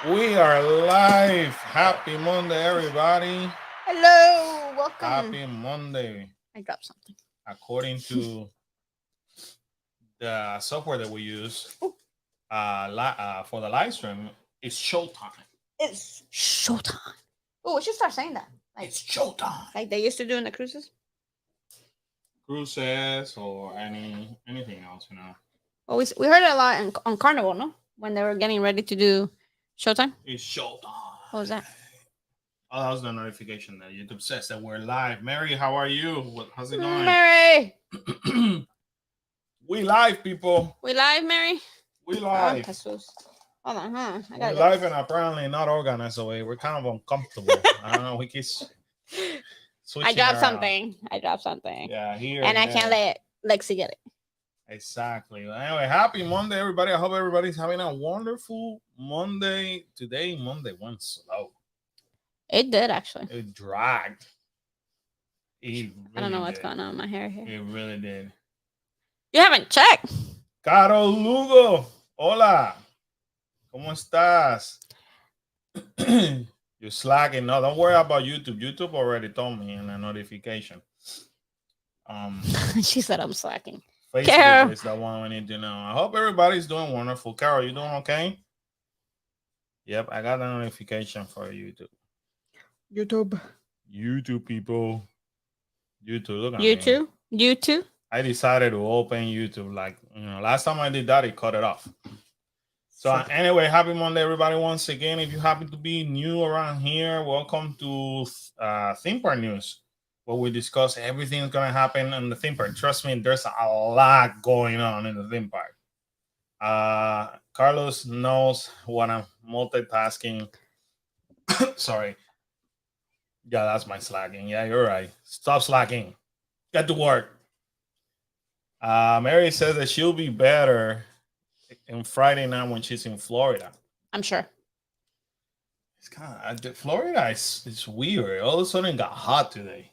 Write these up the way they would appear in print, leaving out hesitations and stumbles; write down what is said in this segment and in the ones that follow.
We are live. Happy Monday, everybody. Hello, welcome. Happy Monday. I dropped something. According to the software that we use Ooh, for the live stream, it's showtime. it's showtime. Oh, we should start saying that. It's showtime. Like they used to do in the cruises. Cruises or anything else, Well, we heard it a lot on Carnival, no? When they were getting ready to do showtime. It's showtime. What was that? Oh, that was the notification that YouTube says that we're live. Mary, how are you? How's it going? Mary, We live, people. we live, Mary. We Oh, live. Jesus. Hold on, huh? I We're gotta live get and apparently not organized away. We're kind of uncomfortable. I don't know. We keep I switching dropped around. something. I dropped something. Yeah, here And I can't let Lexi get it. Exactly. Anyway, happy Monday, everybody. I hope everybody's having a wonderful Monday. Today, Monday went slow. It did actually. It dragged. I don't know what's going on with my hair here. It really did. You haven't checked. Caro Lugo, hola. ¿Cómo estás? You're slacking. No, don't worry about YouTube. YouTube already told me in a notification. She said I'm slacking. Facebook Carol. is the one we need to know. I hope everybody's doing wonderful. Carol, you doing okay? Yep, I got a notification for YouTube. YouTube people. YouTube. Look at You me. too? You too? I decided to open YouTube. Last time I did that, it cut it off. So anyway, happy Monday, everybody. Once again, if you happen to be new around here, welcome to Theme Park News, where we discuss everything that's going to happen in the theme park. Trust me, there's a lot going on in the theme park. Carlos knows what I'm multitasking. Sorry. Yeah, that's my slacking. Yeah, you're right. Stop slacking. Get to work. Mary says that she'll be better on Friday night when she's in Florida. I'm sure. It's kind of Florida is weird. All of a sudden, it got hot today.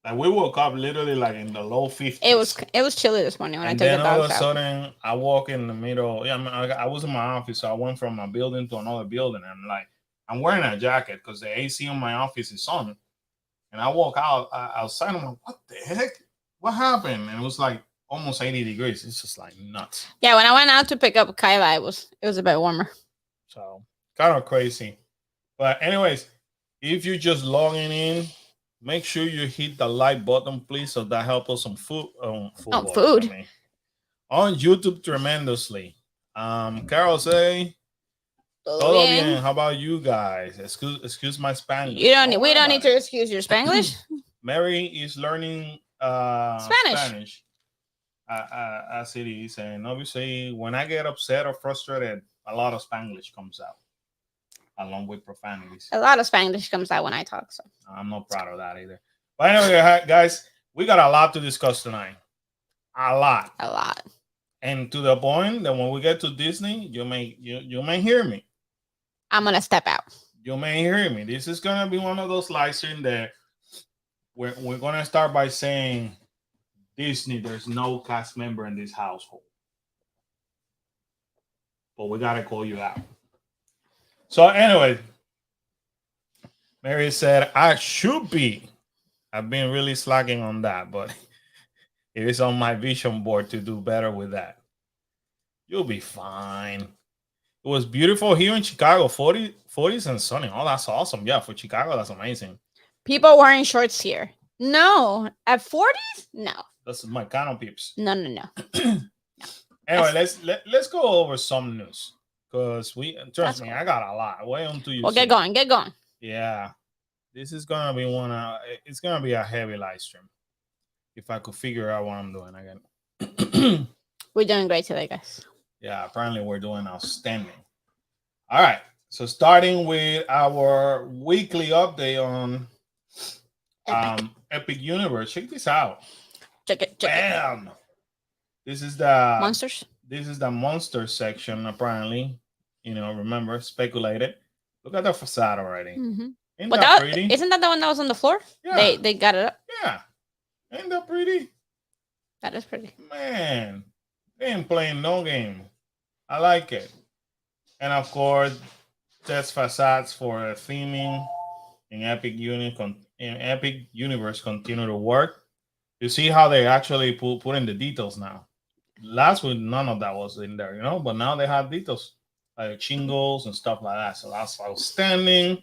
Like we woke up literally like in the low 50s. It was chilly this morning when and I took then the all of dogs a out. sudden, I walk in the middle. Yeah, I was in my office, so I went from a building to another building. And I'm wearing a jacket because the AC in my office is on. And I walk outside. I'm like, what the heck? What happened? And it was like almost 80 degrees. It's just like nuts. Yeah, when I went out to pick up Kyla, it was a bit warmer. So kind of crazy. But anyways, if you're just logging in, make sure you hit the like button, please, so that helps us on food. Food. On YouTube tremendously. Carol say, todo bien. How about you guys? Excuse my Spanish. We don't need to excuse your Spanglish. Mary is learning Spanish. As it is, and obviously, when I get upset or frustrated, a lot of Spanglish comes out, along with profanities. A lot of Spanglish comes out when I talk, so I'm not proud of that either. But anyway, guys, we got a lot to discuss tonight. A lot. And to the point that when we get to Disney, you may hear me. I'm gonna step out. You may hear me. This is gonna be one of those live streams that we're gonna start by saying, Disney, there's no cast member in this household. But we gotta call you out. So anyway, Mary said I should be. I've been really slacking on that, but it is on my vision board to do better with that. You'll be fine. It was beautiful here in Chicago, 40s and sunny. Oh, that's awesome. Yeah, for Chicago, that's amazing. People wearing shorts here. No. At 40s? No. That's my kind of peeps. No. Anyway, let's go over some news. Because trust me, I got a lot. Way on to you. Well, get going. Yeah. This is gonna be it's gonna be a heavy live stream. If I could figure out what I'm doing again. We're doing great today, guys. Yeah, apparently we're doing outstanding. All right. So starting with our weekly update on Epic Universe. Check this out. Check it. Bam. This is the monsters. This is the monster section, apparently. Remember, speculated. Look at the facade already. Mm-hmm. Ain't that pretty? Isn't that the one that was on the floor? Yeah. They got it up. Yeah. Ain't that pretty? That is pretty. Man, they ain't playing no game. I like it. And of course, test facades for theming in Epic Universe continue to work. You see how they actually put in the details now. Last week, none of that was in there, but now they have details like shingles and stuff like that. So that's outstanding.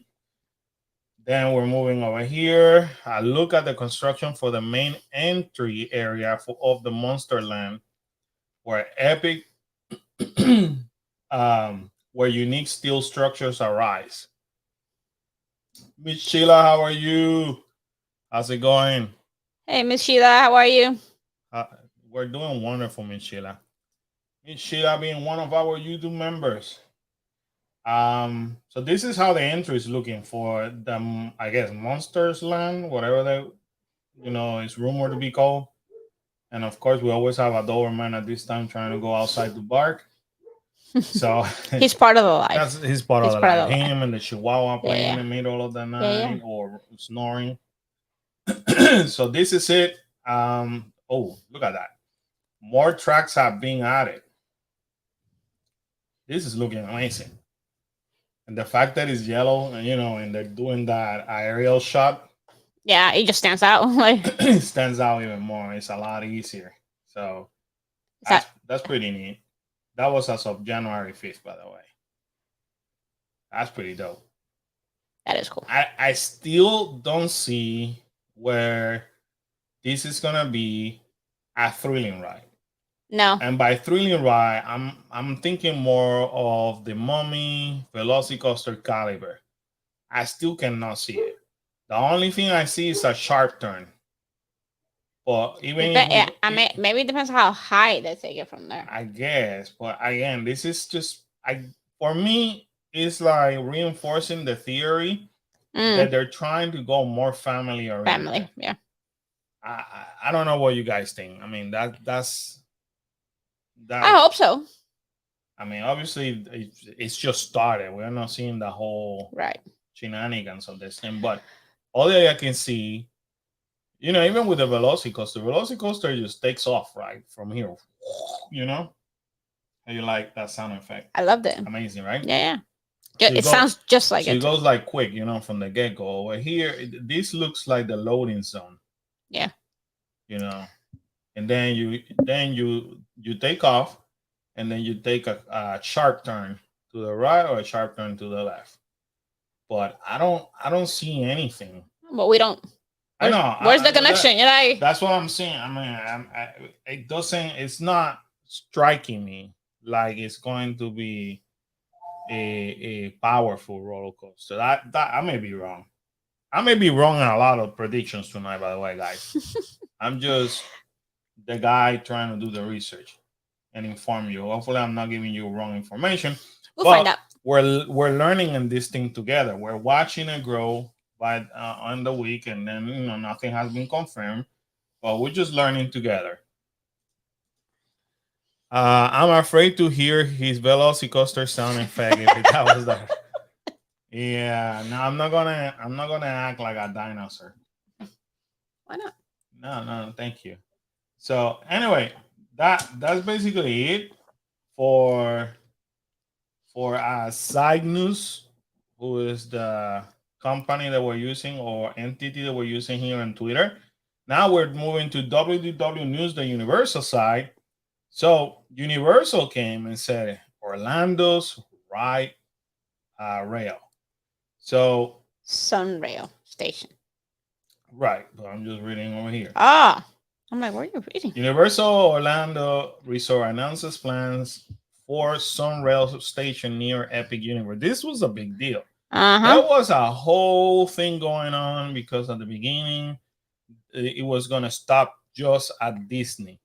Then we're moving over here. I look at the construction for the main entry area of the Monster Land, where Epic, where unique steel structures arise. Miss Sheila, how are you? How's it going? Hey, Miss Sheila, how are you? Uh, we're doing wonderful, Miss Sheila. Miss Sheila being one of our YouTube members. So this is how the entry is looking for the, I guess, Monsters Land, whatever that is rumored to be called. And of course, we always have a Doberman at this time trying to go outside to bark. So he's part of the life. That's his part of the life. Him and the Chihuahua playing in the middle of the night or snoring. So this is it. Oh, look at that. More tracks have been added. This is looking amazing. And the fact that it's yellow, and they're doing that aerial shot. Yeah, it just stands out. It stands out even more. It's a lot easier. So that's pretty neat. That was as of January 5th, by the way. That's pretty dope. That is cool. I still don't see where this is gonna be a thrilling ride. No. And by thrilling ride, I'm thinking more of the Mummy Velocicoaster caliber. I still cannot see it. The only thing I see is a sharp turn. But even maybe it depends how high they take it from there. I guess, but again, this is just for me, it's like reinforcing the theory that they're trying to go more family oriented. Family, yeah. I don't know what you guys think. I mean that's that. I hope so. I mean, obviously, it's just started. We're not seeing the whole shenanigans of this thing, but all that I can see, even with the Velocicoaster just takes off right from here. How you like that sound effect? I loved it. Amazing, right? Yeah. So it sounds just like it. It goes like quick, from the get go. Over here, this looks like the loading zone. Yeah. And then you take off, and then you take a sharp turn to the right or a sharp turn to the left. But I don't see anything. But we don't. I know. Where's the connection? That's what I'm saying. I mean, it doesn't. It's not striking me like it's going to be a powerful roller coaster. That I may be wrong. I may be wrong in a lot of predictions tonight. By the way, guys, I'm just the guy trying to do the research and inform you. Hopefully, I'm not giving you wrong information. We'll find out. We're learning in this thing together. We're watching it grow on the week, and then nothing has been confirmed, but we're just learning together. I'm afraid to hear his Velocicoaster sound effect if that was that. Yeah, no, I'm not gonna act like a dinosaur. Why not? No, thank you. So anyway, that's basically it for Side News, who is the company that we're using or entity that we're using here on Twitter. Now we're moving to WDW News, the Universal side. So Universal came and said Orlando's Ride Rail. So Sunrail Station. Right, but I'm just reading over here. I'm like, where are you reading? Universal Orlando Resort announces plans for Sunrail Station near Epic Universe. This was a big deal. There was a whole thing going on because at the beginning it was going to stop just at Disney.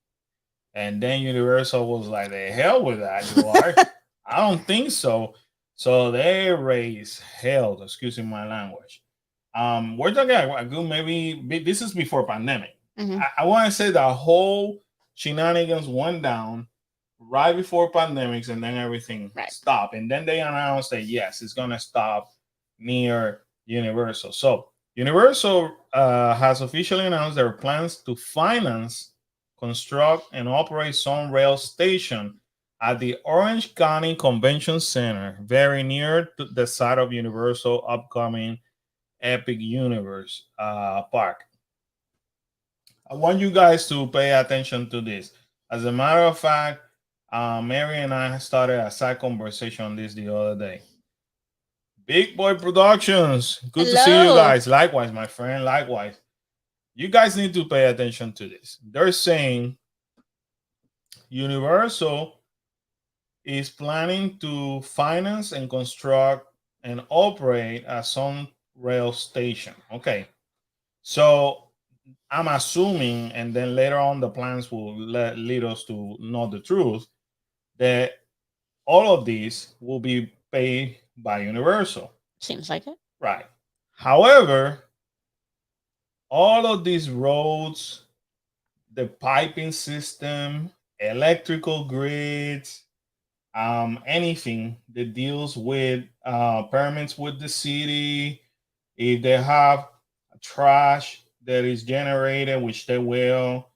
And then Universal was like, the hell with that, you are. I don't think so. So they raised hell, excuse me my language. We're talking a good maybe, this is before pandemic. I want to say the whole shenanigans went down right before pandemics, and then everything stopped. And then they announced that, yes, it's going to stop near Universal. So Universal has officially announced their plans to finance, construct, and operate Sunrail Station at the Orange County Convention Center, very near to the site of Universal upcoming Epic Universe park. I want you guys to pay attention to this. As a matter of fact, Mary and I started a side conversation on this the other day. Big Boy Productions, good to see you Hello. guys. Likewise, my friend, likewise. You guys need to pay attention to this. They're saying Universal is planning to finance and construct and operate a Sun Rail station. Okay, so I'm assuming, and then later on the plans will lead us to know the truth, that all of these will be paid by Universal. Seems like it. Right. However, all of these roads, the piping system, electrical grids, anything that deals with permits with the city, if they have trash that is generated, which they will,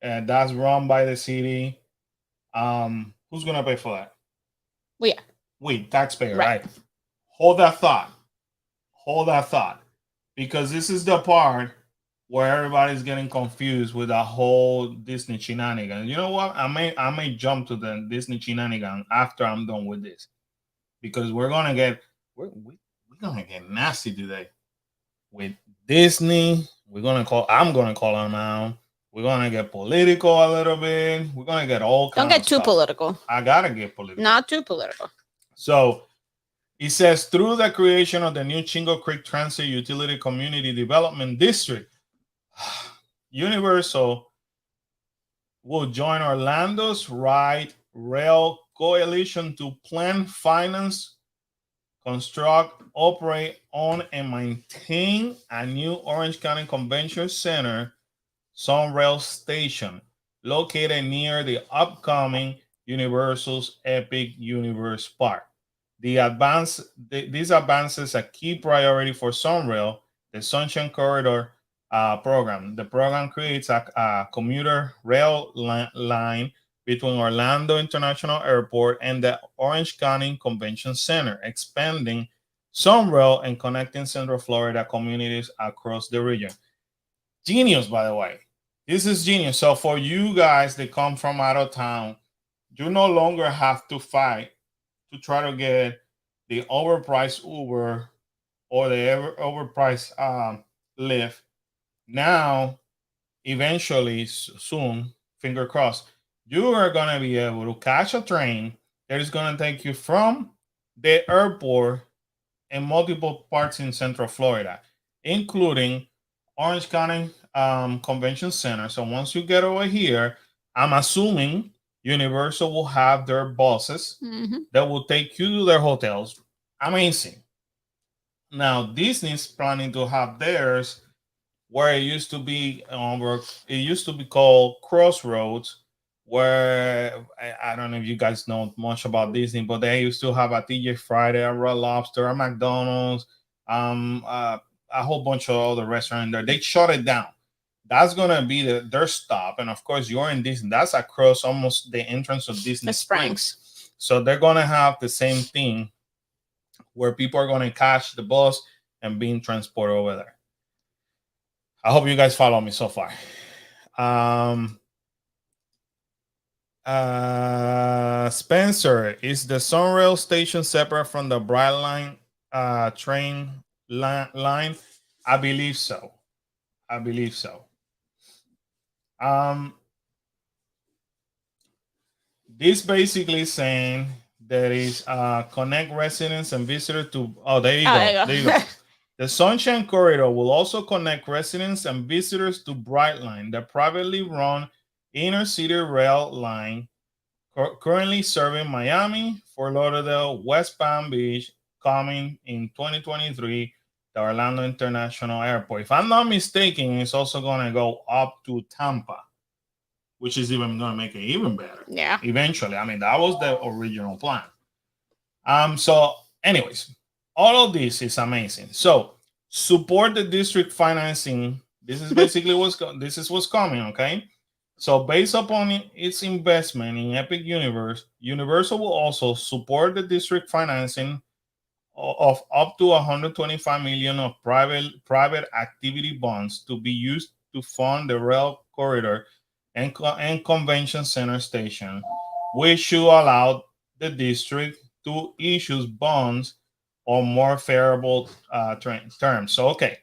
and that's run by the city, who's gonna pay for that? Well, yeah. We, taxpayer, Right. right? Hold that thought. Hold that thought. Because this is the part where everybody's getting confused with the whole Disney shenanigan. You know what? I may jump to the Disney shenanigan after I'm done with this. Because we're gonna get nasty today. With Disney, I'm gonna call them out. We're gonna get political a little bit. We're gonna get all kinds Don't get of too stuff. political. I gotta get political. Not too political. So it says through the creation of the new Chingo Creek Transit Utility Community Development District, Universal will join Orlando's Ride Rail Coalition to plan, finance, construct, operate, own, and maintain a new Orange County Convention Center Sun Rail station located near the upcoming Universal's Epic Universe Park. These advances a key priority for Sunrail, the Sunshine Corridor program. The program creates a commuter rail line between Orlando International Airport and the Orange County Convention Center, expanding Sunrail and connecting Central Florida communities across the region. Genius, by the way. This is genius. So for you guys that come from out of town, you no longer have to fight to try to get the overpriced Uber or the overpriced Lyft. Now, eventually, soon, finger crossed, you are going to be able to catch a train that is going to take you from the airport in multiple parts in Central Florida, including Orange County Convention Center. So once you get over here, I'm assuming Universal will have their buses that will take you to their hotels. Amazing. Now Disney's planning to have theirs where it used to be it used to be called Crossroads, where I don't know if you guys know much about Disney, but they used to have a TJ Friday, a Red Lobster, a McDonald's, a whole bunch of other restaurants there. They shut it down. That's gonna be their stop, and of course you're in Disney. That's across almost the entrance of Disney The Springs. So they're gonna have the same thing where people are gonna catch the bus and being transported over there. I hope you guys follow me so far. Spencer, is the Sunrail station separate from the Brightline train line? I believe so. I believe so. This basically saying that is connect residents and visitors to. Oh, there you go. There you go. The Sunshine Corridor will also connect residents and visitors to Brightline, the privately run inner city rail line currently serving Miami, Fort Lauderdale, West Palm Beach, coming in 2023, the Orlando International Airport. If I'm not mistaken, it's also going to go up to Tampa, which is even going to make it even better. Yeah. Eventually. I mean, that was the original plan. So anyways, all of this is amazing. So support the district financing. This is basically what's coming. Okay. So based upon its investment in Epic Universe, Universal will also support the district financing of up to 125 million of private activity bonds to be used to fund the rail corridor and convention center station, which should allow the district to issue bonds on more favorable terms. So okay,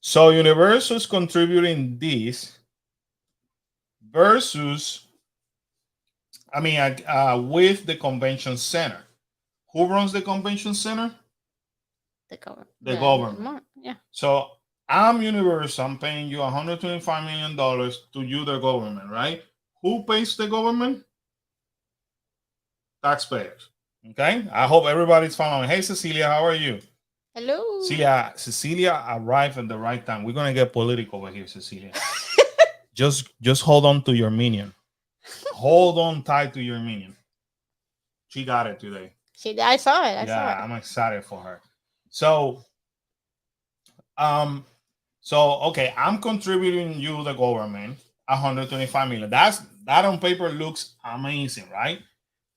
so Universal is contributing this versus, I mean, with the convention center. Who runs the convention center? The government. The government. Yeah. So I'm Universal. I'm paying you $125 million to you, the government, right? Who pays the government? Taxpayers. Okay. I hope everybody's following. Hey, Cecilia, how are you? Hello. Cecilia arrived at the right time. We're gonna get political over here, Cecilia. just hold on to your minion. Hold on tight to your minion. She got it today. I saw it. I saw Yeah, it. I'm excited for her. So, um, okay, I'm contributing you the government 125 million. That on paper looks amazing, right?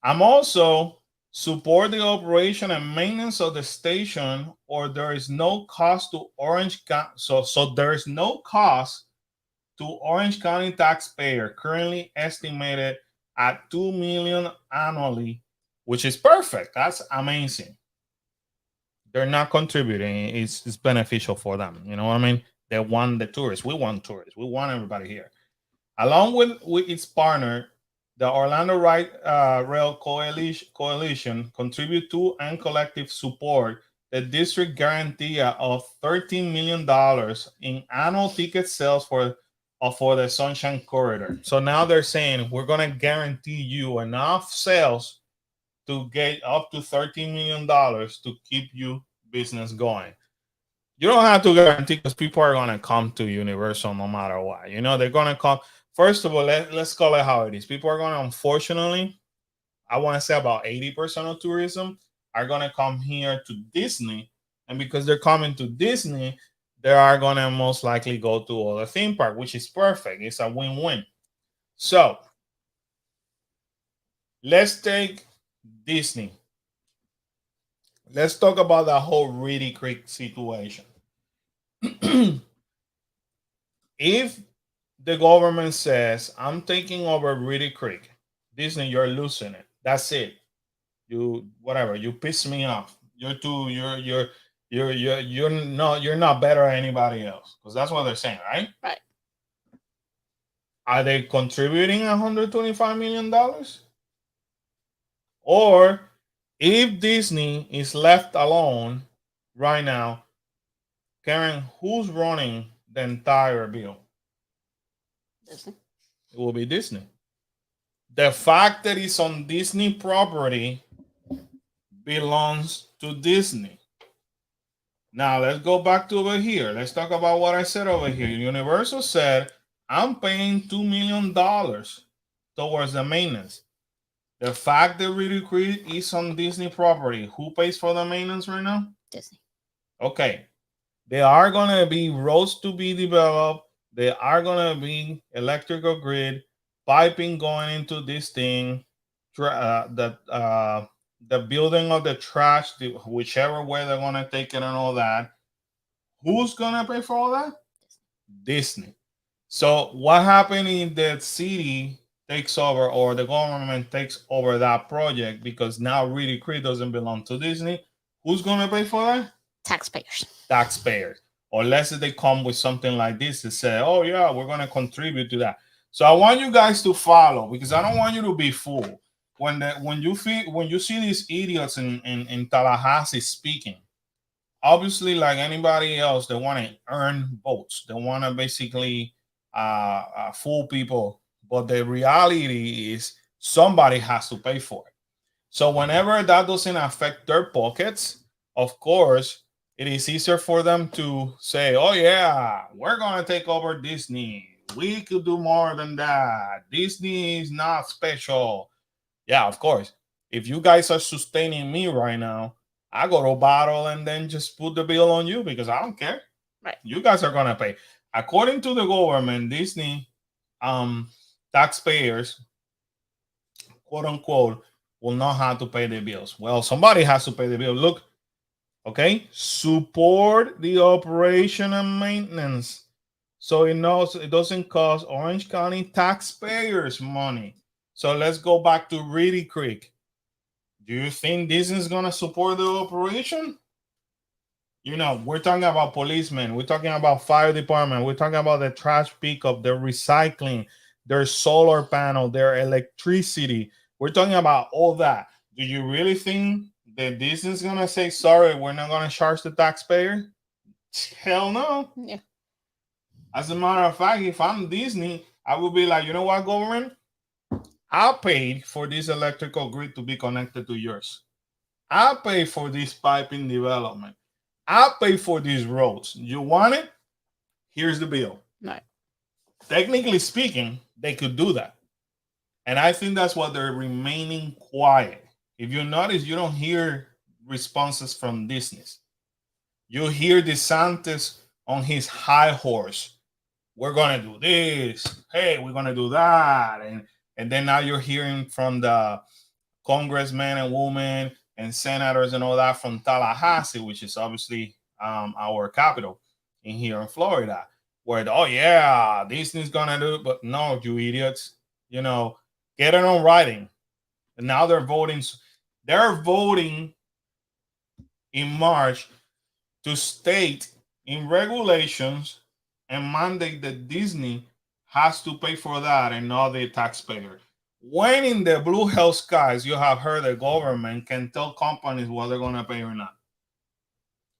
I'm also support the operation and maintenance of the station, or there is no cost to Orange County. So there is no cost to Orange County taxpayer, currently estimated at 2 million annually, which is perfect. That's amazing. They're not contributing. It's beneficial for them. You know what I mean? They want the tourists. We want tourists. We want everybody here. Along with its partner, the Orlando Rail Coalition contribute to and collective support the district guarantee of $13 million in annual ticket sales for the Sunshine Corridor. So now they're saying we're going to guarantee you enough sales to get up to $13 million to keep you business going. You don't have to guarantee because people are going to come to Universal no matter what. You know, they're going to come. First of all, let's call it how it is. People are going to, unfortunately, I want to say about 80% of tourism are going to come here to Disney. And because they're coming to Disney, they are going to most likely go to other theme park, which is perfect. It's a win-win. So let's take Disney. Let's talk about the whole Reedy Creek situation. If the government says, I'm taking over Reedy Creek, Disney, you're losing it. That's it. You whatever. You piss me off. You're not better than anybody else. Because that's what they're saying, right? Right. Are they contributing $125 million? Or if Disney is left alone right now, Karen, who's running the entire bill? Disney. It will be Disney. The fact that it's on Disney property belongs to Disney. Now let's go back to over here. Let's talk about what I said over here. Universal said, I'm paying $2 million towards the maintenance. The fact that Reedy Creek is on Disney property, who pays for the maintenance right now? Disney. Okay. There are going to be roads to be developed. There are going to be electrical grid, piping going into this thing, the building of the trash, whichever way they're going to take it and all that. Who's going to pay for all that? Disney. So what happened if the city takes over or the government takes over that project because now Reedy Creek doesn't belong to Disney? Who's going to pay for that? Taxpayers. Or unless they come with something like this to say, oh yeah, we're going to contribute to that. So I want you guys to follow because I don't want you to be fooled. When you see these idiots in Tallahassee speaking, obviously, like anybody else, they want to earn votes. They want to basically fool people. But the reality is somebody has to pay for it. So whenever that doesn't affect their pockets, of course, it is easier for them to say, oh yeah, we're going to take over Disney. We could do more than that. Disney is not special. Yeah, of course. If you guys are sustaining me right now, I go to battle and then just put the bill on you because I don't care. Right. You guys are going to pay. According to the government, Disney taxpayers, quote unquote, will not have to pay the bills. Well, somebody has to pay the bill. Look, okay, support the operation and maintenance. So it knows it doesn't cost Orange County taxpayers money. So let's go back to Reedy Creek. Do you think Disney is gonna support the operation? You know, we're talking about policemen, we're talking about fire department, we're talking about the trash pickup, their recycling, their solar panel, their electricity. We're talking about all that. Do you really think that Disney is gonna say, sorry, we're not gonna charge the taxpayer? Hell no. Yeah. As a matter of fact, if I'm Disney, I would be like, you know what, government? I paid for this electrical grid to be connected to yours. I pay for this piping development. I pay for these roads. You want it? Here's the bill. Right. Technically speaking, they could do that. And I think that's why they're remaining quiet. If you notice, you don't hear responses from Disney. You hear DeSantis on his high horse. We're gonna do this. Hey, we're gonna do that. And then now you're hearing from the congressmen and women and senators and all that from Tallahassee, which is obviously our capital in here in Florida, where oh yeah, Disney's gonna do it, but no, you idiots, you know, get it on writing. And now they're voting. They're voting in March to state in regulations and mandate that Disney has to pay for that and not the taxpayer. When in the blue hell skies you have heard the government can tell companies what they're going to pay or not?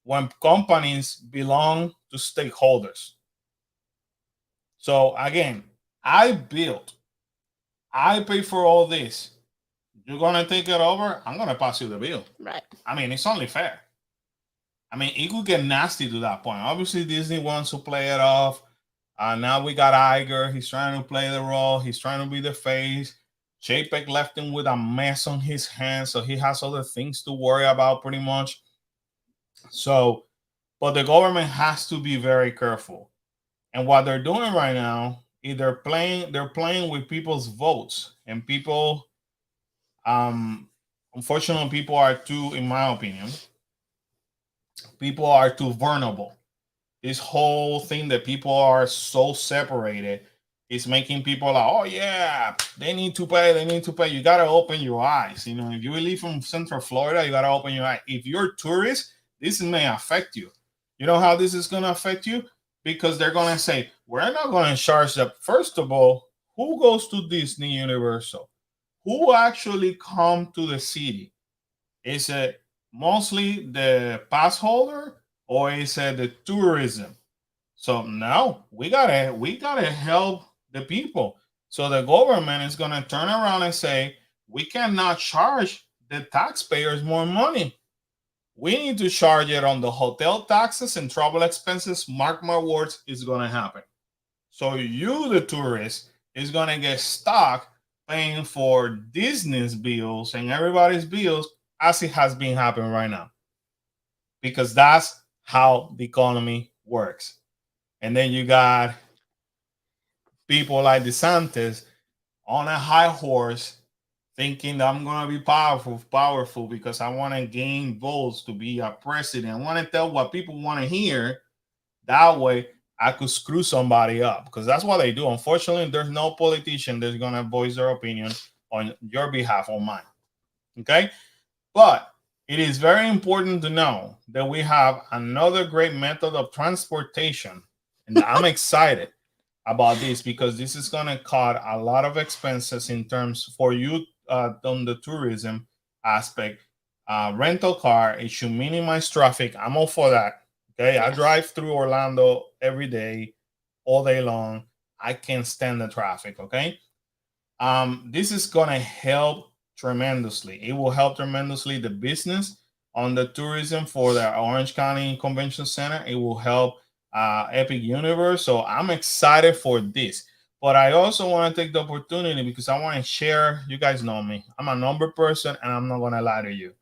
When companies belong to stakeholders. So again, I built, I pay for all this. You're going to take it over? I'm going to pass you the bill. Right. I mean, it's only fair. I mean, it could get nasty to that point. Obviously, Disney wants to play it off. Now we got Iger. He's trying to play the role. He's trying to be the face. JPEG left him with a mess on his hands, so he has other things to worry about pretty much. So, but the government has to be very careful. And what they're doing right now is they're playing with people's votes. And people, unfortunately, people are too, in my opinion, people are too vulnerable. This whole thing that people are so separated is making people like, oh yeah, they need to pay, they need to pay. You gotta open your eyes. You know, if you live from Central Florida, you gotta open your eyes. If you're a tourist, this may affect you. You know how this is gonna affect you? Because they're gonna say, we're not gonna charge them. First of all, who goes to Disney Universal? Who actually come to the city? Is it mostly the pass holder or is it the tourism? So now we gotta help the people. So the government is gonna turn around and say we cannot charge the taxpayers more money. We need to charge it on the hotel taxes and travel expenses. Mark my words, it's gonna happen. So you, the tourist, is gonna get stuck paying for Disney's bills and everybody's bills as it has been happening right now. Because that's how the economy works. And then you got people like DeSantis on a high horse thinking that I'm going to be powerful because I want to gain votes to be a president. I want to tell what people want to hear. That way I could screw somebody up because that's what they do. Unfortunately, there's no politician that's going to voice their opinion on your behalf or mine. Okay? But it is very important to know that we have another great method of transportation. And I'm excited about this because this is going to cut a lot of expenses in terms for you on the tourism aspect. Rental car, it should minimize traffic. I'm all for that. Okay. I drive through Orlando every day, all day long. I can't stand the traffic. Okay. This is going to help tremendously. It will help tremendously the business on the tourism for the Orange County Convention Center. It will help Epic Universe. So I'm excited for this. But I also want to take the opportunity because I want to share. You guys know me. I'm a number person and I'm not going to lie to you.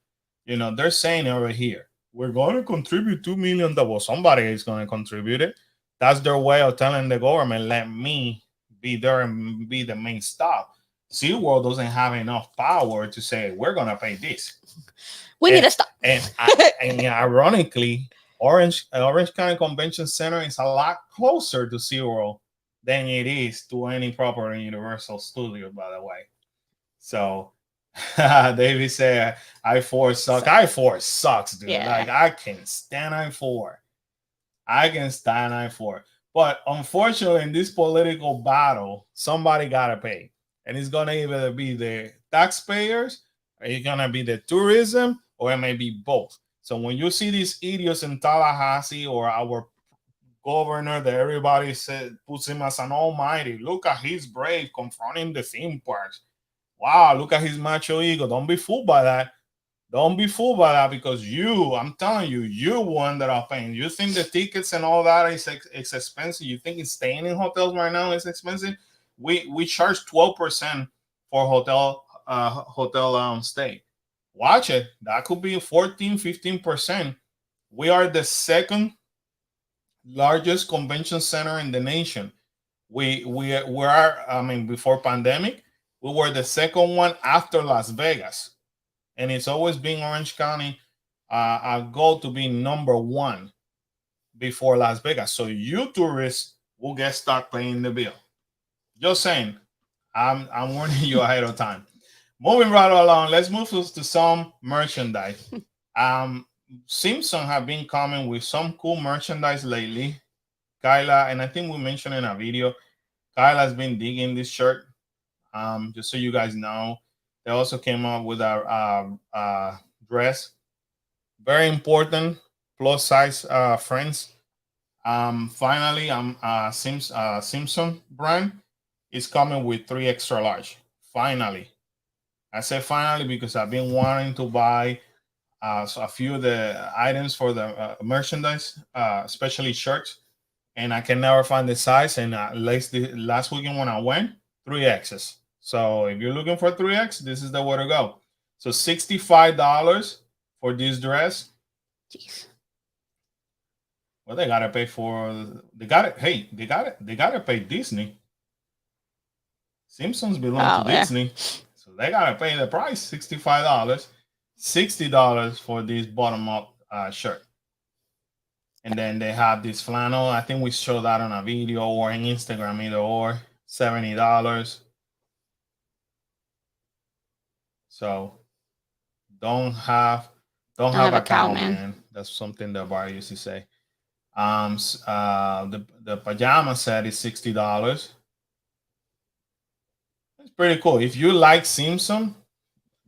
You know, they're saying over here, we're going to contribute $2 million. Well, somebody is going to contribute it. That's their way of telling the government, let me be there and be the main stop. SeaWorld doesn't have enough power to say we're gonna pay this. We need to stop. And ironically, Orange County Convention Center is a lot closer to SeaWorld than it is to any proper Universal Studio, by the way. So David said I-4 sucks. I-4 sucks, dude. Yeah. Like I can stand I-4. I can stand I-4. But unfortunately, in this political battle, somebody gotta pay. And it's gonna either be the taxpayers, or it's gonna be the tourism, or it may be both. So when you see these idiots in Tallahassee or our governor that everybody said puts him as an almighty, look at his brave confronting the theme parks. Wow, look at his macho ego. Don't be fooled by that. Don't be fooled by that because I'm telling you, you one that are paying. You think the tickets and all that is it's expensive? You think it's staying in hotels right now is expensive? We charge 12% for hotel stay. Watch it. That could be 14-15%. We are the second largest convention center in the nation. We are, I mean, before pandemic, we were the second one after Las Vegas, and it's always been Orange County a goal to be number one before Las Vegas. So you tourists will get stuck paying the bill. Just saying, I'm warning you ahead of time. Moving right along, let's move to some merchandise. Simpson have been coming with some cool merchandise lately. Kyla, and I think we mentioned in a video, Kyla's been digging this shirt. Just so you guys know, they also came up with a dress. Very important plus size friends. Finally, Simpson brand is coming with 3 extra large. Finally, I say finally because I've been wanting to buy so a few of the items for the merchandise, especially shirts, and I can never find the size. And last weekend when I went, 3Xs. So if you're looking for 3X, this is the way to go. So $65 for this dress. Jeez. Well, they gotta pay for. They got it. Hey, they got it. They gotta pay Disney. Simpsons belong to Disney, so they gotta pay the price. $65, $60 for this bottom up shirt. And then they have this flannel. I think we showed that on a video or in Instagram, either or. $70. So don't have a cow, man. That's something that Bar used to say. The pajama set is $60. It's pretty cool. If you like Simpson,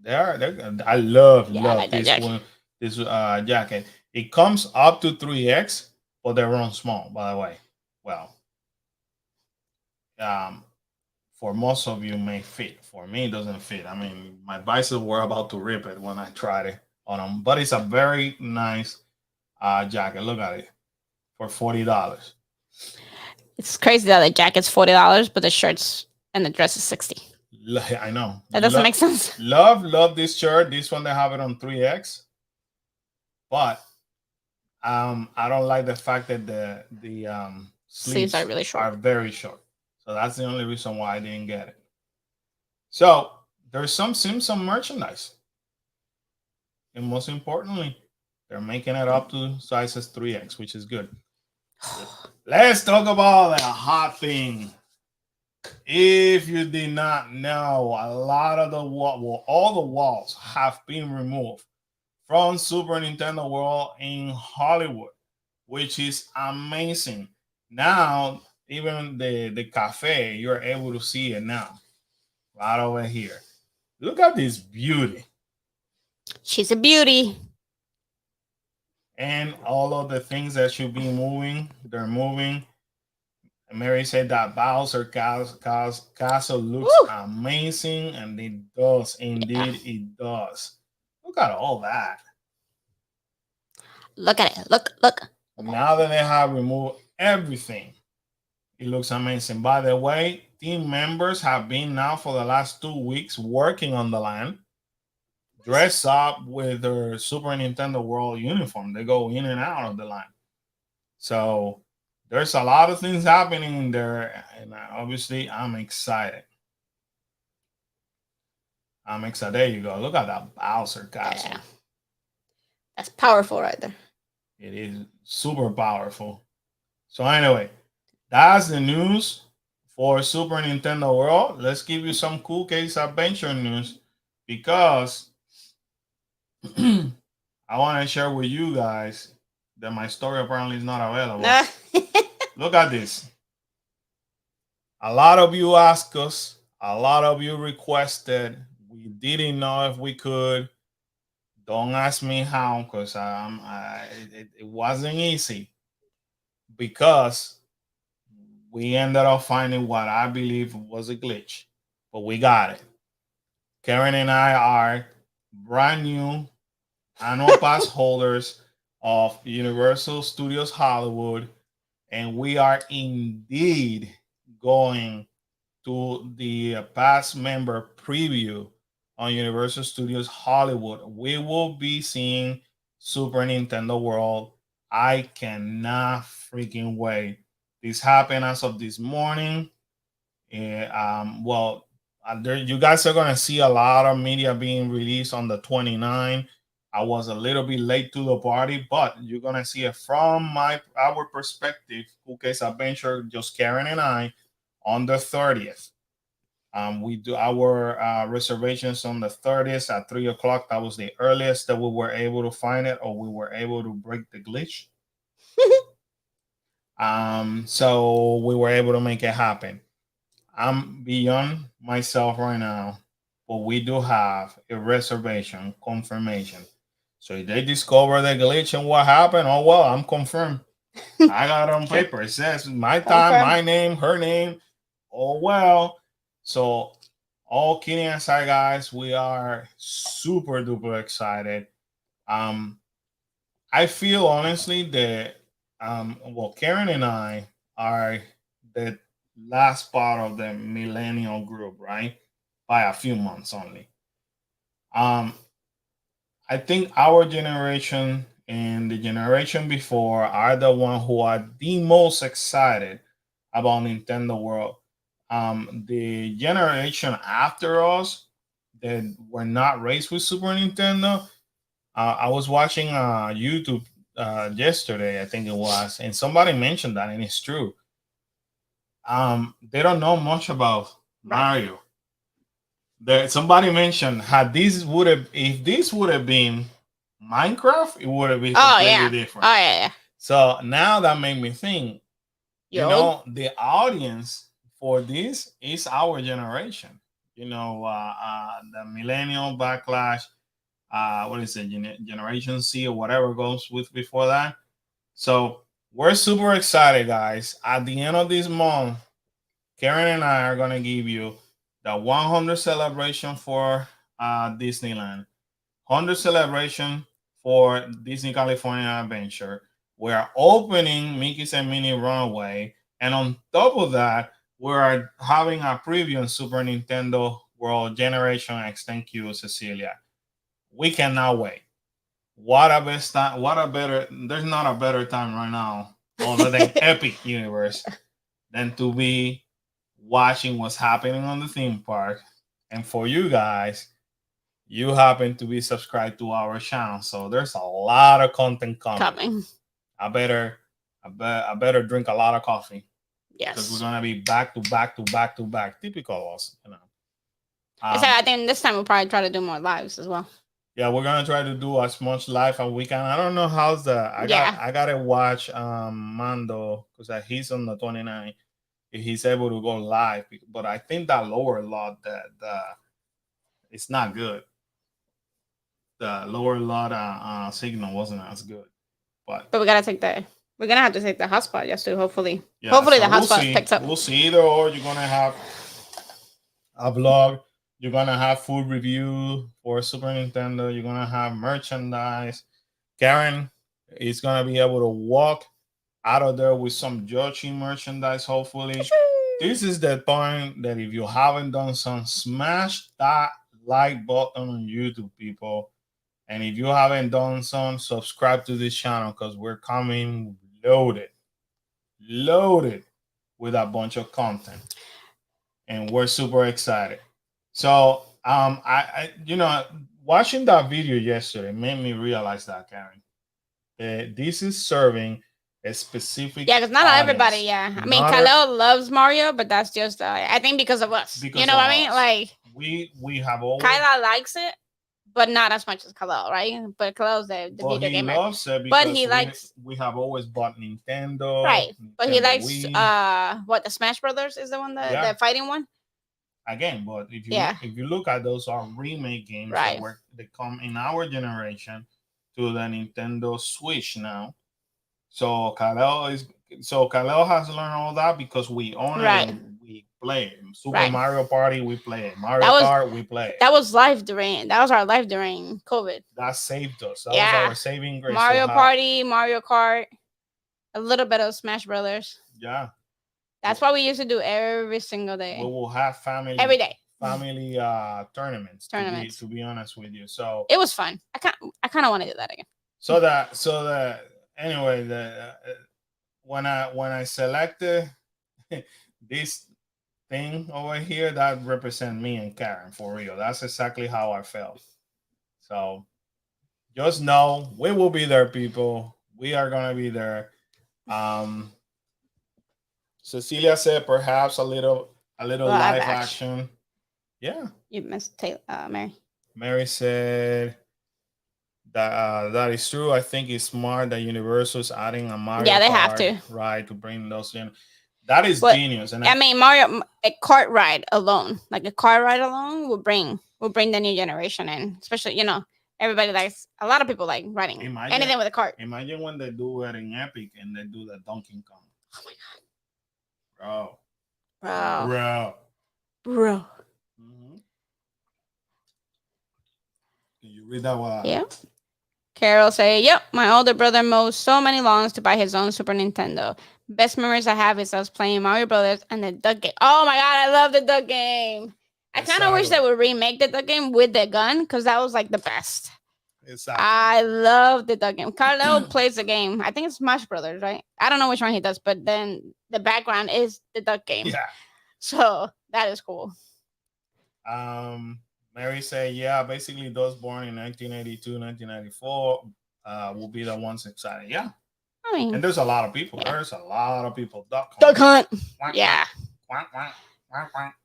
I love like this jacket. one. This jacket. It comes up to 3X, but they're run small, by the way. Well, for most of you may fit. For me, it doesn't fit. I mean, my biceps were about to rip it when I tried it on them. But it's a very nice jacket. Look at it for $40. It's crazy that the jacket's $40, but the shirts and the dress is 60. I know that doesn't make sense. Love this shirt. This one they have it on 3X, but I don't like the fact that the sleeves are really short. Are very short. So that's the only reason why I didn't get it. So there's some Simpson merchandise, and most importantly, they're making it up to sizes 3X, which is good. Let's talk about the hot thing. If you did not know, a lot of all the walls have been removed from Super Nintendo World in Hollywood, which is amazing. Now, even the cafe, you're able to see it now, right over here. Look at this beauty. She's a beauty. And all of the things that should be moving, they're moving. Mary said that Bowser Castle looks amazing, and it does. Indeed, it does. Look at all that. Look at it. Look. Now that they have removed everything, it looks amazing. By the way, team members have been now for the last 2 weeks working on the land, dressed up with their Super Nintendo World uniform. They go in and out of the line. So there's a lot of things happening in there, and obviously I'm excited. I'm excited. There you go. Look at that Bowser castle. Yeah, that's powerful right there. It is super powerful. So anyway, that's the news for Super Nintendo World. Let's give you some cool case adventure news because I want to share with you guys that my story apparently is not available. Look at this. A lot of you asked us, a lot of you requested. We didn't know if we could. Don't ask me how, because it wasn't easy. Because we ended up finding what I believe was a glitch, but we got it. Karen and I are brand new annual pass holders of Universal Studios Hollywood, and we are indeed going to the past member preview on Universal Studios Hollywood. We will be seeing Super Nintendo World. I cannot freaking wait. This happened as of this morning. Well, you guys are gonna see a lot of media being released on the 29th. I was a little bit late to the party, but you're gonna see it from our perspective. Cool Case Adventure, just Karen and I, on the 30th. We do our reservations on the 30th at 3 o'clock. That was the earliest that we were able to find it, or we were able to break the glitch. So we were able to make it happen. I'm beyond myself right now, but we do have a reservation confirmation. So if they discover the glitch and what happened, oh well, I'm confirmed. I got it on paper. It says my time, my name, her name. Oh well. So all kidding aside, guys, we are super duper excited. Um, I feel honestly that well, Karen and I are the last part of the millennial group, right? By a few months only. Um, I think our generation and the generation before are the one who are the most excited about Nintendo World. The generation after us that were not raised with Super Nintendo, I was watching YouTube yesterday, I think it was, and somebody mentioned that, and it's true. They don't know much about Mario. Somebody mentioned had this would have if this would have been Minecraft, it would have been completely different. Oh yeah. So now that made me think. Yo. The audience for this is our generation. The millennial backlash. What is it? Generation C or whatever goes with before that. So we're super excited, guys. At the end of this month, Karen and I are gonna give you the 100 celebration for Disneyland, 100 celebration for Disney California Adventure. We are opening Mickey's and Minnie Runaway, and on top of that, we are having a preview on Super Nintendo World Generation X. Thank you, Cecilia. We cannot wait. What a best time! What a better! There's not a better time right now, other than Epic Universe, than to be watching what's happening on the theme park. And for you guys, you happen to be subscribed to our channel, so there's a lot of content coming. I better drink a lot of coffee. Yes, because we're gonna be back to back to back to back. Typical us, I think this time we'll probably try to do more lives as well. Yeah, we're gonna try to do as much live as we can. I don't know how's the. I gotta watch Mando because he's on the 29th. If he's able to go live, but I think that lower lot that it's not good. The lower lot signal wasn't as good, but we gotta take the. We're gonna have to take the hotspot just to hopefully. Yeah, hopefully so the hotspot picks up. We'll see either or. You're gonna have a vlog. You're gonna have food review for Super Nintendo. You're gonna have merchandise. Karen is gonna be able to walk out of there with some Yoshi merchandise. Hopefully, this is the point that if you haven't done some, smash that like button on YouTube, people. And if you haven't done some, subscribe to this channel because we're coming loaded. loaded with a bunch of content, and we're super excited. So, watching that video yesterday made me realize that, Karen, that this is serving a specific Yeah, because not everybody. audience, Yeah, I mean, not a, Kaleo loves Mario, but that's just I think because of us. You because know of what I mean? us. Like We have always, Kyla likes it, but not as much as Kaleo, right? But Kaleo's the but video he gamer. loves it But because he likes we have always bought Nintendo, right. But he Nintendo likes Wii. what the Smash Brothers is the one Yeah, the fighting one. again, but Yeah, if you look at those are remake games that right, were they come in our generation to the Nintendo Switch now. So Kaleo has learned all that because we own it right, and we play it. Super right. Mario Party, we play it. Mario That was Kart, we play it. that was live during that was our life during COVID. That saved us. That was Yeah, our saving grace to Mario have. Party, Mario Kart, a little bit of Smash Brothers. Yeah, That's what we used to do every single we day, will have every day. family tournaments Tournaments. to be honest with you. So It was fun. I kind of want to do that again. so that anyway the when I selected this thing over here, that represent me and Karen for real. That's exactly how I felt. So just know we will be there, people. We are gonna be there. Um, Cecilia said perhaps a little Live live action. action. Yeah. You missed Taylor, Mary. Mary said that that is true. I think it's smart that Universal's adding a Mario Yeah, they have Kart, to. right, to bring those in. That is But genius. And I mean, Mario a cart ride alone, like a car ride alone, will bring the new generation in. Especially everybody likes. A lot of people like riding imagine anything with a cart. imagine when they do it in Epic and they do the Donkey Kong. Oh my Bro. god, Bro. bro. Mhm. Can you read that one? Yeah. Carol say, "Yep, my older brother mows so many lawns to buy his own Super Nintendo. Best memories I have is us playing Mario Brothers and the Duck Game. Oh my god, I love the Duck Game. I kind of wish Exactly. they would remake the Duck Game with the gun because that was like the best. Exactly. I love the Duck Game. Carlo plays the game. I think it's Smash Brothers, right? I don't know which one he does, but then the background is the Duck Game. Yeah. So that is cool. Mary said, yeah, basically those born in 1982, 1994 will be the ones excited. Yeah. I mean, And there's a lot of people. yeah. There's a lot of people. Duck Duck Hunt. Hunt. Yeah. Quack, quack, quack, quack.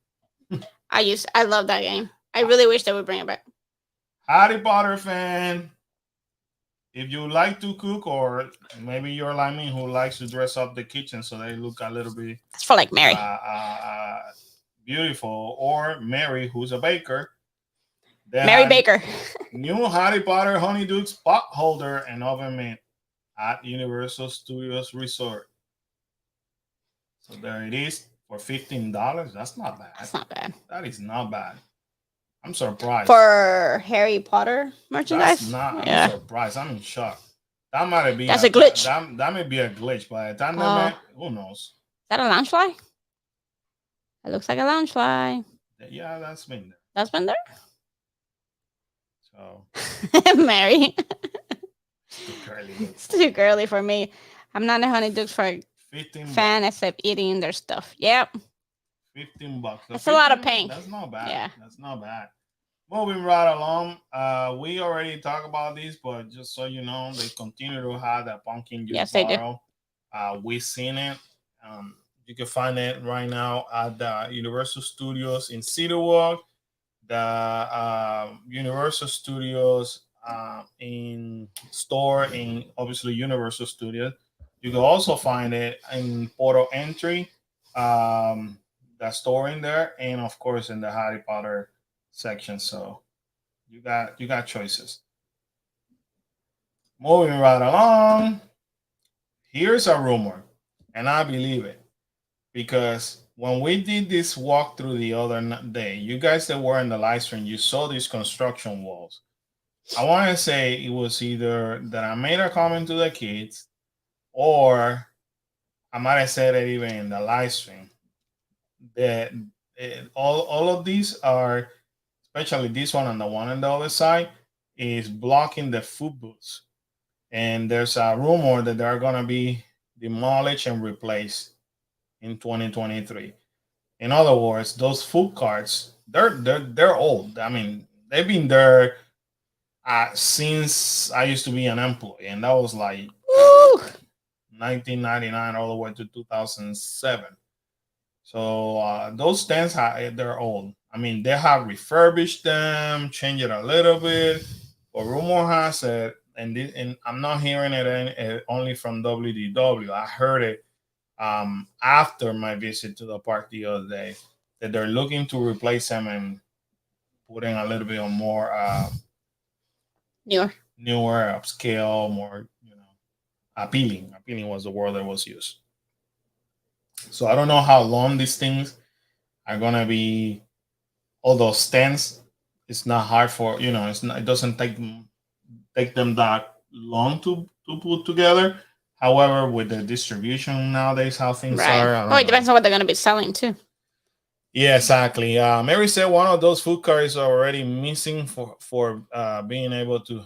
I love that game. I really wish they would bring it back. Harry Potter fan. If you like to cook, or maybe you're like me who likes to dress up the kitchen so they look a little bit That's for like Mary. Beautiful, or Mary who's a baker. Mary Baker. New Harry Potter Honeydukes pot holder and oven mitt at Universal Studios Resort. So there it is for $15. That's not bad. That's not bad. That is not bad. I'm surprised. For Harry Potter merchandise? That's not. Yeah. I'm surprised. I'm in shock. That might be. That's a glitch. That may be a glitch. By the time who knows? Is that a lounge fly? It looks like a lounge fly. Yeah, that's been there. That's been there. So Mary. girly. It's too girly for me. I'm not a Honeydukes for 15 fan except eating their stuff. Yep. $15. That's a lot of pain. That's not bad. Yeah. That's not bad. Moving right along. We already talked about this, but just so you know, they continue to have that pumpkin juice Yes, they do. bottle. We've seen it. You can find it right now at the Universal Studios in City Walk, the Universal Studios in store in obviously Universal Studios. You can also find it in Portal Entry, the store in there, and of course in the Harry Potter section. So you got choices. Moving right along. Here's a rumor, and I believe it because when we did this walkthrough the other day, you guys that were in the live stream, you saw these construction walls. I want to say it was either that I made a comment to the kids, or I might have said it even in the live stream. That all of these are, especially this one and the one on the other side, is blocking the food booths. And there's a rumor that there are gonna be demolished and replaced in 2023. In other words, those food carts, they're old. I mean, they've been there since I used to be an employee, and that was like Woo! 1999 all the way to 2007. So those stands, they're old. I mean, they have refurbished them, changed it a little bit, but rumor has it, and I'm not hearing it only from WDW. I heard it after my visit to the park the other day that they're looking to replace them and putting a little bit of more Newer. newer, upscale, more appealing. Appealing was the word that was used. So I don't know how long these things are gonna be. All those stands, it's not hard for it's not. It doesn't take them that long to put together. However, with the distribution nowadays, how things Right. are, I Oh, don't it know. depends on what they're gonna be selling too. Yeah, exactly. Mary said one of those food carts are already missing for being able to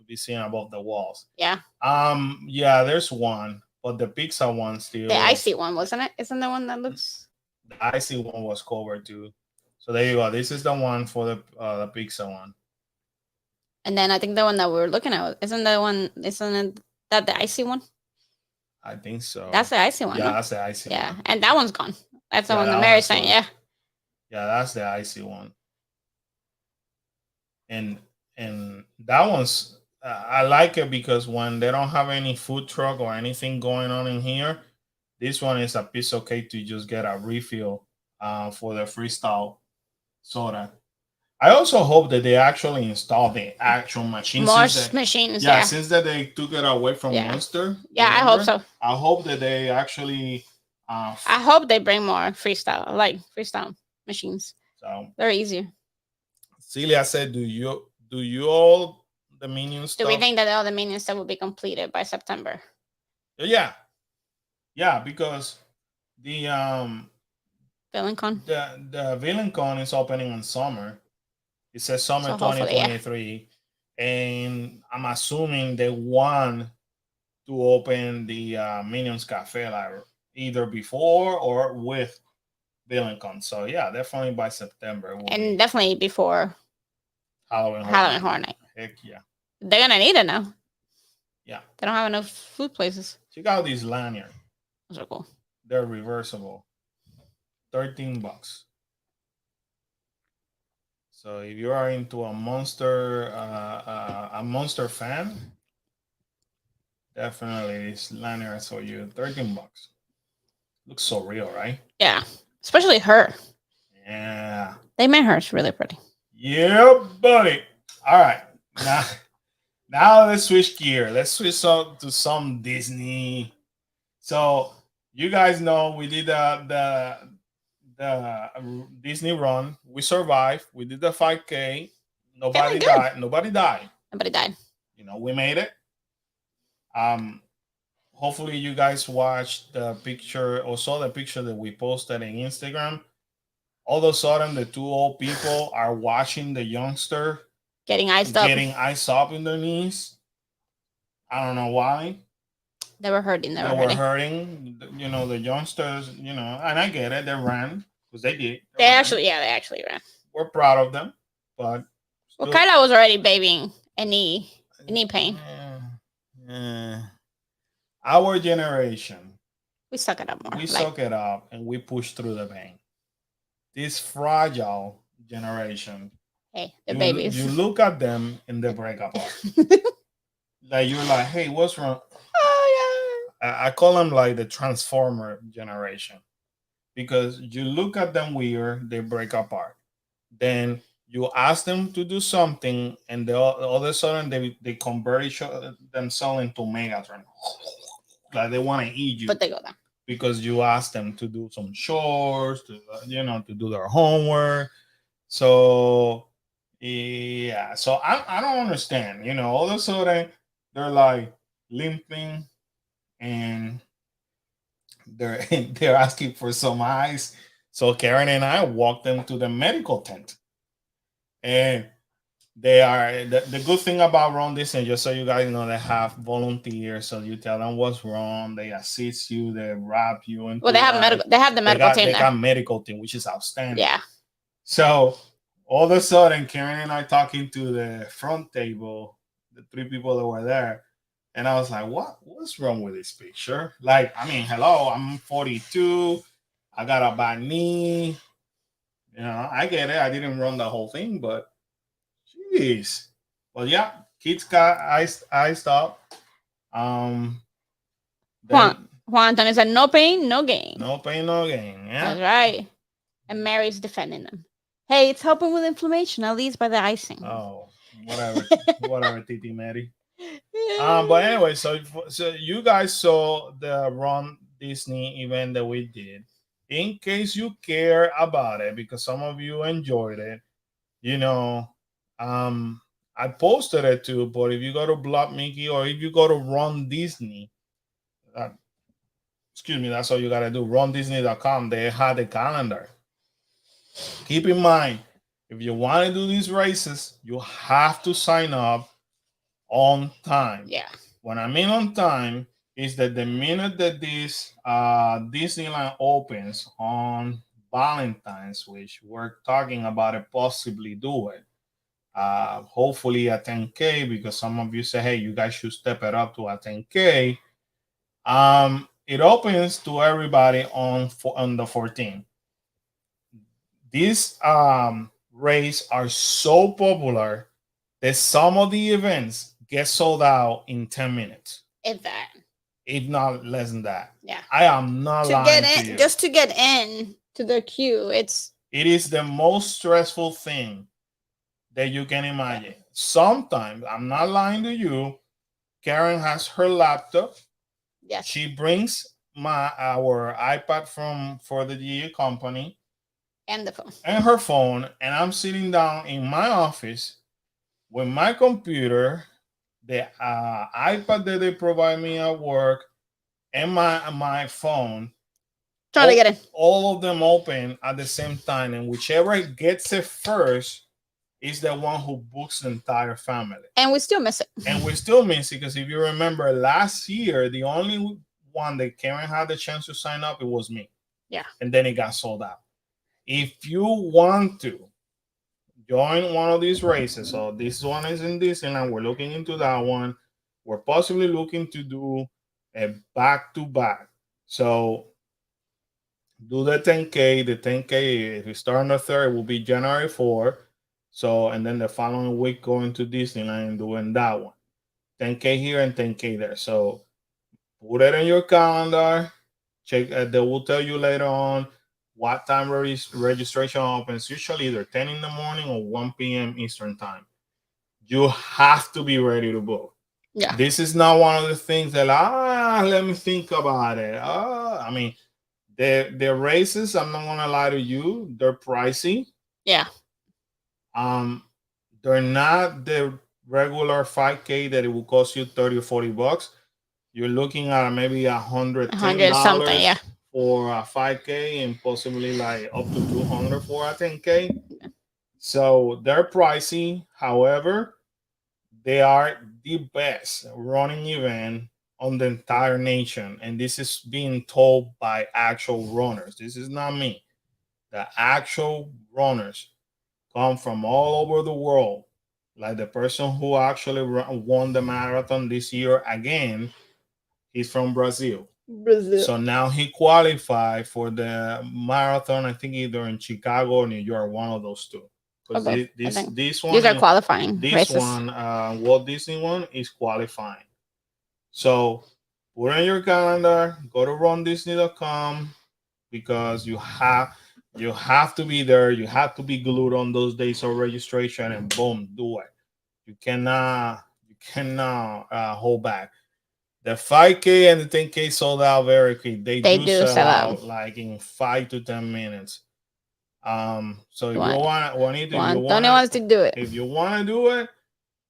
be seen above the walls. Yeah. Yeah, there's one, but the pizza one The still. icy one, wasn't it? Isn't the one that looks The icy one was covered too. So there you go. This is the one for the pizza one. and then I think the one that we were looking at isn't it that the icy one? I think so. That's the icy one, Yeah, no? that's the icy Yeah. one. And that one's gone. That's the Yeah, one that that Mary's one's saying, gone. yeah. Yeah, that's the icy one. And that one's I like it because when they don't have any food truck or anything going on in here, this one is a piece of cake to just get a refill for the freestyle soda. I also hope that they actually install the actual machine. More Since machines, yeah, yeah. since that they took it away from Yeah. Monster. Yeah, I hope remember? so. I hope that they actually I hope they bring more freestyle machines. so They're easier. Celia said, do you all the minion Do we stuff? think that all the minion stuff will be completed by September? Yeah, yeah, because the VillainCon. the Villain Con is opening in summer. It says summer So hopefully, yeah. 2023, and I'm assuming they want to open the Minions Cafe like either before or with VillainCon. So yeah, definitely by September. And definitely before Halloween Horror Night. Heck yeah. They're gonna need it now. Yeah. They don't have enough food places. Check out these lanyards. Those are cool. They're reversible. $13. So if you are into a monster fan, definitely this lanyard for you. $13. Looks so real, right? Yeah. Especially her. Yeah. They made her really pretty. Yeah, buddy. All right. Now let's switch gear. Let's switch up to some Disney. So you guys know we did the Disney run. We survived. We did the 5K. Nobody died. Nobody died. Nobody died. We made it. Hopefully you guys watched the picture or saw the picture that we posted in Instagram. All of a sudden, the two old people are watching the youngster getting iced up in their knees. I don't know why. They were hurting. They were hurting. The youngsters. And I get it. They ran because they did. They actually ran. We're proud of them, but well, Kyla was already babying a knee pain. Our generation, we suck it up more. We suck it up and we push through the pain. This fragile generation. Hey, the babies. You look at them and they break apart. Like you're like, hey, what's wrong? Oh yeah. I call them like the transformer generation because you look at them weird, they break apart. Then you ask them to do something, and all of a sudden they convert themselves into Megatron. Like they want to eat you. But they go down. Because you ask them to do some chores, to do their homework. So yeah, so I don't understand. All of a sudden they're like limping, and they're asking for some ice. So Karen and I walked them to the medical tent, and They are the good thing about Run Disney, just so you guys know, they have volunteers. So you tell them what's wrong, they assist you, they wrap you Well, into they have life. medical. They have the medical team They there. got medical team, which is outstanding. Yeah. So all of a sudden, Karen and I talking to the front table, the three people that were there, and I was like, What's wrong with this picture? Like, I mean, hello, I'm 42, I got a bad knee. You know, I get it. I didn't run the whole thing, but jeez. Well, yeah, kids got iced up. Um, Juan then Juan Antonio said, "No pain, no gain." no pain, no gain. Yeah. That's right. And Mary's defending them. Hey, it's helping with inflammation, at least by the icing. Oh, whatever, whatever, Titi Mary. But anyway, so you guys saw the Run Disney event that we did. In case you care about it, because some of you enjoyed it, you know, um, I posted it too. But if you go to Block Mickey or if you go to Run Disney, uh, excuse me, that's all you gotta do. RunDisney.com. They had the calendar. Keep in mind, if you want to do these races, you have to sign up on time. Yeah. When I mean on time, is that the minute that this Disneyland opens on Valentine's, which we're talking about it possibly do it. Hopefully a 10K, because some of you say, hey, you guys should step it up to a 10K. It opens to everybody on the 14th. These races are so popular that some of the events get sold out in 10 minutes. If that. If not less than that. Yeah. I am not To lying get to in, you. just to get in to the queue, It is the most stressful thing that you can imagine. Yeah. Sometimes, I'm not lying to you, Karen has her laptop. Yes. She brings our iPad for the GE company and the phone and her phone, and I'm sitting down in my office with my computer, the iPad that they provide me at work, and my phone. Trying to get in. All of them open at the same time, and whichever gets it first is the one who books the entire family. And we still miss it. And we still miss it because if you remember last year, the only one that Karen had the chance to sign up, it was me. Yeah. And then it got sold out. If you want to join one of these races, so this one is in Disneyland, we're looking into that one. We're possibly looking to do a back to back. So do the 10K. The 10K, if you start on the 3rd, it will be January 4th. So, and then the following week going to Disneyland and doing that one. 10K here and 10K there. So put it in your calendar. Check. They will tell you later on what time registration opens. Usually either 10 in the morning or 1 p.m. Eastern time. You have to be ready to book. Yeah. This is not one of the things that let me think about it. I mean, the races, I'm not gonna lie to you, they're pricey. Yeah. They're not the regular 5K that it will cost you 30 or $40. You're looking at maybe $110 something, yeah, for a 5K and possibly like up to 200 for a 10K. So they're pricey. However, they are the best running event on the entire nation, and this is being told by actual runners. This is not me. The actual runners come from all over the world. Like the person who actually won the marathon this year again, he's from Brazil. So now he qualified for the marathon. I think either in Chicago or New York, one of those two. Because okay. this one, these are qualifying. This races. one, Walt Disney one is qualifying. So put in your calendar, go to RunDisney.com because you have to be there. You have to be glued on those days of registration, and boom, do it. You cannot hold back. The 5K and the 10K sold out very quick. They do sell out like in 5 to 10 minutes. So if you want Tony wants to do it. If you want to do it,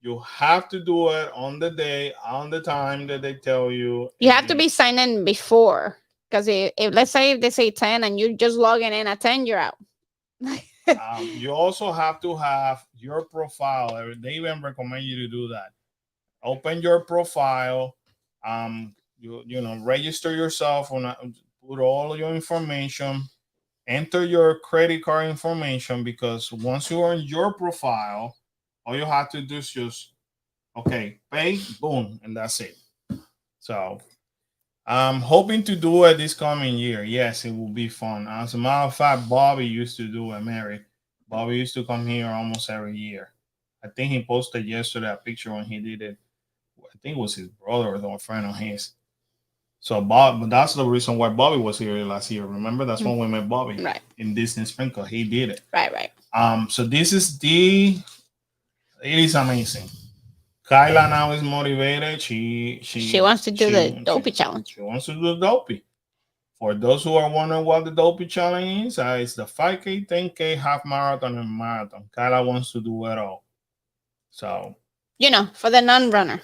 you have to do it on the day, on the time that they tell you. You have to be signed in before, because if let's say if they say 10 and you're just logging in at 10, you're out. You also have to have your profile. They even recommend you to do that. Open your profile. Register yourself put all your information. Enter your credit card information because once you're on your profile, all you have to do is just pay, boom, and that's it. So I'm hoping to do it this coming year. Yes, it will be fun. As a matter of fact, Bobby used to do it, Mary. Bobby used to come here almost every year. I think he posted yesterday a picture when he did it. I think it was his brother or a friend of his. So Bob, but that's the reason why Bobby was here last year. Remember, that's when we met Bobby Right. in Disney Sprinkle. He did it. Right. So this is it is amazing. Kyla now is motivated. She wants to do the dopey challenge. She wants to do the dopey. For those who are wondering what the dopey challenge is, it's the 5K, 10K, half marathon, and marathon. Kyla wants to do it all. So for the non-runner,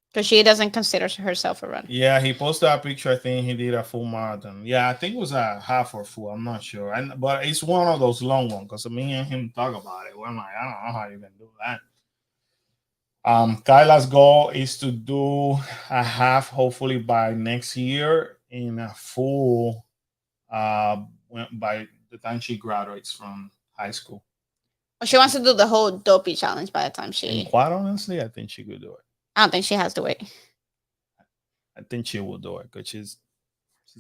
because she doesn't consider herself a runner. Yeah, he posted a picture. I think he did a full marathon. Yeah, I think it was a half or full. I'm not sure. But it's one of those long ones because me and him talk about it. We're like, I don't know how you can do that. Kyla's goal is to do a half, hopefully by next year, in a full by the time she graduates from high school. Well, she wants to do the whole dopey challenge by the time And quite honestly, I think she could do it. I don't think she has to wait. I think she will do it because she's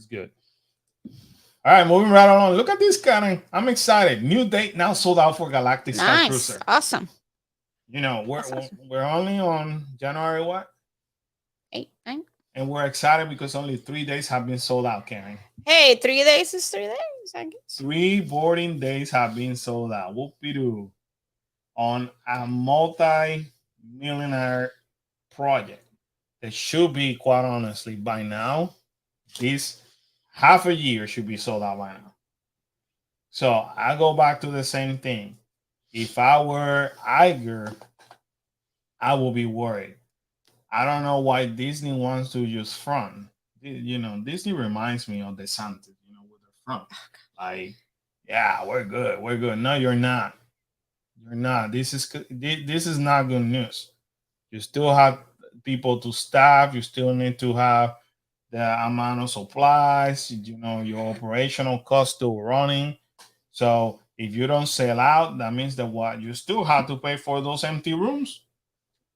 good. All right, moving right along. Look at this, Karen. I'm excited. New date now sold out for Galactic Star Cruiser. Awesome. We're only on January what? 8, 9. And we're excited because only 3 days have been sold out, Karen. Hey, 3 days is 3 days, I guess. 3 boarding days have been sold out. Whoopie-doo. On a multi-millionaire project that should be, quite honestly, by now, this half a year should be sold out by now. So I go back to the same thing. If I were Iger, I will be worried. I don't know why Disney wants to just front. Disney reminds me of the Santas, with the front. Like, yeah, we're good. We're good. No, you're not. You're not. This is not good news. You still have people to staff. You still need to have the amount of supplies. Your operational cost still running. So if you don't sell out, that means that you still have to pay for those empty rooms.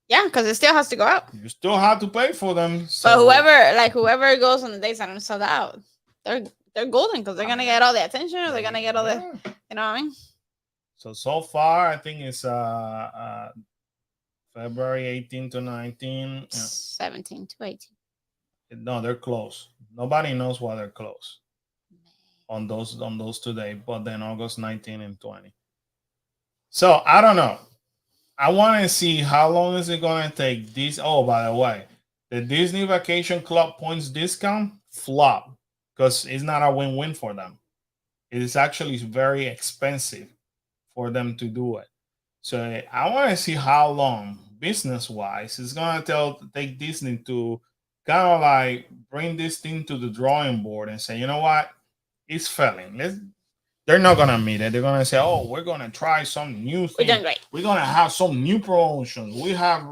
Yeah, because it still has to go out. You still have to pay for them. So. But whoever goes on the days that are sold out, they're golden because they're gonna get all the attention, or they're gonna get all the, you know what I mean? So far, I think it's February 18 to 19, 17 to 18. No, they're close. Nobody knows why they're close on those 2 days, but then August 19 and 20. So I don't know. I want to see how long is it going to take. This. Oh, by the way, the Disney Vacation Club points discount flop because it's not a win-win for them. It is actually very expensive for them to do it. So I want to see how long, business-wise, it's going to take Disney to kind of like bring this thing to the drawing board and say, you know what, it's failing. They're not gonna meet it. They're gonna say, "Oh, we're gonna try some new thing. We're doing great. We're gonna have some new promotions. We have,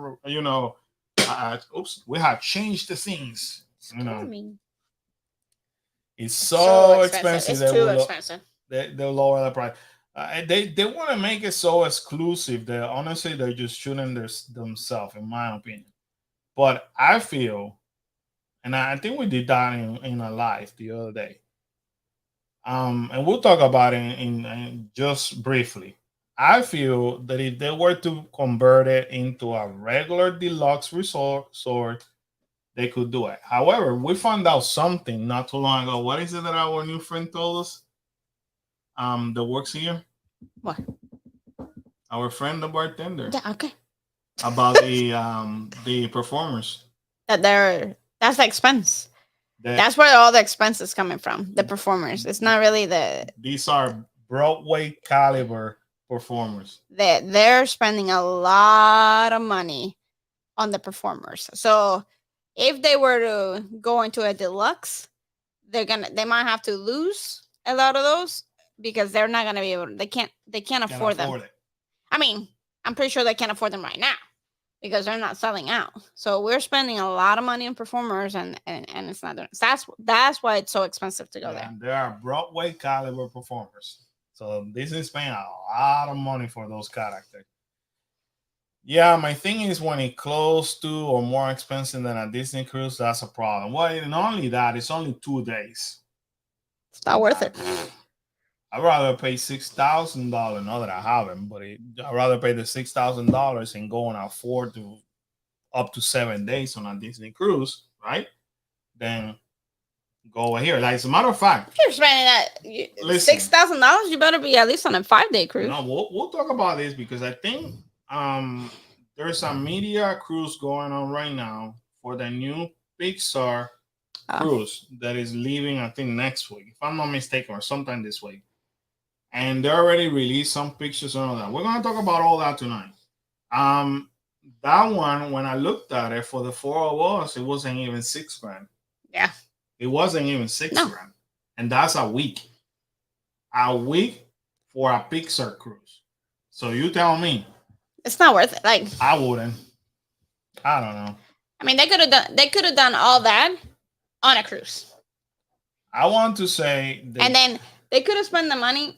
we have changed the things. It's so expensive. It's too expensive. They'll lower the price. They want to make it so exclusive that honestly they're just shooting themselves, in my opinion. But I feel, and I think we did that in a live the other day. And we'll talk about it in just briefly. I feel that if they were to convert it into a regular deluxe resort, they could do it. However, we found out something not too long ago. What is it that our new friend told us? That works here. What? Our friend, the bartender. Yeah. Okay. About the performers. That's the expense. That's where all the expense is coming from. The performers. It's not really These are Broadway caliber performers. They're spending a lot of money on the performers. So if they were to go into a deluxe, they might have to lose a lot of those because they're not gonna be able. They can't afford them. it. I mean, I'm pretty sure they can't afford them right now because they're not selling out. So we're spending a lot of money on performers, and it's not doing. That's why it's so expensive to go there. There are Broadway caliber performers, so Disney's paying a lot of money for those characters. Yeah, my thing is when it close to or more expensive than a Disney cruise, that's a problem. Well, and not only that, it's only 2 days. It's not worth it. I'd rather pay $6,000. Not that I haven't, but I'd rather pay the $6,000 and go on a 4 to up to 7 days on a Disney cruise, right? Then go over here. Like, as a matter of fact, if you're spending that $6,000, you better be at least on a 5-day cruise. No, we'll talk about this because I think there's a media cruise going on right now for the new Pixar cruise that is leaving, I think, next week, if I'm not mistaken, or sometime this week. And they already released some pictures and all that. We're gonna talk about all that tonight. That one, when I looked at it for the 4 of us, it wasn't even $6,000. Yeah, it wasn't even $6,000, and that's a week for a Pixar cruise. So you tell me, it's not worth it. Like, I wouldn't. I don't know. I mean, they could have done all that on a cruise. I want to say, and then they could have spent the money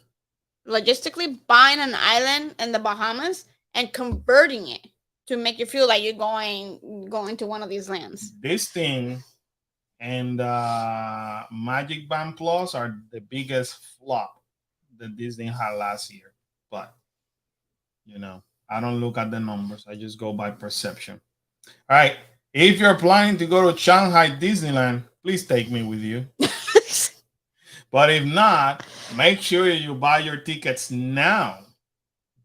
logistically buying an island in the Bahamas and converting it to make you feel like you're going to one of these lands. This thing and Magic Band Plus are the biggest flop that Disney had last year. But I don't look at the numbers. I just go by perception. All right. If you're planning to go to Shanghai Disneyland, please take me with you. But if not, make sure you buy your tickets now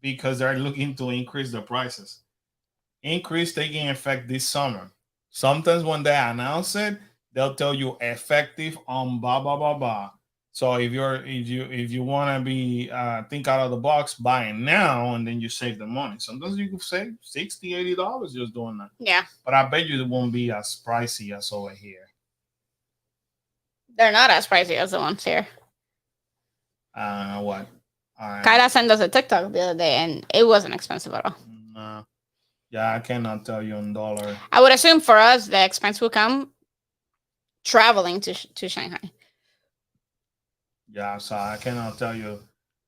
because they're looking to increase the prices. Increase taking effect this summer. Sometimes when they announce it, they'll tell you effective on blah blah blah blah. So if you want to be think out of the box, buy it now and then you save the money. Sometimes you can save $60-$80 just doing that. Yeah. But I bet you it won't be as pricey as over here. They're not as pricey as the ones here. What? Kyla sent us a TikTok the other day, and it wasn't expensive at all. Yeah, I cannot tell you in dollar. I would assume for us, the expense will come traveling to Shanghai. Yeah, so I cannot tell you,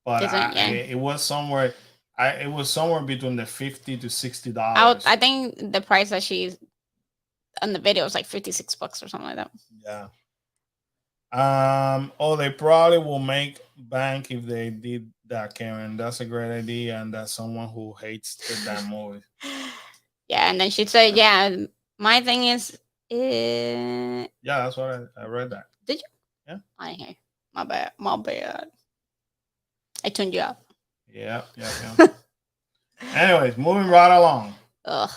but it was somewhere. It was somewhere between the $50 to $60. I think the price that she's on the video was like $56 or something like that. Yeah. They probably will make bank if they did that, Karen. That's a great idea, and that's someone who hates that movie. Yeah, and then she'd say, "Yeah, my thing is." Yeah, that's what I read that. Did you? Yeah. I didn't hear. My bad. I tuned you up. Yeah. Anyways, moving right along. Ugh.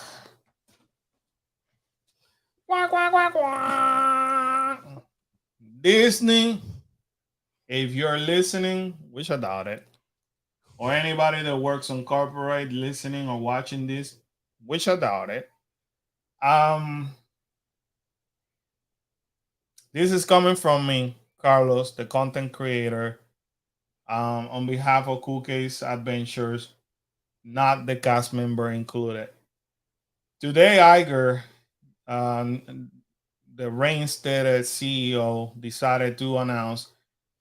Quack, quack, quack, quack. Disney, if you're listening, which I doubt it, or anybody that works on corporate listening or watching this, which I doubt it, this is coming from me, Carlos, the content creator, on behalf of Cool Case Adventures, not the cast member included. Today, Iger, the reinstated CEO, decided to announce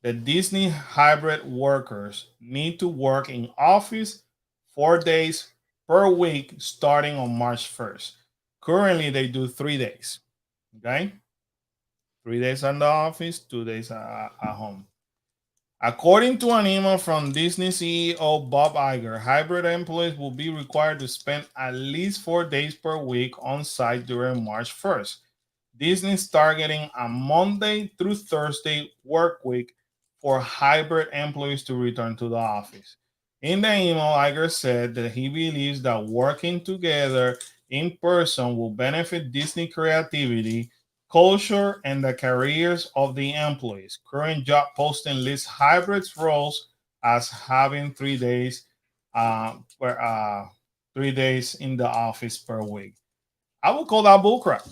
that Disney hybrid workers need to work in office 4 days per week starting on March 1st. Currently, they do 3 days. Okay? 3 days in the office, 2 days at home. According to an email from Disney CEO Bob Iger, hybrid employees will be required to spend at least 4 days per week on site during March 1st. Disney is targeting a Monday through Thursday work week for hybrid employees to return to the office. In the email, Iger said that he believes that working together in person will benefit Disney creativity, culture, and the careers of the employees. Current job posting lists hybrid roles as having 3 days, 3 days in the office per week. I would call that bullcrap.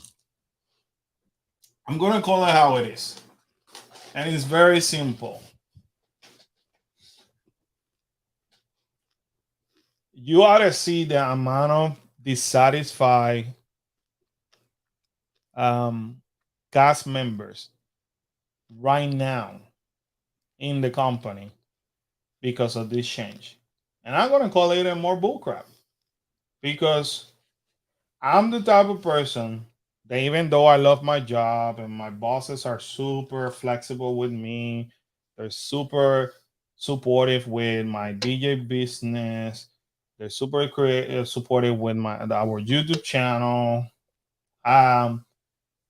I'm going to call it how it is. And it's very simple. you ought to see the amount of dissatisfied um, cast members right now in the company because of this change. And I'm gonna call it a more bullcrap because I'm the type of person that even though I love my job and my bosses are super flexible with me, they're super supportive with my DJ business, they're super supportive with my our YouTube channel. Um,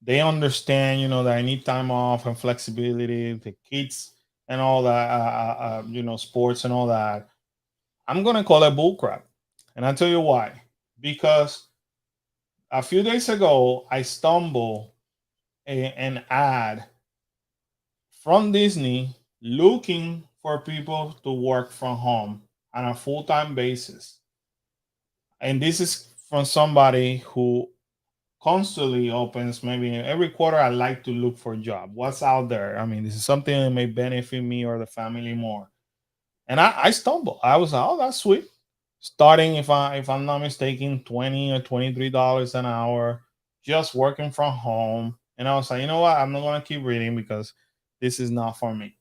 they understand, that I need time off and flexibility, the kids and all that, sports and all that. I'm gonna call it bullcrap, and I'll tell you why. Because a few days ago, I stumbled an ad from Disney looking for people to work from home on a full time basis. And this is from somebody who constantly opens, maybe every quarter. I like to look for a job. What's out there? I mean, this is something that may benefit me or the family more. And I stumbled. I was like, oh, that's sweet. Starting, if I'm not mistaken, $20 or $23 an hour, just working from home. And I was like, you know what? I'm not gonna keep reading because this is not for me.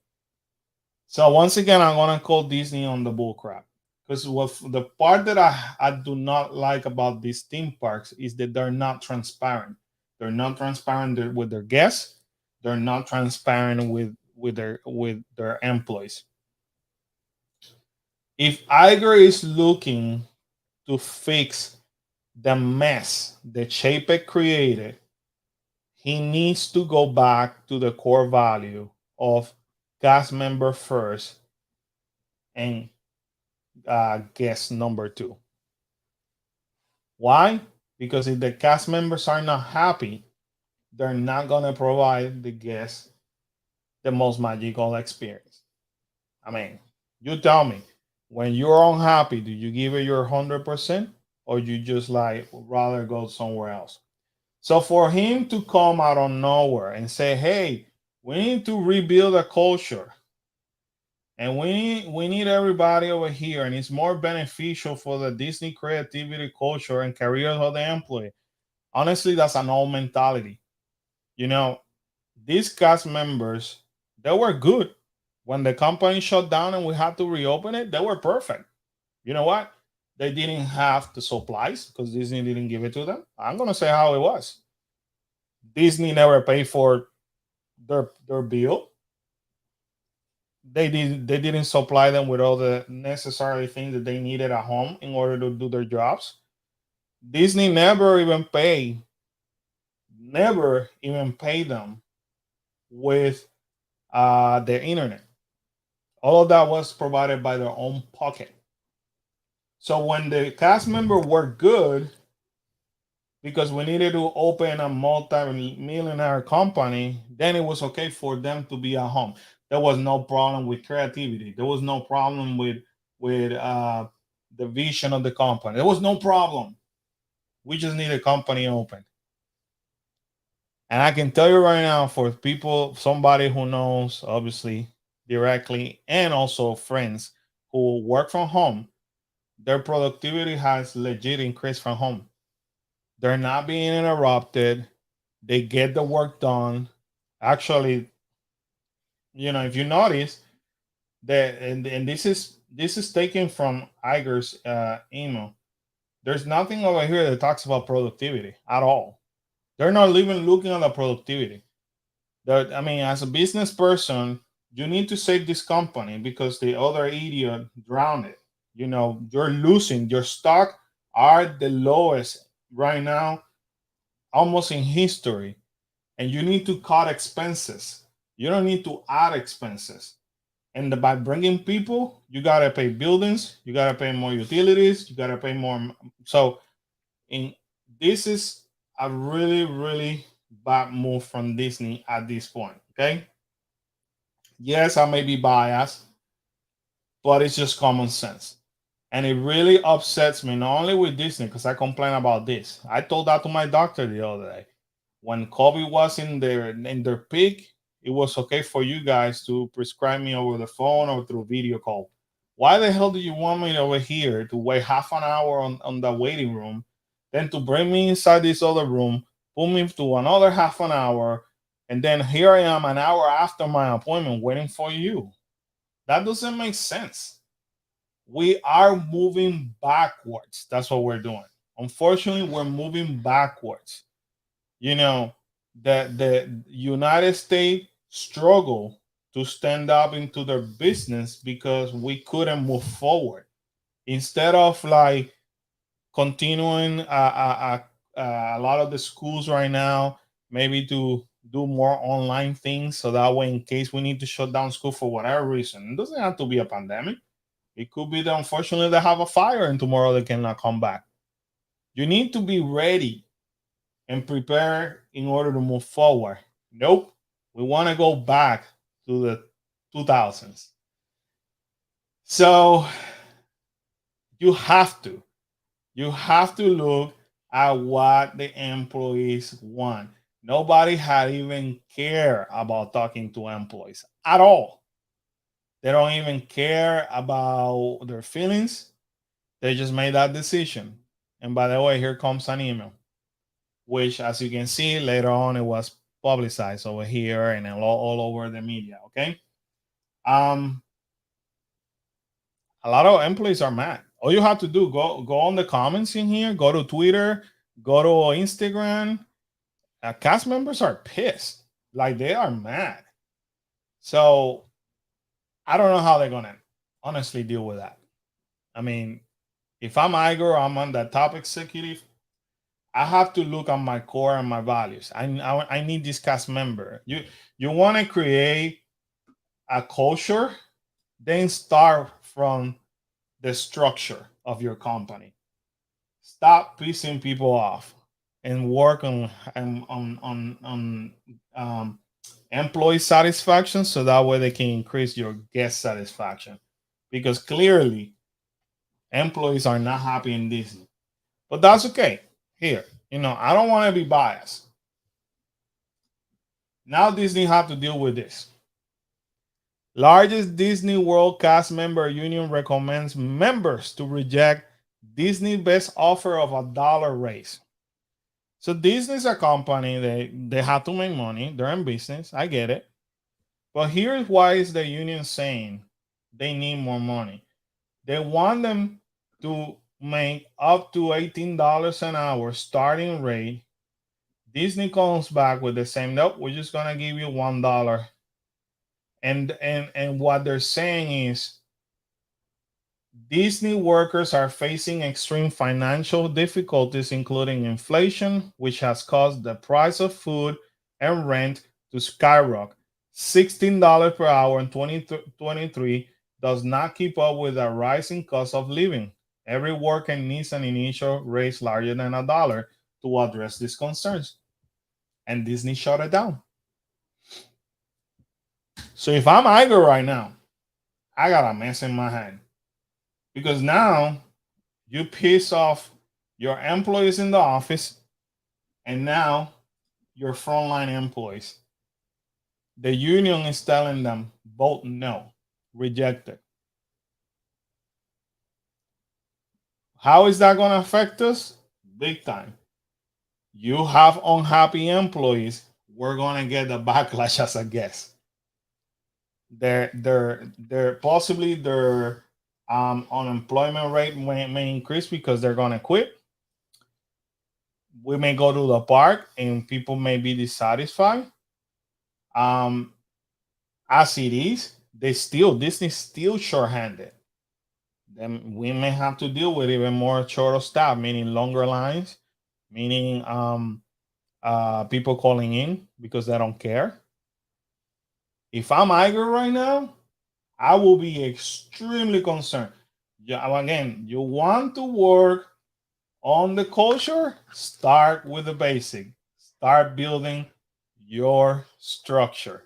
So once again, I'm gonna call Disney on the bull crap. Because what the part that I do not like about these theme parks is that they're not transparent. They're not transparent with their guests. They're not transparent with their employees. If Iger is looking to fix the mess that Chapek created, he needs to go back to the core value of cast member first and guest number two. Why? Because if the cast members are not happy, they're not going to provide the guests the most magical experience. I mean, you tell me, when you're unhappy, do you give it your 100% or you just like rather go somewhere else? So for him to come out of nowhere and say, "Hey, we need to rebuild a culture, and we need everybody over here, and it's more beneficial for the Disney creativity culture and careers of the employee." Honestly, that's an old mentality. You know, these cast members, they were good when the company shut down and we had to reopen it. They were perfect. You know what? They didn't have the supplies because Disney didn't give it to them. I'm gonna say how it was. Disney never paid for their bill. They didn't supply them with all the necessary things that they needed at home in order to do their jobs. Disney never even paid them with their internet. All of that was provided by their own pocket. So when the cast member were good, because we needed to open a multi-millionaire company, then it was okay for them to be at home. There was no problem with creativity. There was no problem with the vision of the company. There was no problem. We just need a company open. And I can tell you right now, for people, somebody who knows, obviously, directly, and also friends who work from home, their productivity has legit increased from home. They're not being interrupted. They get the work done. Actually, if you notice that, and this is taken from Iger's email. There's nothing over here that talks about productivity at all. They're not even looking at the productivity. I mean, as a business person, you need to save this company because the other idiot drowned it. You're losing. Your stock are the lowest right now, almost in history, and you need to cut expenses. You don't need to add expenses. And by bringing people, you gotta pay buildings, you gotta pay more utilities, you gotta pay more. So, in this is a really, really bad move from Disney at this point. Okay, yes, I may be biased, but it's just common sense. And it really upsets me, not only with Disney, because I complain about this. I told that to my doctor the other day. When COVID was in their peak, it was okay for you guys to prescribe me over the phone or through video call. Why the hell do you want me over here to wait half an hour on the waiting room, then to bring me inside this other room, put me to another half an hour, and then here I am an hour after my appointment waiting for you? That doesn't make sense. We are moving backwards. That's what we're doing. Unfortunately, we're moving backwards. You know, the United States struggle to stand up into their business because we couldn't move forward. Instead of like continuing a lot of the schools right now, maybe to do more online things, so that way, in case we need to shut down school for whatever reason, it doesn't have to be a pandemic. It could be that unfortunately they have a fire and tomorrow they cannot come back. You need to be ready and prepare in order to move forward. Nope. We want to go back to the 2000s. So you have to. You have to look at what the employees want. Nobody had even care about talking to employees at all. They don't even care about their feelings. They just made that decision. And by the way, here comes an email, which, as you can see later on, it was publicized over here and all over the media. Okay. Um, a lot of employees are mad. All you have to do, go on the comments in here, go to Twitter, go to Instagram. Cast members are pissed, like they are mad. So I don't know how they're gonna honestly deal with that. I mean, if I'm Igor, I'm on the top executive, I have to look at my core and my values. I need this cast member. You want to create a culture, then start from the structure of your company. Stop pissing people off and work on employee satisfaction, so that way they can increase your guest satisfaction. Because clearly, employees are not happy in Disney, but that's okay. Here, I don't want to be biased. Now Disney have to deal with this. Largest Disney World cast member union recommends members to reject Disney best offer of $1 raise. So Disney's a company, they have to make money. They're in business. I get it. But here's why is the union saying they need more money. They want them to make up to $18 an hour starting rate. Disney comes back with the same, nope, we're just gonna give you $1. And what they're saying is Disney workers are facing extreme financial difficulties, including inflation, which has caused the price of food and rent to skyrocket. $16 per hour in 2023 does not keep up with the rising cost of living. Every worker needs an initial raise larger than $1 to address these concerns. And Disney shut it down. So if I'm Iger right now, I got a mess in my hand. Because now you piss off your employees in the office and now your frontline employees. The union is telling them vote no, reject it. How is that going to affect us? Big time. You have unhappy employees, we're going to get the backlash as a guess. They're possibly their unemployment rate may increase because they're going to quit. We may go to the park and people may be dissatisfied. Um, as it is, Disney's still short-handed. Then we may have to deal with even more short staff, meaning longer lines, meaning people calling in because they don't care. If I'm Iger right now, I will be extremely concerned. Yeah, again, you want to work on the culture? Start with the basic. Start building your structure.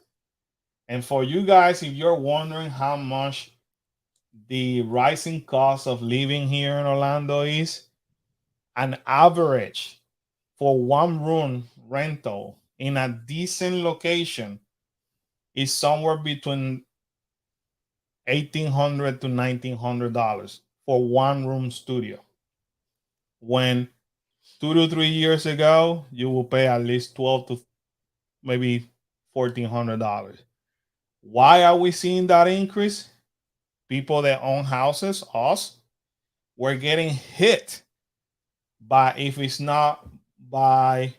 And for you guys, if you're wondering how much the rising cost of living here in Orlando is, an average for one room rental in a decent location is somewhere between $1,800 to $1,900 for one room studio. When 2 to 3 years ago, you will pay at least 12 to maybe $1,400. Why are we seeing that increase? People that own houses, us, we're getting hit by, if it's not by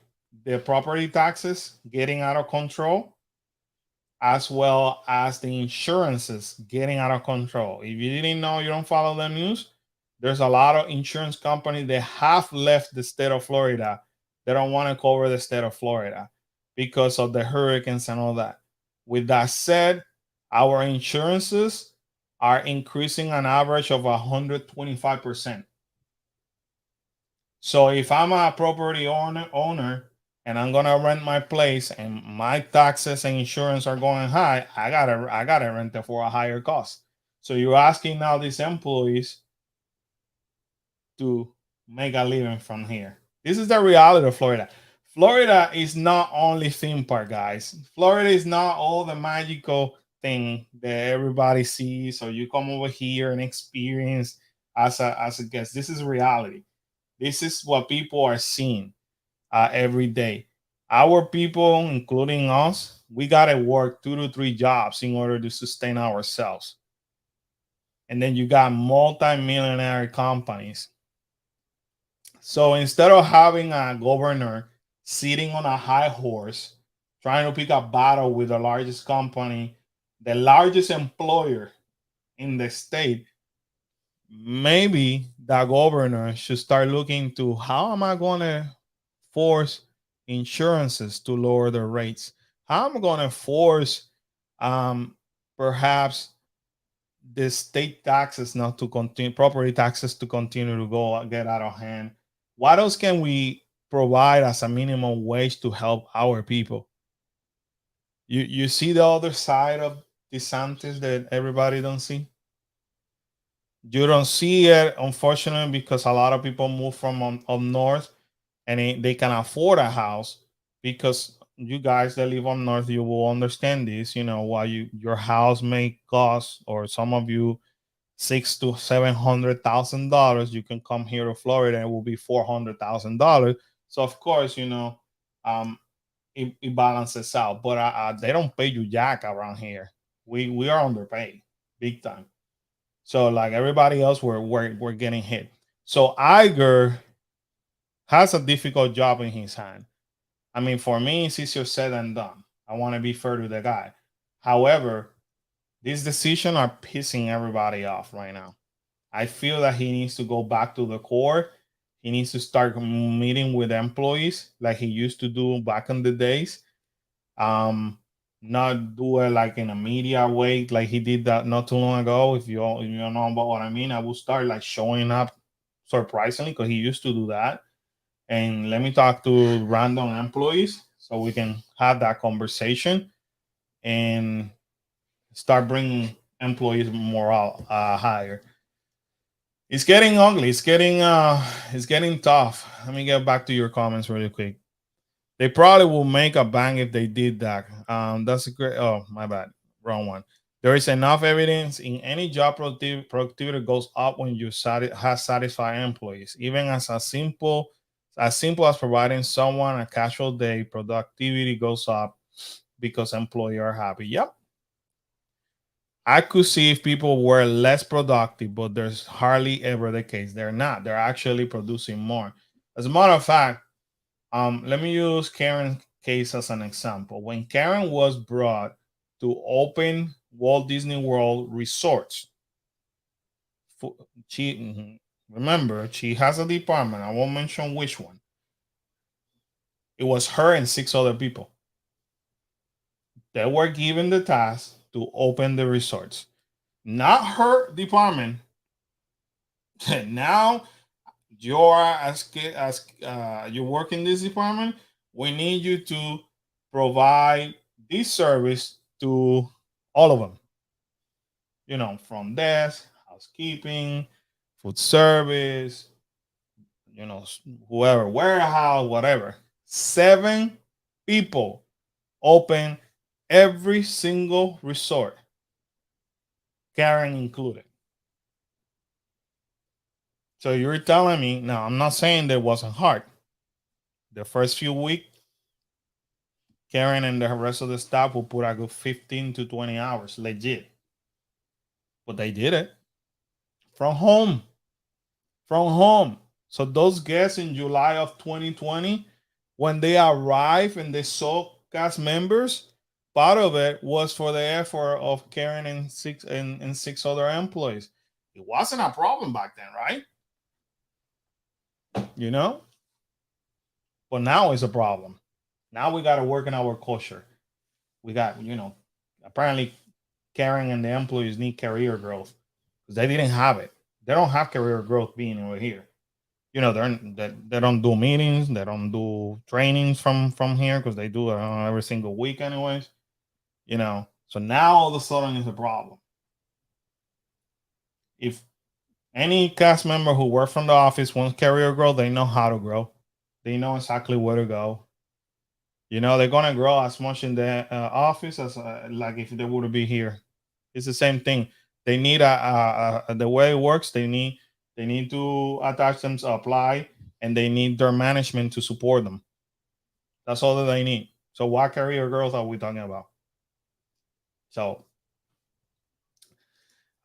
the property taxes getting out of control, as well as the insurances getting out of control. If you didn't know, you don't follow the news, there's a lot of insurance companies that have left the state of Florida. They don't want to cover the state of Florida because of the hurricanes and all that. With that said, our insurances are increasing an average of 125%. So if I'm a property owner and I'm gonna rent my place and my taxes and insurance are going high, I gotta rent it for a higher cost. So you're asking now these employees to make a living from here. This is the reality of Florida. Florida is not only theme park, guys. Florida is not all the magical thing that everybody sees, or you come over here and experience as a guest. This is reality. This is what people are seeing every day. Our people, including us, we gotta work 2 to 3 jobs in order to sustain ourselves. And then you got multi-millionaire companies. So instead of having a governor sitting on a high horse, trying to pick a battle with the largest company, the largest employer in the state, maybe the governor should start looking to how am I going to force insurances to lower their rates? How am I going to force um, perhaps the state taxes not to continue, property taxes to continue to go get out of hand? What else can we provide as a minimum wage to help our people? You see the other side of DeSantis that everybody don't see? You don't see it, unfortunately, because a lot of people move from up north and they can afford a house. Because you guys that live up north, you will understand this. You know, why your house may cost, or some of you, $600,000 to $700,000. You can come here to Florida and it will be $400,000. So of course, um, it balances out. But they don't pay you jack around here. We are underpaid big time. So like everybody else, we're getting hit. So Iger has a difficult job in his hand. I mean, for me, it's easier said than done. I want to be fair to the guy. However, these decisions are pissing everybody off right now. I feel that he needs to go back to the core. He needs to start meeting with employees like he used to do back in the days. Um, Not do it like in a media way, like he did that not too long ago. If you know about what I mean, I will start like showing up surprisingly because he used to do that. And let me talk to random employees so we can have that conversation and start bringing employees morale higher. It's getting ugly. It's getting tough. Let me get back to your comments really quick. They probably will make a bang if they did that. That's a great. Oh, my bad, wrong one. There is enough evidence in any job productivity goes up when you has satisfied employees, even as simple as providing someone a casual day. Productivity goes up because employees are happy. Yep, I could see if people were less productive, but there's hardly ever the case. They're not. They're actually producing more. As a matter of fact, let me use Karen's case as an example. When Karen was brought to open Walt Disney World resorts, she remember she has a department. I won't mention which one. It was her and 6 other people. They were given the task to open the resorts. Not her department. Now you're as you work in this department. We need you to provide this service to all of them. From desk, housekeeping, food service, whoever, warehouse, whatever. 7 people open every single resort. Karen included. So you're telling me now? I'm not saying that it wasn't hard. The first few weeks, Karen and the rest of the staff will put a good 15 to 20 hours, legit. But they did it from home. From home. So those guests in July of 2020, when they arrived and they saw cast members, part of it was for the effort of Karen and six other employees. It wasn't a problem back then, right? You know? But now it's a problem. Now we got to work in our culture. We got, apparently Karen and the employees need career growth because they didn't have it. They don't have career growth being over here. They don't do meetings, they don't do trainings from here because they do it every single week anyways. So now all of a sudden it's a problem. If any cast member who works from the office wants career growth, they know how to grow. They know exactly where to go. They're gonna grow as much in the office as like if they would be here. It's the same thing. They need the way it works. They need to attach them to apply, and they need their management to support them. That's all that they need. So what career growth are we talking about? So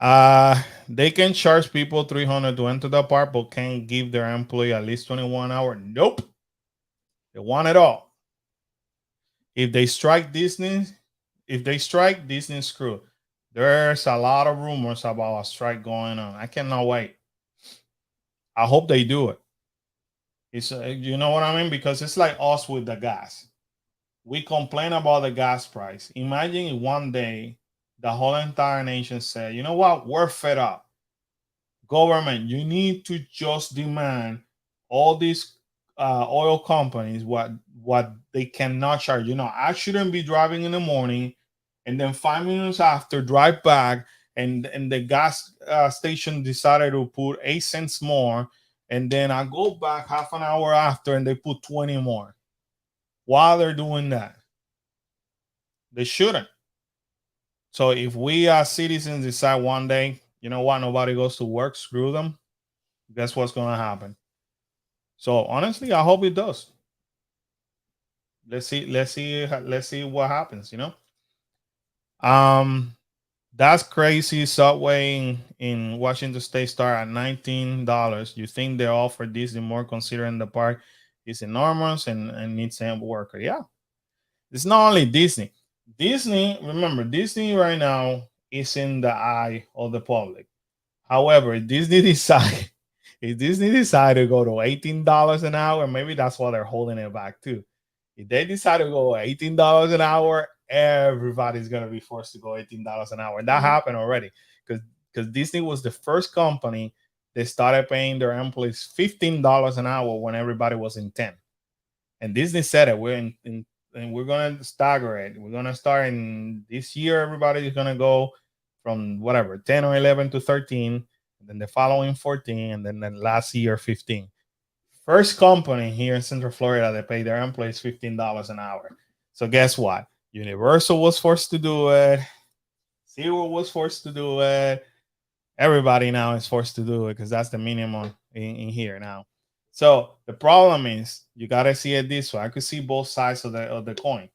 they can charge people 300 to enter the park, but can't give their employee at least 21 hours. Nope. They want it all. If they strike Disney, screw. There's a lot of rumors about a strike going on. I cannot wait. I hope they do it. It's you know what I mean? Because it's like us with the gas. We complain about the gas price. Imagine if one day the whole entire nation said, you know what, we're fed up. Government, you need to just demand all these oil companies what they cannot charge. I shouldn't be driving in the morning and then 5 minutes after drive back and the gas station decided to put 8 cents more, and then I go back half an hour after and they put 20 more. Why they're doing that? They shouldn't. So if we as citizens decide one day, you know what, nobody goes to work, screw them, guess what's going to happen? So honestly, I hope it does. Let's see what happens. Um, that's crazy. Subway in Washington State start at $19. You think they're all for Disney more, considering the park is enormous and needs a worker? Yeah, it's not only Disney. Remember, Disney right now is in the eye of the public. However, if Disney decide to go to $18 an hour, maybe that's why they're holding it back too. If they decide to go $18 an hour, everybody's gonna be forced to go $18 an hour. And that happened already because Disney was the first company that started paying their employees $15 an hour when everybody was in 10. And Disney said it. And we're gonna stagger it. We're gonna start in this year. Everybody's gonna go from whatever 10 or 11 to 13, and then the following 14, and then the last year 15. First company here in Central Florida that paid their employees $15 an hour. So guess what? Universal was forced to do it. SeaWorld was forced to do it. Everybody now is forced to do it because that's the minimum in here now. So the problem is you gotta see it this way. I could see both sides of the coin.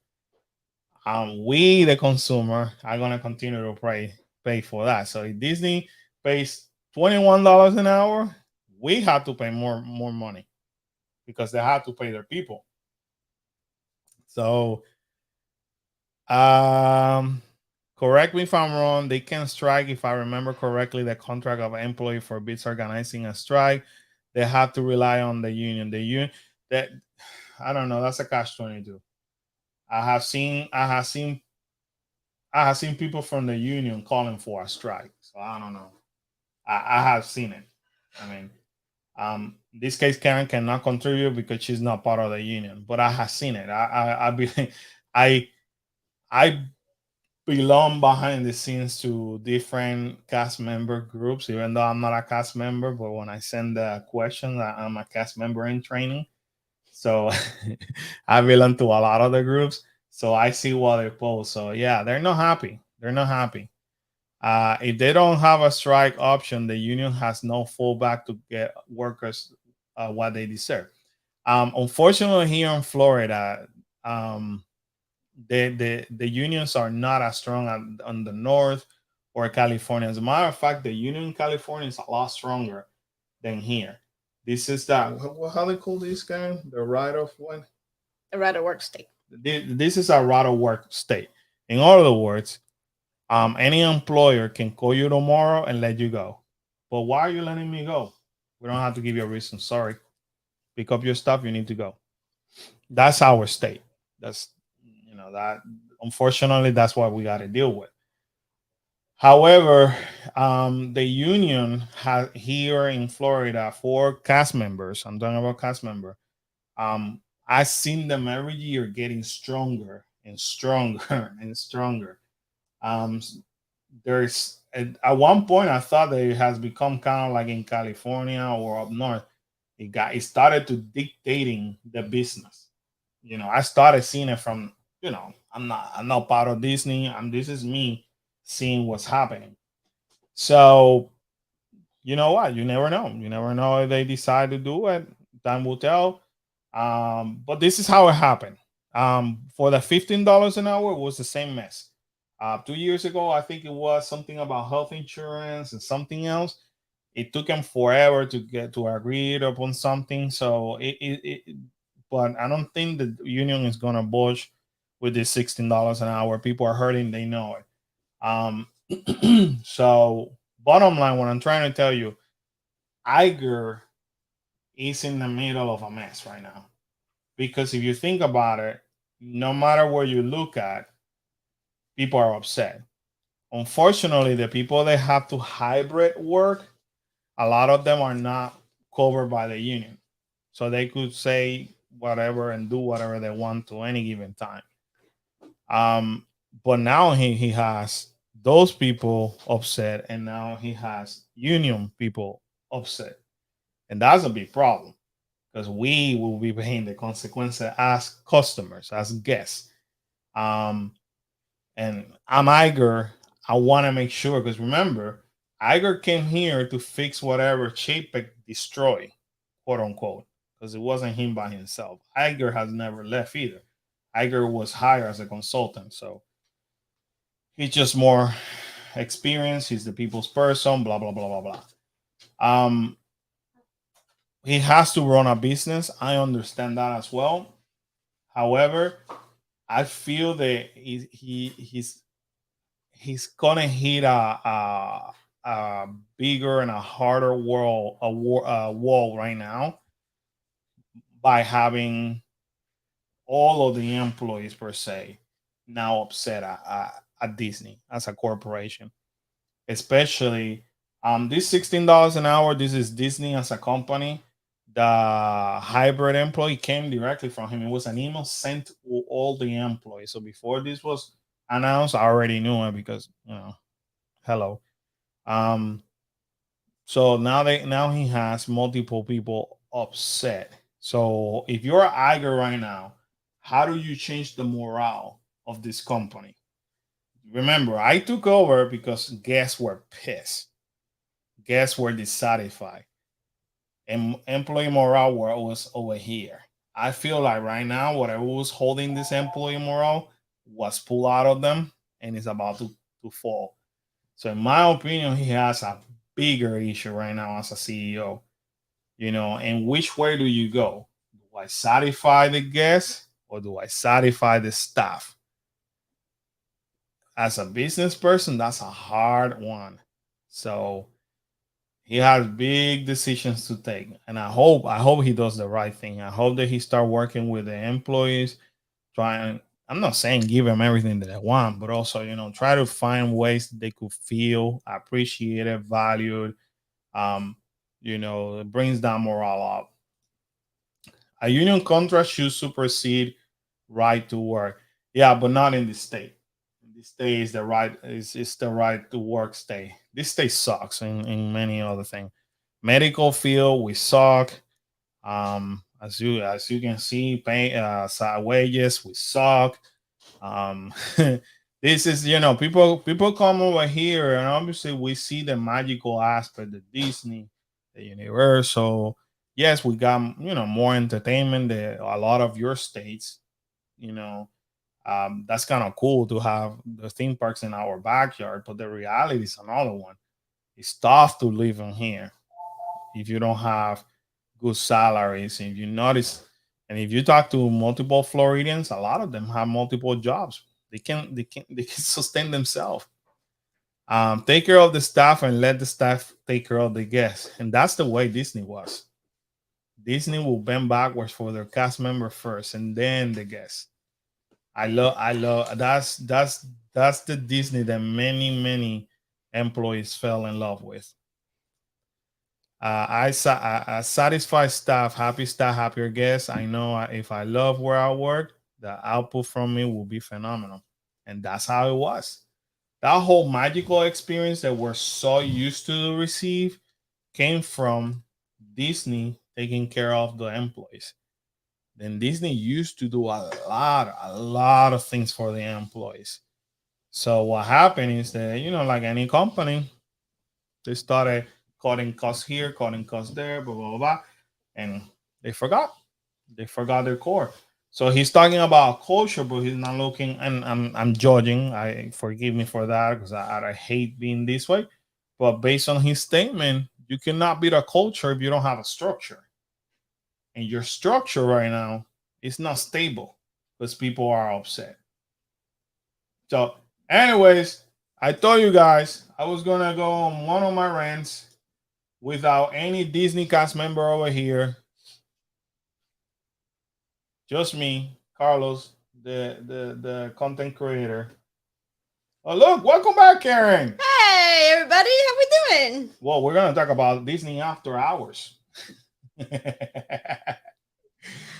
We the consumer are gonna continue to pay for that. So if Disney pays $21 an hour, we have to pay more money because they have to pay their people. So correct me if I'm wrong, they can strike. If I remember correctly, the contract of an employee forbids organizing a strike. They have to rely on the union. The union that I don't know, that's a catch-22. I have seen people from the union calling for a strike. So I don't know. I have seen it. I mean, in this case, Karen cannot contribute because she's not part of the union. But I have seen it. I belong behind the scenes to different cast member groups, even though I'm not a cast member. But when I send the questions, I'm a cast member in training. So I belong to a lot of the groups. So I see what they post. So yeah, they're not happy. They're not happy. If they don't have a strike option, the union has no fallback to get workers what they deserve. Unfortunately, here in Florida, um, the unions are not as strong on the north or California. As a matter of fact, the union in California is a lot stronger than here. This is that how they call this guy? The right of what? A rather work state. This is a right of work state. In other words, any employer can call you tomorrow and let you go. But why are you letting me go? We don't have to give you a reason. Sorry. Pick up your stuff. You need to go. That's our state. That's that. Unfortunately, that's what we got to deal with. However, the union has here in Florida for cast members. I'm talking about cast member. I've seen them every year getting stronger and stronger and stronger. Um, at one point I thought that it has become kind of like in California or up north. It started to dictating the business. I started seeing it from I'm not part of Disney. This is me seeing what's happening. So you know what? You never know. You never know if they decide to do it. Time will tell. But this is how it happened. For the $15 an hour, it was the same mess. 2 years ago, I think it was something about health insurance and something else. It took them forever to get to agree upon something. So but I don't think the union is gonna budge with this $16 an hour. People are hurting, they know it. So bottom line, what I'm trying to tell you, Iger is in the middle of a mess right now. Because if you think about it, no matter where you look at, people are upset. Unfortunately, the people that have to hybrid work, a lot of them are not covered by the union. So they could say whatever and do whatever they want to any given time. Um, but now he has those people upset, and now he has union people upset. And that's a big problem because we will be paying the consequences as customers, as guests. Um, and I'm Iger. I want to make sure because remember, Iger came here to fix whatever Chapek destroyed, quote unquote, because it wasn't him by himself. Iger has never left either. Iger was hired as a consultant, so he's just more experienced. He's the people's person. Blah blah blah blah blah. Um, he has to run a business. I understand that as well. However, I feel that he's gonna hit a bigger and a harder wall right now by having all of the employees per se now upset at Disney as a corporation, especially this $16 an hour. This is Disney as a company. The hybrid employee came directly from him. It was an email sent to all the employees. So before this was announced, I already knew it because hello. Um, so now he has multiple people upset. So if you're Iger right now, how do you change the morale of this company? Remember, I took over because guests were pissed. Guests were dissatisfied. And employee morale was over here. I feel like right now, whatever was holding this employee morale was pulled out of them and is about to fall. So, in my opinion, he has a bigger issue right now as a CEO. And which way do you go? Do I satisfy the guests or do I satisfy the staff? As a business person, that's a hard one. So he has big decisions to take, and I hope he does the right thing. I hope that he start working with the employees, trying. I'm not saying give them everything that they want, but also try to find ways they could feel appreciated, valued. Um, it brings down morale up. A union contract should supersede right to work. Yeah, but not in this state. This state is the right to work state. This state sucks in many other things. Medical field, we suck. As you can see, pay wages, we suck. Um, This is, people come over here, and obviously we see the magical aspect, the Disney, the Universal. Yes, we got, more entertainment than a lot of your states. You know, that's kind of cool to have the theme parks in our backyard. But the reality is another one. It's tough to live in here if you don't have good salaries. If you notice, and if you talk to multiple Floridians, a lot of them have multiple jobs. They can sustain themselves. Take care of the staff and let the staff take care of the guests. And that's the way Disney was. Disney will bend backwards for their cast member first, and then the guests. I love that's the Disney that many employees fell in love with. A satisfied staff, happy staff, happier guests. I know if I love where I work, the output from me will be phenomenal, and that's how it was. That whole magical experience that we're so used to receive came from Disney taking care of the employees. Then Disney used to do a lot of things for the employees. So what happened is that, like any company, they started cutting costs here, cutting costs there, blah blah blah, and they forgot. They forgot their core. So he's talking about culture, but he's not looking. And I'm judging. I forgive me for that because I hate being this way. But based on his statement, you cannot build a culture if you don't have a structure. And your structure right now is not stable because people are upset. So, anyways, I told you guys I was gonna go on one of my rants without any Disney cast member over here. Just me, Carlos, the content creator. Oh look, welcome back, Karen. Hey, everybody, how we doing? Well, we're gonna talk about Disney after hours.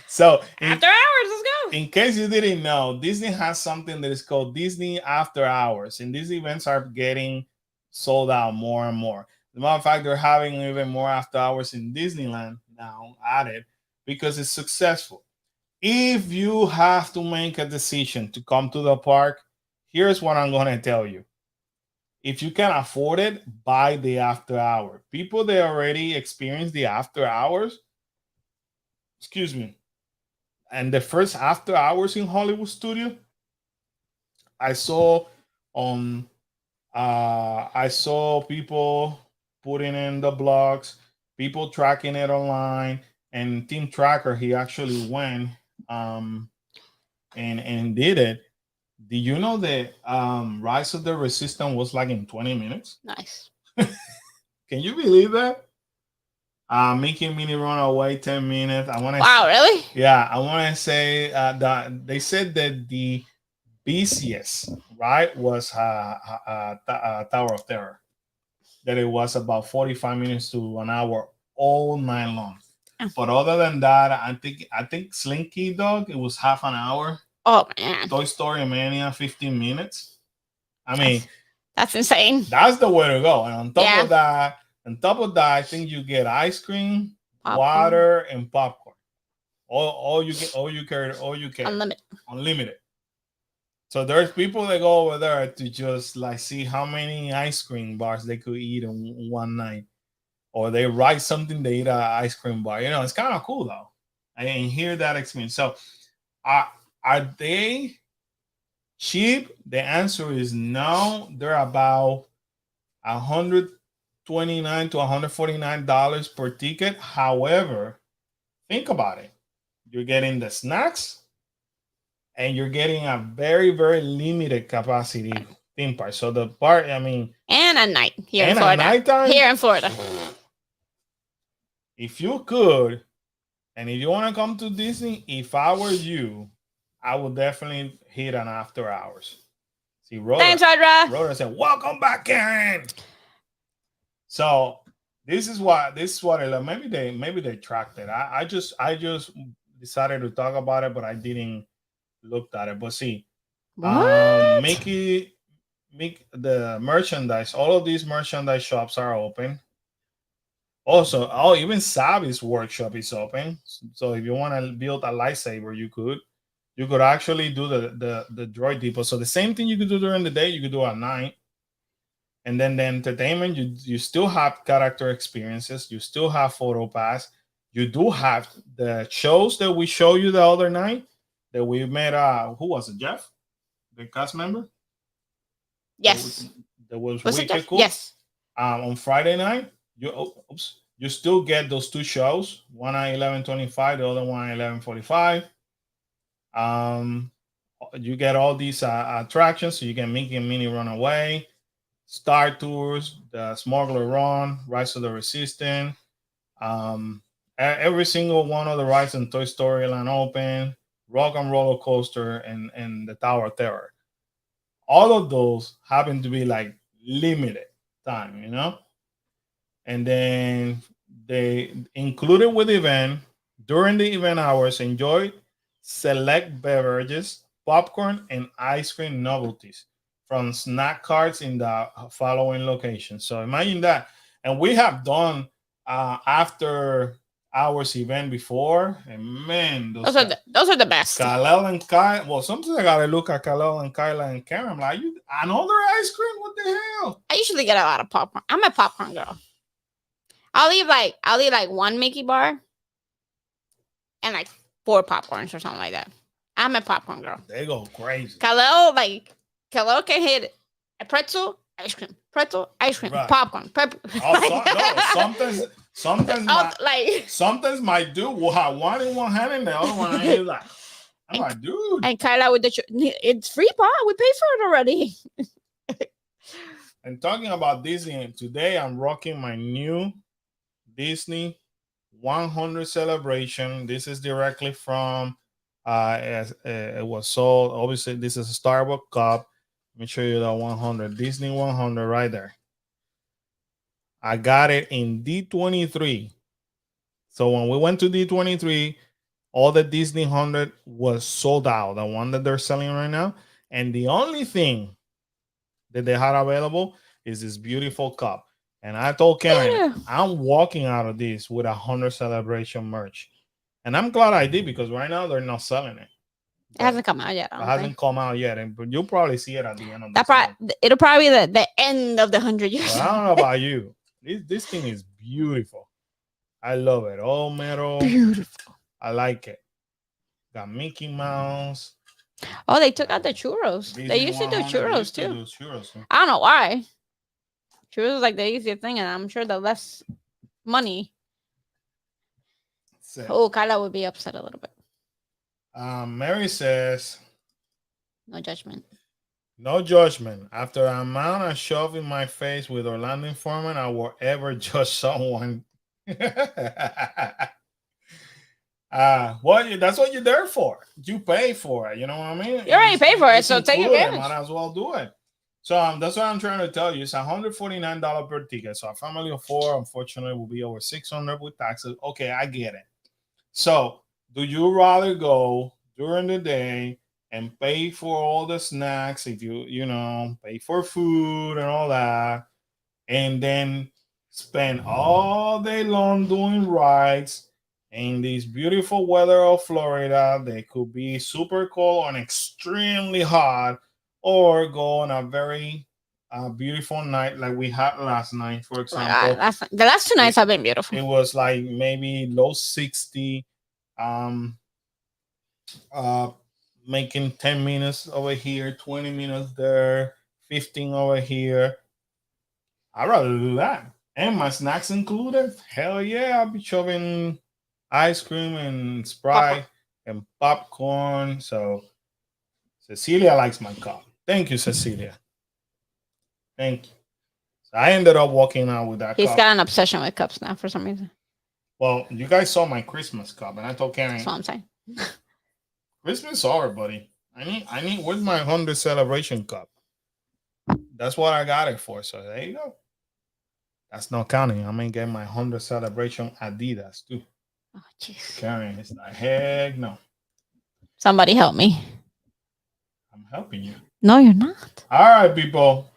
So After hours, let's go. in case you didn't know, Disney has something that is called Disney After Hours, and these events are getting sold out more and more. As a matter of fact, they're having even more after hours in Disneyland now added because it's successful. If you have to make a decision to come to the park, here's what I'm going to tell you. If you can afford it, buy the after hour. People that already experience the after hours, excuse me, and the first after hours in Hollywood Studio, I saw on I saw people putting in the blogs, people tracking it online, and Team Tracker he actually went um and did it. Do you know that Rise of the Resistance was like in 20 minutes? Nice. Can you believe that? Making Mini run away 10 minutes. Wow, really? Yeah, I want to say that they said that the busiest right was Tower of Terror. That it was about 45 minutes to an hour all night long. But other than that, I think Slinky Dog it was half an hour. Oh man, Toy Story Mania 15 minutes. I mean, that's insane. that's the way to go. And Yeah. on top of that, I think you get ice cream, Popcorn. water, and popcorn. All you get, all you can. Unlimited. So there's people that go over there to just like see how many ice cream bars they could eat in one night, or they write something they eat an ice cream bar. It's kind of cool though. I didn't hear that experience. So, are they cheap? The answer is no. They're about $129 to $149 per ticket. However, think about it. You're getting the snacks and you're getting a very, very limited capacity theme park. So the park, I mean, and at night here in and at Florida. nighttime, Here in Florida. if you could, and if you want to come to Disney, if I were you, I would definitely hit an after hours. See, Thanks, Audra. Rhoda said, "Welcome back, Karen." So this is what I love. Maybe they tracked it. I just decided to talk about it, but I didn't look at it. But see, What? make the merchandise. All of these merchandise shops are open. Also, even Savvy's workshop is open. So if you want to build a lightsaber, you could. you could actually do the droid depot. So the same thing you could do during the day, you could do at night. And then the entertainment, you still have character experiences, you still have photo pass, you do have the shows that we show you the other night that we met. Who was it, Jeff, the cast member? Yes. That was Was it wicked Jeff? cool. Yes. On Friday night, you still get those two shows, one at 11:25, the other one at 11:45. Um, you get all these attractions, so you can Mickey and Minnie Run Away, Star Tours, the Smuggler Run, Rise of the Resistance. Every single one of the rides in Toy Story Land Open, Rock and Roller Coaster, and the Tower of Terror. All of those happen to be like limited time, and then they included with the event during the event hours. Enjoy select beverages, popcorn, and ice cream novelties from snack carts in the following locations. So imagine that, and we have done after hours event before, and man, Those are the best. Kalel and Kyle. Well, sometimes I gotta look at Kalel and Kyla and Karen. I'm like, you another ice cream? What the hell? I usually get a lot of popcorn. I'm a popcorn girl. I'll eat like one Mickey bar and like 4 popcorns or something like that. I'm a popcorn girl. They go crazy. Kaleo can hit a pretzel, ice cream, right. Popcorn, pepper. Sometimes my dude will have one in one hand and the other one is like, I'm like, dude. And Kyla with it's free pot. We paid for it already. And talking about Disney, today I'm rocking my new Disney 100 celebration. This is directly from it was sold. Obviously, this is a Starbucks cup. Let me show you that 100 Disney 100 right there. I got it in D23. So when we went to D23, all the Disney 100 was sold out, the one that they're selling right now. And the only thing that they had available is this beautiful cup. And I told Karen, I'm walking out of this with 100 celebration merch. And I'm glad I did, because right now they're not selling it. It hasn't come out yet. It hasn't come out yet, but you'll probably see it at the end of it'll probably be the end of the 100 years. But I don't know about you. This thing is beautiful. I love it. All metal. Beautiful. I like it. Got Mickey Mouse. Oh, they took out the churros. They used to do churros too. I don't know why. Churros is like the easiest thing, and I'm sure the less money. Oh, Kyla would be upset a little bit. Mary says, no judgment. No judgment. After a amount of shove in my face with Orlando Informant, I will ever judge someone. Well, that's what you're there for. You pay for it. You know what I mean? You already pay for it, so take advantage. Might as well do it. So that's what I'm trying to tell you. It's $149 per ticket. So a family of 4, unfortunately, will be over $600 with taxes. Okay, I get it. So do you rather go during the day and pay for all the snacks, if you pay for food and all that, and then spend all day long doing rides in this beautiful weather of Florida? They could be super cold and extremely hot, or go on a very beautiful night like we had last night, for example. The last 2 nights have been beautiful. It was like maybe low 60, making 10 minutes over here, 20 minutes there, 15 over here. I'd rather do that. And my snacks included. Hell yeah, I'll be shoving ice cream and Sprite and popcorn. So Cecilia likes my cup. Thank you, Cecilia. Thank you. So I ended up walking out with that He's cup. got an obsession with cups now for some reason. Well, you guys saw my Christmas cup, and I told Karen. That's what I'm saying. Christmas over, buddy. I need. Where's my 100 celebration cup? That's what I got it for. So there you go. That's not counting. I'm gonna get my 100 celebration Adidas too. Oh, jeez. Karen, it's like, heck no. Somebody help me. I'm helping you. No, you're not. All right, people.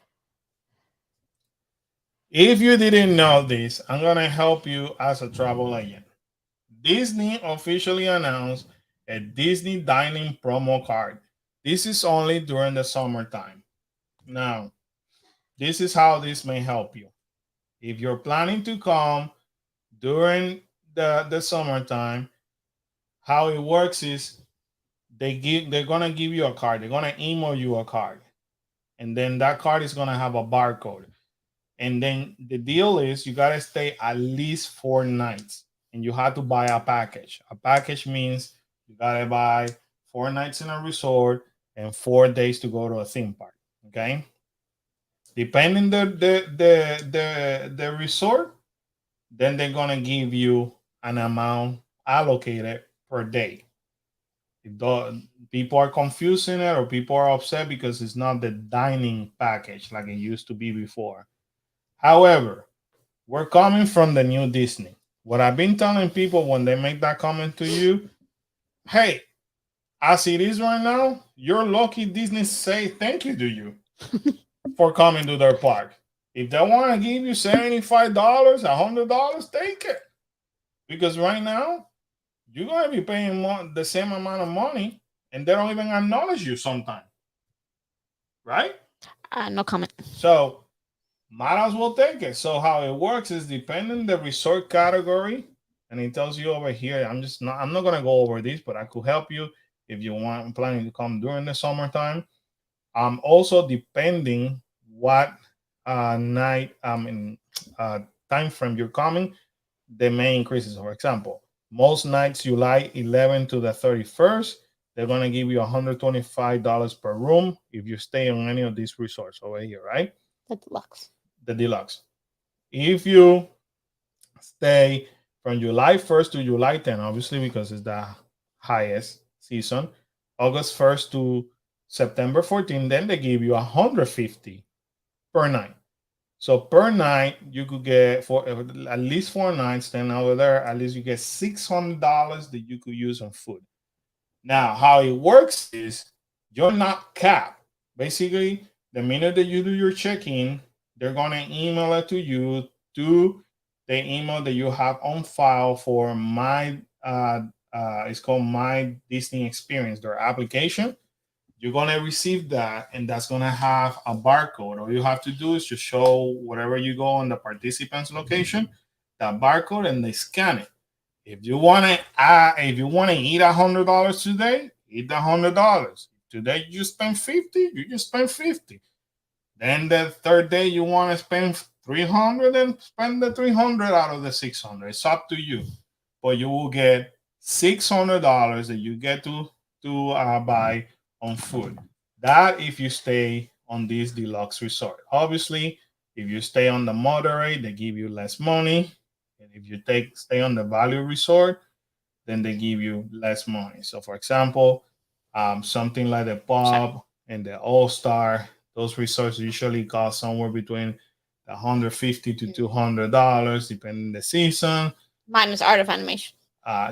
If you didn't know this, I'm gonna help you as a travel agent. Disney officially announced a Disney dining promo card. This is only during the summertime. Now, this is how this may help you. If you're planning to come during the summertime, how it works is they're gonna give you a card. They're gonna email you a card, and then that card is gonna have a barcode. And then the deal is you gotta stay at least 4 nights, and you have to buy a package. A package means you gotta buy 4 nights in a resort and 4 days to go to a theme park. Okay, depending the resort, then they're gonna give you an amount allocated per day. People are confusing it, or people are upset because it's not the dining package like it used to be before. However, we're coming from the new Disney. What I've been telling people when they make that comment to you, hey, as it is right now, you're lucky Disney say thank you to you for coming to their park. If they want to give you $75, $100, take it. Because right now, you're going to be paying the same amount of money, and they don't even acknowledge you sometimes. Right? No comment. So, might as well take it. So, how it works is depending the resort category, and it tells you over here. I'm not going to go over this, but I could help you if you want planning to come during the summertime. Also depending what night in time frame you're coming, the main increases. For example, most nights July 11 to the 31st, they're gonna give you $125 per room if you stay on any of these resorts over here, right? The deluxe. The deluxe. If you stay from July 1st to July 10th, obviously because it's the highest season, August 1st to September 14th, then they give you 150 per night. So per night, you could get for at least 4 nights. Then over there, at least you get $600 that you could use on food. Now, how it works is you're not capped. Basically, the minute that you do your check-in, they're gonna email it to you to the email that you have on file for my it's called My Disney Experience, their application. You're gonna receive that, and that's gonna have a barcode. All you have to do is just show wherever you go on the participants location that barcode, and they scan it. If you want to eat $100 today, eat $100. Today you spend 50, you just spend 50. Then the third day you want to spend 300, and spend the 300 out of the 600. It's up to you, but you will get $600 that you get to buy on food. That if you stay on this deluxe resort. Obviously, if you stay on the moderate, they give you less money, and if you stay on the value resort, then they give you less money. So, for example, something like the Pub and the All Star, those resorts usually cost somewhere between $150 to $200, depending the season. Minus art of animation.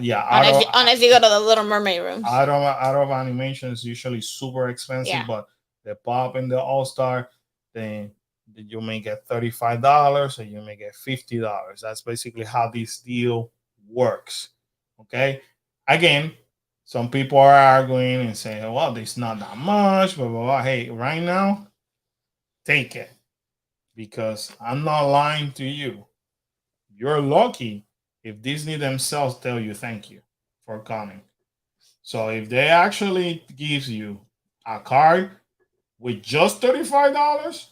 Yeah, unless you go to the Little Mermaid rooms. Out of animation is usually super expensive, Yeah. but the Pop and the All Star, then you may get $35 or you may get $50. That's basically how this deal works. Okay. Again, some people are arguing and saying, well, it's not that much, blah, blah, blah. Hey, right now, take it. Because I'm not lying to you. You're lucky if Disney themselves tell you thank you for coming. So if they actually gives you a card with just $35,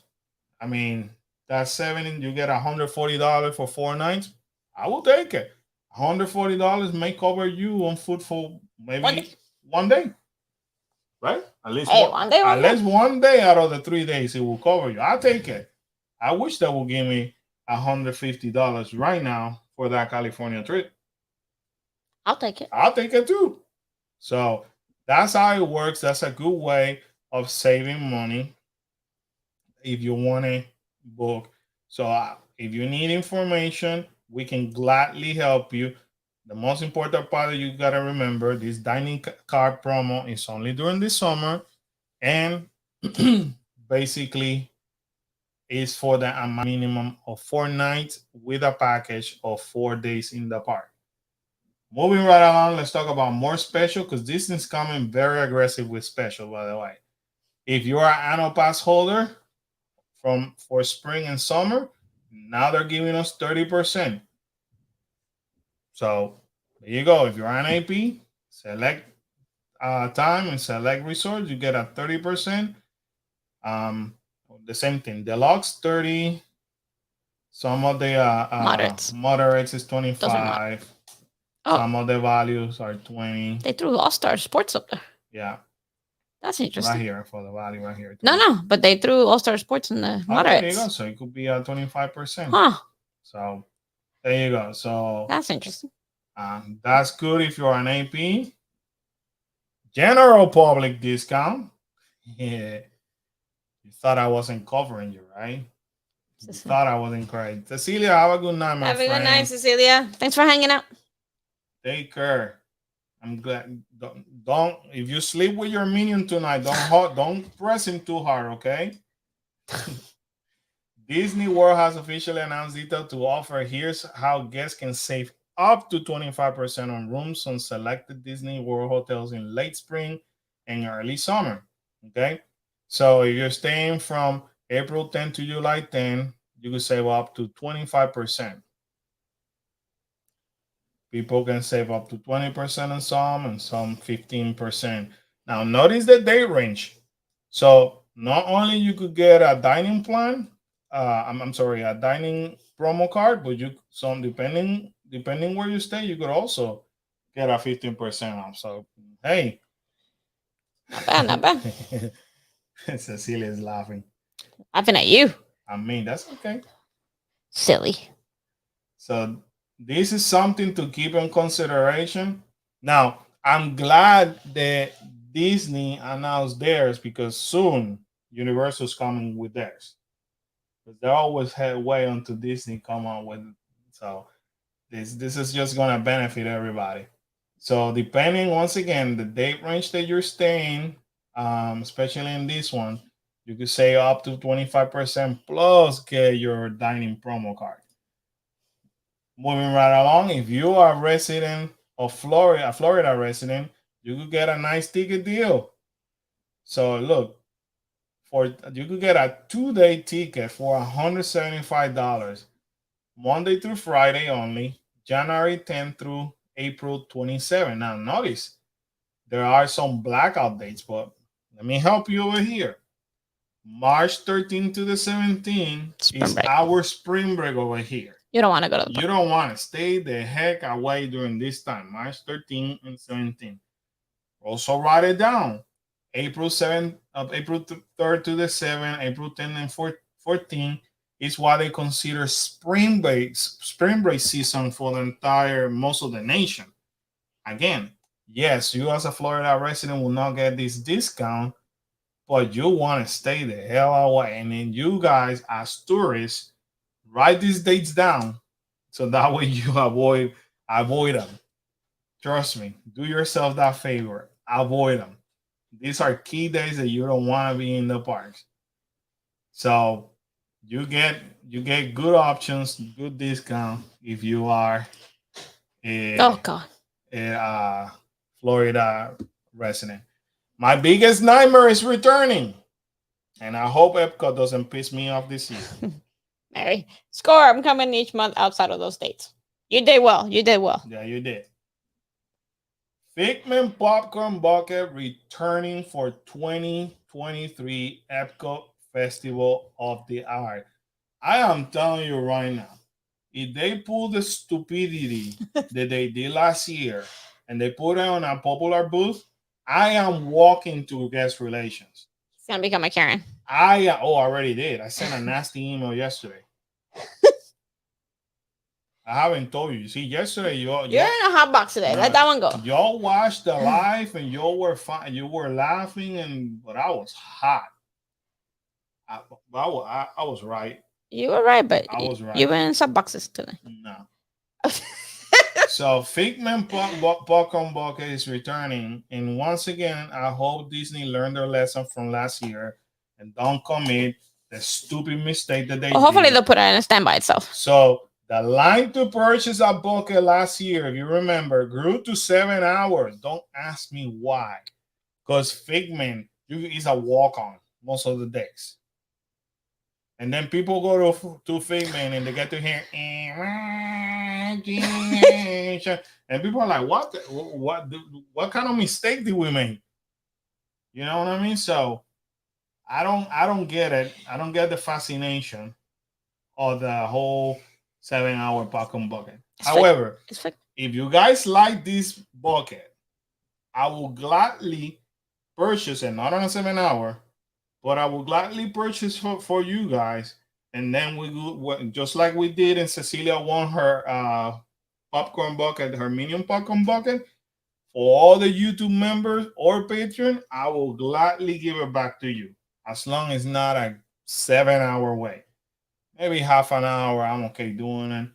I mean that's 70. You get $140 for 4 nights. I will take it. $140 may cover you on food for maybe one day, right? At least one day out of the 3 days it will cover you. I'll take it. I wish they would give me $150 right now for that California trip. I'll take it. I'll take it too. So that's how it works. That's a good way of saving money if you want to book. So if you need information, we can gladly help you. The most important part that you got to remember, this dining card promo is only during the summer, and basically is for the minimum of 4 nights with a package of 4 days in the park. Moving right along, let's talk about more special because Disney's coming very aggressive with special, by the way. If you are an annual pass holder for spring and summer, now they're giving us 30%. So there you go. If you're an AP, select time and select resort, you get a 30%. Um, the same thing. Deluxe 30. Some of the Moderates. moderates is Those are not. 25. Oh, Some of the values are 20. they threw All Star Sports up there. Yeah, That's right interesting. here for the value right here. No, 20. no, but they threw All Star Sports in the Okay, there you go. moderates. So it could be 25%. Huh. So there you go. So That's interesting. that's good if you're an AP. General public discount. Yeah. You thought I wasn't covering you, right? You thought I wasn't correct. Cecilia, have a good night, my Have a friend. good night, Cecilia. Thanks for hanging out. Take care. I'm glad. Don't if you sleep with your minion tonight, don't press him too hard, okay? Disney World has officially announced details to offer. Here's how guests can save up to 25% on rooms on selected Disney World hotels in late spring and early summer. Okay. So if you're staying from April 10 to July 10, you could save up to 25%. People can save up to 20% on some and some 15%. Now notice the date range. So not only you could get a dining plan, I'm sorry, a dining promo card, but you some depending where you stay, you could also get a 15% off. So hey, Not bad, not bad. Cecilia is laughing. Laughing at you. I mean, that's okay. Silly. So this is something to keep in consideration. Now, I'm glad that Disney announced theirs because soon Universal's coming with theirs. Because they always had way until Disney come on with it. So this is just gonna benefit everybody. So depending once again the date range that you're staying, especially in this one, you could say up to 25% plus get your dining promo card. Moving right along, if you are a resident of Florida, a Florida resident, you could get a nice ticket deal. So look, for you could get a 2-day ticket for $175, Monday through Friday only, January 10th through April 27th. Now notice there are some blackout dates, but let me help you over here. March 13th to the 17th is our spring break over here. You don't want to go to the You don't want to stay the heck away during this time, March 13th and 17th. Also write it down. April 7th, April 3rd to the 7th, April 10th and 14th is what they consider spring break season for the entire most of the nation. Again, yes, you as a Florida resident will not get this discount, but you want to stay the hell away. And then you guys as tourists write these dates down so that way you avoid them. Trust me, do yourself that favor. Avoid them. These are key days that you don't want to be in the parks. So you get good options, good discount if you are oh God. a Florida resident. My biggest nightmare is returning, and I hope Epcot doesn't piss me off this year. Mary, score. I'm coming each month outside of those dates. You did well. You did well. Yeah, you did. Figment Popcorn Bucket returning for 2023 Epcot Festival of the Art. I am telling you right now, if they pull the stupidity that they did last year and they put it on a popular booth, I am walking to guest relations. It's gonna become a Karen. I already did. I sent a nasty email yesterday. I haven't told you. See, yesterday you're in a hot box today. Let that one go. Y'all watched the live and y'all were fine. You were laughing, but I was hot. I was right. You were right, but I was right. You were in sub boxes today. No. So Figment Popcorn Bucket is returning, and once again, I hope Disney learned their lesson from last year and don't commit the stupid mistake that they. Well, hopefully did. they'll put it in a stand by itself. So The line to purchase a bucket last year, if you remember, grew to 7 hours. Don't ask me why. Because Figment is a walk on most of the days. And then people go to Figment and they get to hear, and people are like, what kind of mistake did we make? You know what I mean? So I don't get it. I don't get the fascination of the whole 7 hour Pacom bucket. However, if you guys like this bucket, I will gladly purchase it, not on a 7 hour, but I will gladly purchase for you guys. And then we go, just like we did, and Cecilia won her popcorn bucket, her minion popcorn bucket. For all the YouTube members or Patreon, I will gladly give it back to you, as long as not a 7 hour wait. Maybe half an hour, I'm okay doing it.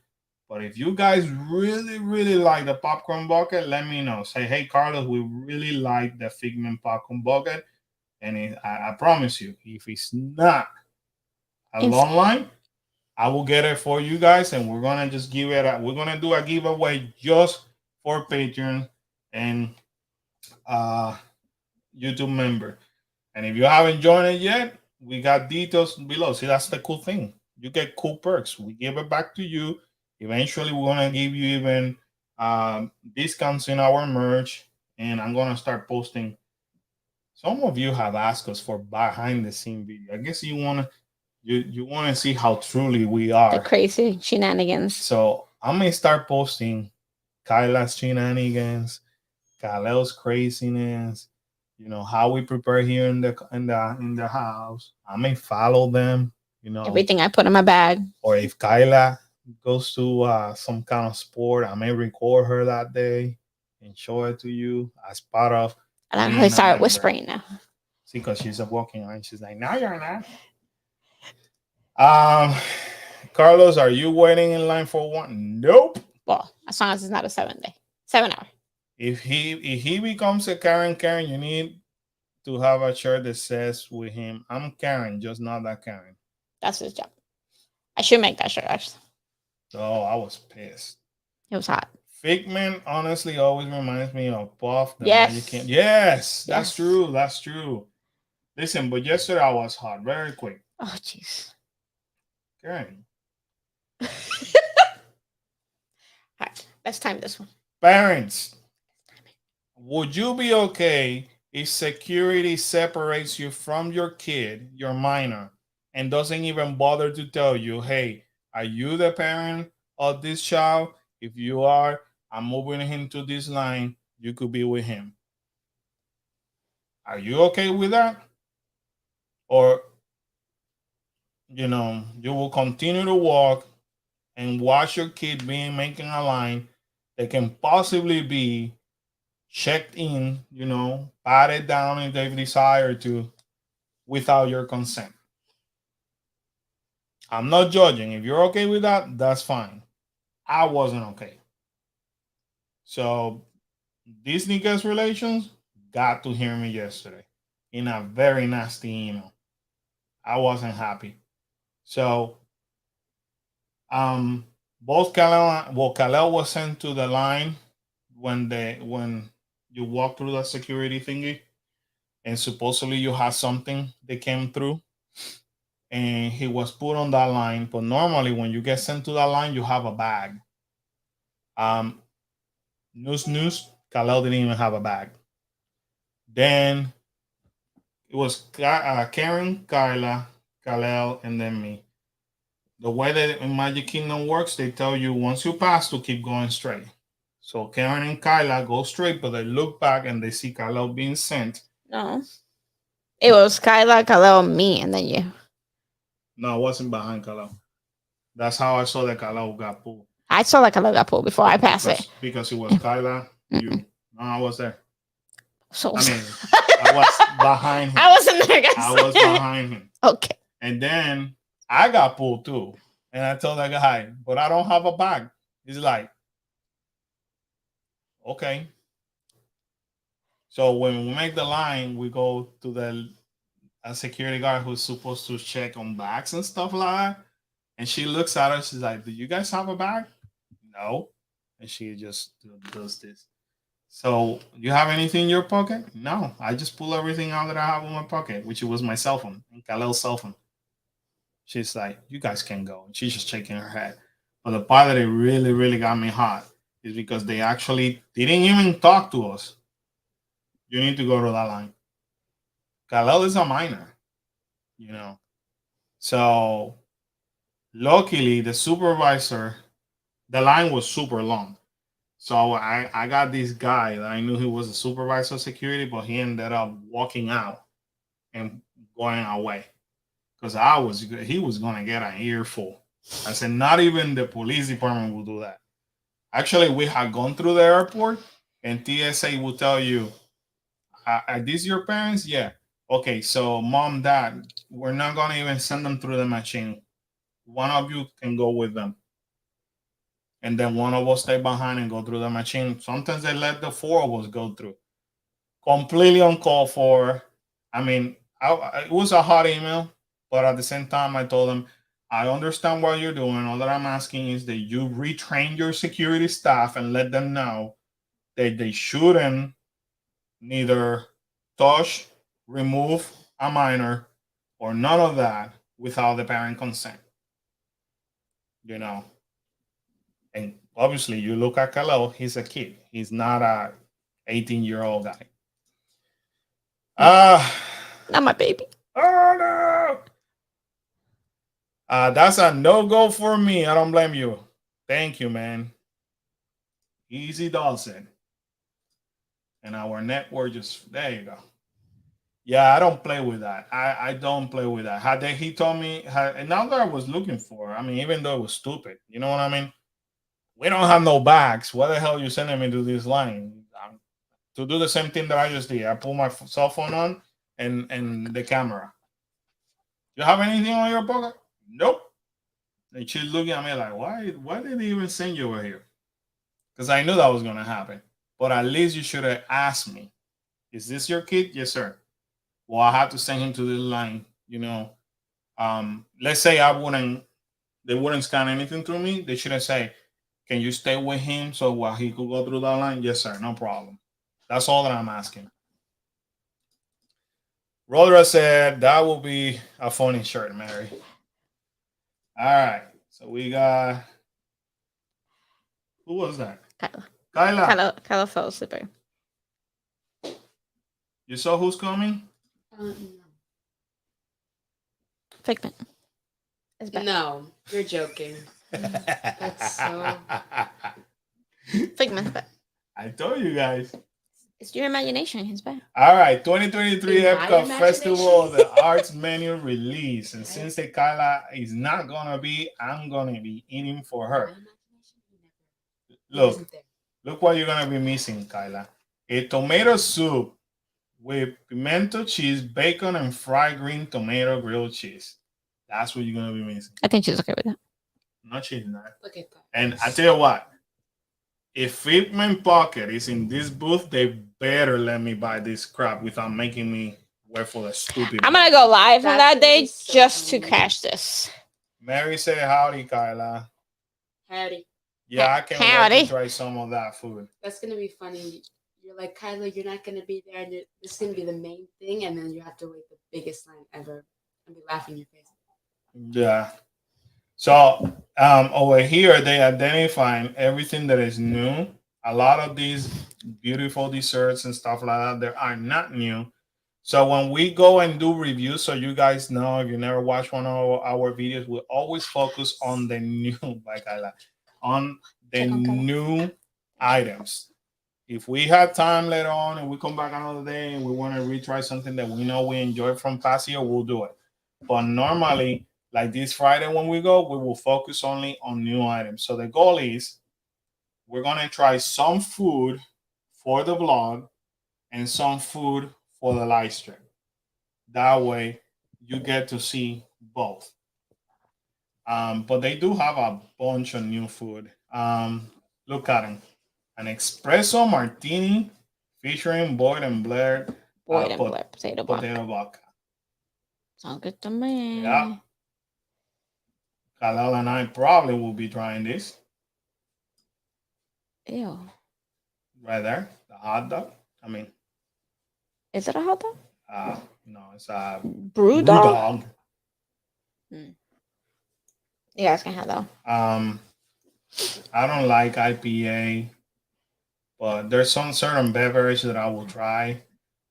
But if you guys really, really like the popcorn bucket, let me know. Say, hey, Carlos, we really like the Figment popcorn bucket. And I promise you, if it's not a long line, I will get it for you guys. And we're going to just give it, we're going to do a giveaway just for Patreon and YouTube member. And if you haven't joined it yet, we got details below. See, that's the cool thing. You get cool perks. We give it back to you. Eventually, we're gonna give you even discounts in our merch, and I'm gonna start posting. Some of you have asked us for behind the scene video. I guess you wanna see how truly we are. The crazy shenanigans. So I'm gonna start posting Kyla's shenanigans, Kaleo's craziness, how we prepare here in the house. I may follow them, everything I put in my bag. Or if Kyla goes to some kind of sport, I may record her that day and show it to you as part of. And I really start whispering now. See, because she's a walking line. She's like, "No, you're not." Carlos, are you waiting in line for one? Nope. Well, as long as it's not a 7 hour. If he becomes a Karen, you need to have a shirt that says with him, "I'm Karen, just not that Karen." That's his job. I should make that shirt, actually. Oh, I was pissed. It was hot. Figment honestly always reminds me of Puff. Yes. That's true. That's true. Listen, but yesterday I was hot very quick. Oh, jeez. Karen. All right, let's time this one. Parents, would you be okay if security separates you from your kid, your minor, and doesn't even bother to tell you, hey, are you the parent of this child? If you are, I'm moving him to this line. You could be with him. Are you okay with that? Or, you will continue to walk and watch your kid making a line that can possibly be checked in, patted down if they desire to, without your consent. I'm not judging. If you're okay with that, that's fine. I wasn't okay. So Disney guest relations got to hear me yesterday in a very nasty email. I wasn't happy. So both Kalel was sent to the line when you walk through the security thingy, and supposedly you had something that came through, and he was put on that line. But normally when you get sent to that line, you have a bag. News, Kalel didn't even have a bag. Then it was Karen, Kyla, Kalel, and then me. The way that in Magic Kingdom works, they tell you once you pass to keep going straight. So Karen and Kyla go straight, but they look back and they see Kalel being sent. No. It was Kyla, Kalel, me, and then you. No, I wasn't behind Kalel. That's how I saw that Kalel got pulled. I saw that Kalel got pulled before I passed it. Because it was Kyla, you. No, I was there. So I mean, I was behind him. I wasn't there, guys. I was behind him. Okay. And then I got pulled too. And I told that guy, but I don't have a bag. He's like, okay. So when we make the line, we go to a security guard who's supposed to check on bags and stuff like that. And she looks at us. She's like, "Do you guys have a bag?" No. And she just does this. So, you have anything in your pocket? No. I just pull everything out that I have in my pocket, which was my cell phone, and Kalel's cell phone. She's like, "You guys can go." And she's just shaking her head. But the part that it really, really got me hot is because they actually didn't even talk to us. You need to go to that line. Kalel is a minor, you know. So luckily, the supervisor, the line was super long. So I got this guy that I knew he was a supervisor of security, but he ended up walking out and going away because he was gonna get an earful. I said, not even the police department will do that. Actually, we had gone through the airport, and TSA will tell you, "Are these your parents?" Yeah. Okay, so mom, dad, we're not gonna even send them through the machine. One of you can go with them, and then one of us stay behind and go through the machine. Sometimes they let the four of us go through. Completely uncalled for. I mean, it was a hot email, but at the same time, I told them, I understand what you're doing. All that I'm asking is that you retrain your security staff and let them know that they shouldn't neither touch, remove a minor, or none of that without the parent consent. You know, and obviously, you look at Kalel, he's a kid. He's not a 18-year-old guy. Ah, Not my baby. oh no! That's a no go for me. I don't blame you. Thank you, man. Easy Dawson. And our network just, there you go. Yeah, I don't play with that. I don't play with that. He told me, and now that I was looking for, I mean, even though it was stupid, you know what I mean? We don't have no bags. Why the hell are you sending me to this line? To do the same thing that I just did. I pull my cell phone on and the camera. You have anything on your pocket? Nope. And she's looking at me like, why did they even send you over here? Because I knew that was gonna happen. But at least you should have asked me, is this your kid? Yes, sir. Well, I have to send him to the line, you know. Let's say they wouldn't scan anything through me. They shouldn't say, can you stay with him so while he could go through that line? Yes, sir, no problem. That's all that I'm asking. Rodra said that will be a funny shirt, Mary. All right. So we got, who was that? Kyla. Kyla. Kyla fell asleep. You saw who's coming? No. Figment. It's back. No, you're joking. That's so. Figment's back. I told you guys. It's your imagination. He's back. All right, 2023 In my Epcot Festival, imagination. the arts menu release. And since the Kyla is not gonna be, I'm gonna be eating for her. Look, look what you're gonna be missing, Kyla. A tomato soup with pimento cheese, bacon, and fried green tomato grilled cheese. That's what you're gonna be missing. I think she's okay with that. No, she's not. Look at that. And I tell you what, if Fitment Pocket is in this booth, they better let me buy this crap without making me work for the stupid. I'm gonna go live on That's that day gonna be so just to funny. cash this. Mary said howdy, Kyla. Howdy. Yeah, I can't wait Howdy. to try some of that food. That's gonna be funny. You're like, Kyla, you're not gonna be there, and this is gonna be the main thing, and then you have to wait the biggest line ever and be laughing in your face. Yeah. So over here they identifying everything that is new. A lot of these beautiful desserts and stuff like that, they are not new. So when we go and do reviews, so you guys know, if you never watched one of our videos, we always focus on the new, like I like, on the new items. If we have time later on and we come back another day and we want to retry something that we know we enjoyed from past year, we'll do it. But normally, like this Friday when we go, we will focus only on new items. So the goal is we're gonna try some food for the vlog and some food for the live stream. That way you get to see both. But they do have a bunch of new food. Look at them. An espresso martini featuring Boyd and Blair Boyd and Blair potato vodka. vodka. Sounds good to me. Yeah. Khalil and I probably will be trying this Ew. right there. The hot dog. I mean, Is it a hot dog? no, it's a Brew brew dog? dog. You guys can have that. I don't like IPA, but there's some certain beverage that I will try.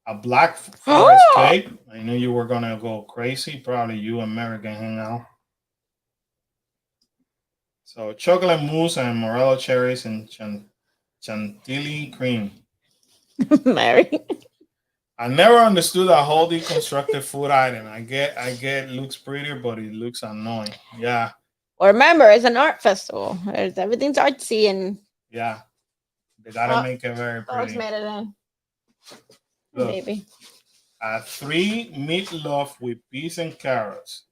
A Black Forest cake. I knew you were gonna go crazy. Probably you and Mary can hang out. So chocolate mousse and morello cherries and chantilly cream. Mary. I never understood that whole deconstructed food item. I get it looks prettier, but it looks annoying. Yeah, Well, remember, it's an art festival. Everything's artsy and yeah. They gotta Oh, make it very dogs pretty. made it in. Look, Baby. 3 meatloaf with peas and carrots.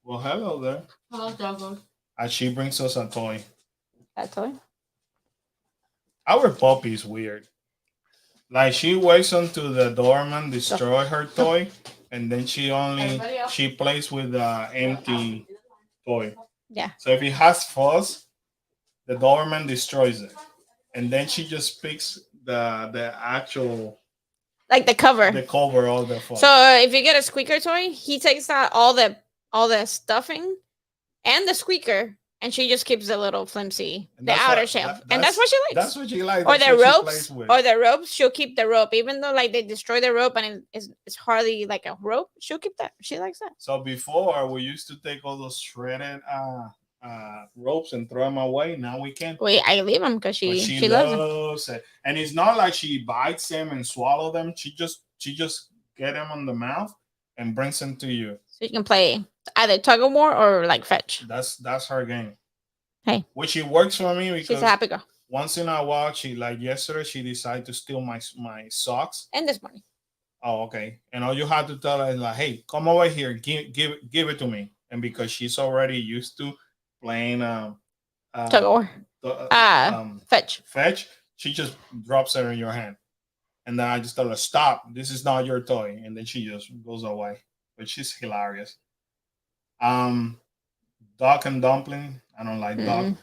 Well, hello there. Hello, doggo. And she brings us a toy. That's all. Our puppy is weird. Like she waits until the doorman destroy her toy, and then she plays with the empty toy. Yeah. So if it has fuzz, the doorman destroys it, and then she just picks the actual Like the cover. the cover of the fuzz. So if you get a squeaker toy, he takes out all the stuffing and the squeaker, and she just keeps the little flimsy, And the that's outer what- shell, that- and that's what she likes. That's what she likes. Or That's the what she ropes, plays with. or the ropes. She'll keep the rope, even though like they destroy the rope and it's hardly like a rope. She'll keep that. She likes that. So before we used to take all those shredded ropes and throw them away. Now we can't. Wait, I leave them because But she loves them. loves it, and it's not like she bites them and swallow them. She just get them on the mouth and brings them to you. So you can play either tug of war or like fetch. That's her game. Hey. Which it works for me She's because a happy girl. once in a while she like yesterday she decided to steal my socks. And this morning. Oh, okay. And all you have to tell her is like, hey, come over here, give it to me. And because she's already used to playing Tug of war. Fetch. she just drops it in your hand. And then I just tell her, stop, this is not your toy. And then she just goes away. But she's hilarious. Duck and dumpling. I don't like duck.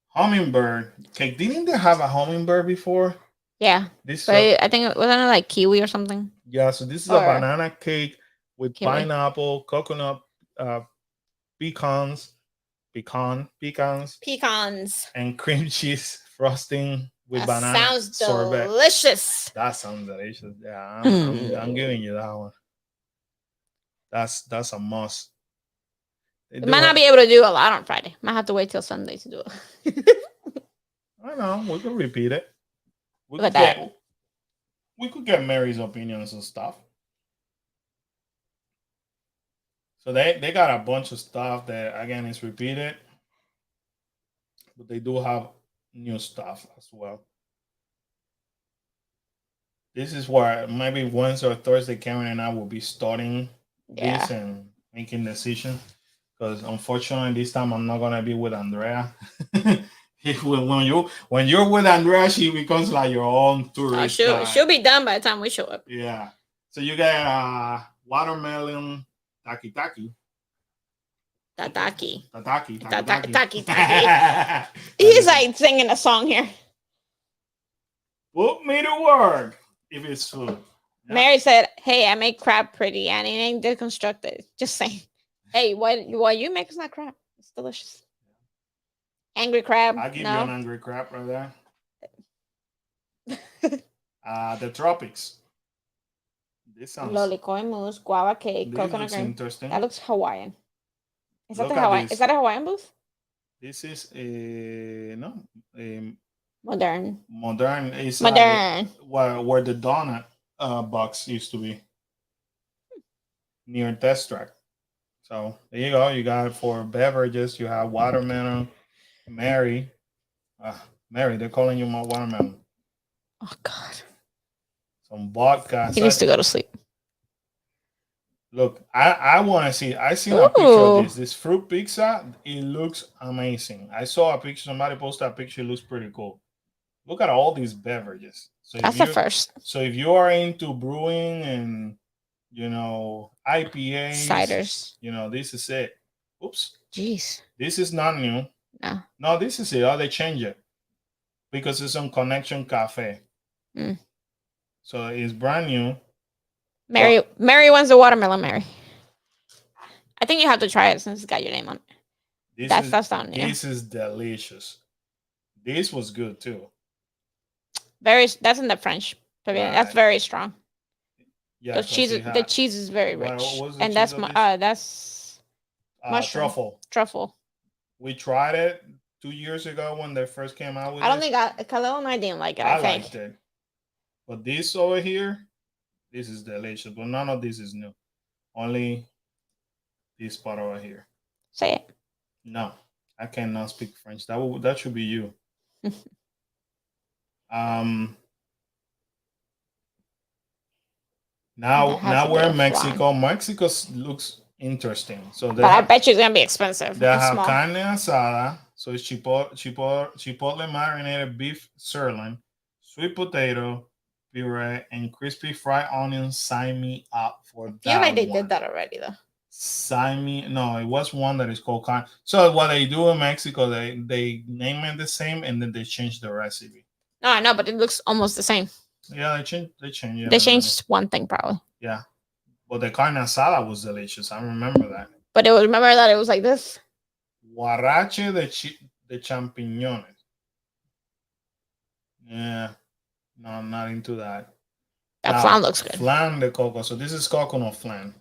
Hummingbird. Okay, didn't they have a hummingbird before? Yeah. This I think it wasn't like kiwi or something. yeah, so this is Or- a banana cake with Kiwi. pineapple, coconut, pecans, and cream cheese frosting with That banana sounds sorbet. delicious. That sounds delicious. Yeah, Mm. I'm giving you that one. That's a must. They We do might not have- be able to do a lot on Friday. Might have to wait till Sunday to do it. I know we can repeat it. We Look could at get we could get Mary's opinions and stuff. So they got a bunch of stuff that again is repeated, but they do have new stuff as well. This is where maybe Wednesday or Thursday, Karen and I will be starting this and making decisions. Because unfortunately, this time I'm not gonna be with Andrea. when you're with Andrea, she becomes like your own tourist. She'll be done by the time we show up. Yeah. So you get watermelon taki. Tataki. Tataki. He's like singing a song here. Put me to work if it's food. Yeah. Mary said, "Hey, I make crab pretty, and it ain't deconstructed." Just saying. Hey, what you make is not crab. It's delicious. Angry crab. I'll give you an angry crab right there. The tropics. This sounds Lolicoy mousse, guava cake, this coconut looks cream. interesting. That looks Hawaiian. Is that Look the at Hawaiian? this. Is that a Hawaiian booth? This is a Modern. modern. It's Modern. where the donut box used to be near test track. So there you go. You got for beverages. You have watermelon. Mary, they're calling you my watermelon. Oh God. Some vodka. He needs to go to sleep. Look, I want to see. I seen a picture of this. This fruit pizza. It looks amazing. I saw a picture. Somebody posted a picture. It looks pretty cool. Look at all these beverages. So That's the first. So if you are into brewing and IPAs, Ciders. this is it. Oops. Jeez. This is not new. No. No, this is it. Oh, they change it because it's on Connection Cafe. Mm. So it's brand new. Mary wants the watermelon, Mary. I think you have to try it since it's got your name on it. That's down here. This is delicious. This was good too. That's in the French. Right. That's very strong. Yeah, the cheese is very rich. And that's mushroom. Truffle. We tried it 2 years ago when they first came out with it. I don't think Khalil and I didn't like it. I think. Liked it. But this over here, this is delicious. But none of this is new. Only this part over here. Say it. No, I cannot speak French. That should be you. Now we're in Mexico. Mexico looks interesting. So but I bet you it's gonna be expensive. They have carne asada, so it's chipotle marinated beef sirloin, sweet potato puree, and crispy fried onions. Sign me up for that. I feel like they did that already though. No, it was one that is called carne. So what they do in Mexico, they name it the same and then they change the recipe. No, I know, but it looks almost the same. Yeah, they change. Yeah, they changed one thing probably. Yeah, but the carne asada was delicious. I remember that. But remember that it was like this. Guarache de champiñones. Yeah, no, I'm not into that. That flan looks good. Flan de coco. So this is coconut flan,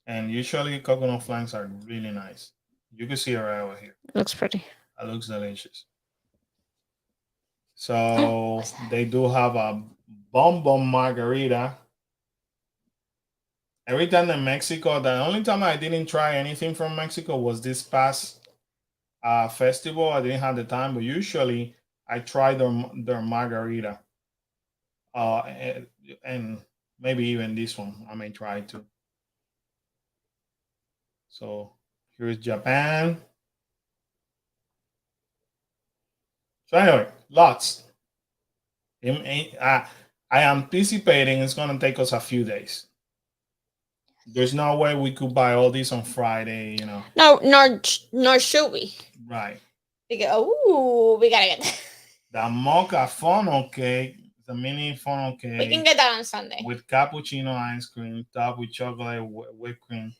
and usually coconut flans are really nice. You can see it right over here. It looks pretty. It looks delicious. So they do have a bonbon margarita. Every time in Mexico, the only time I didn't try anything from Mexico was this past festival. I didn't have the time, but usually I try their margarita. And maybe even this one I may try too. So here's Japan. So anyway, lots. I anticipating it's gonna take us a few days. There's no way we could buy all these on Friday, you know. No, nor should we. Right. We gotta get the mocha funnel cake, the mini funnel cake. We can get that on Sunday. With cappuccino ice cream, topped with chocolate whipped cream,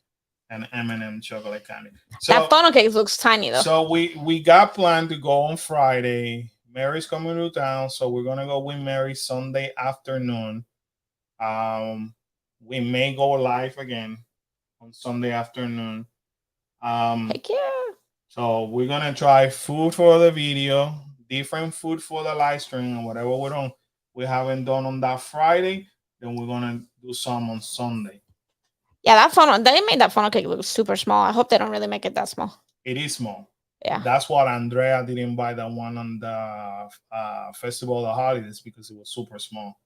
and M&M chocolate candy. So that funnel cake looks tiny though. So we got planned to go on Friday. Mary's coming to town, so we're gonna go with Mary Sunday afternoon. We may go live again on Sunday afternoon. Heck yeah. So we're gonna try food for the video, different food for the live stream, and whatever we haven't done on that Friday, then we're gonna do some on Sunday. Yeah, they made that funnel cake look super small. I hope they don't really make it that small. It is small. Yeah. That's what Andrea didn't buy the one on the Festival of the Holidays because it was super small.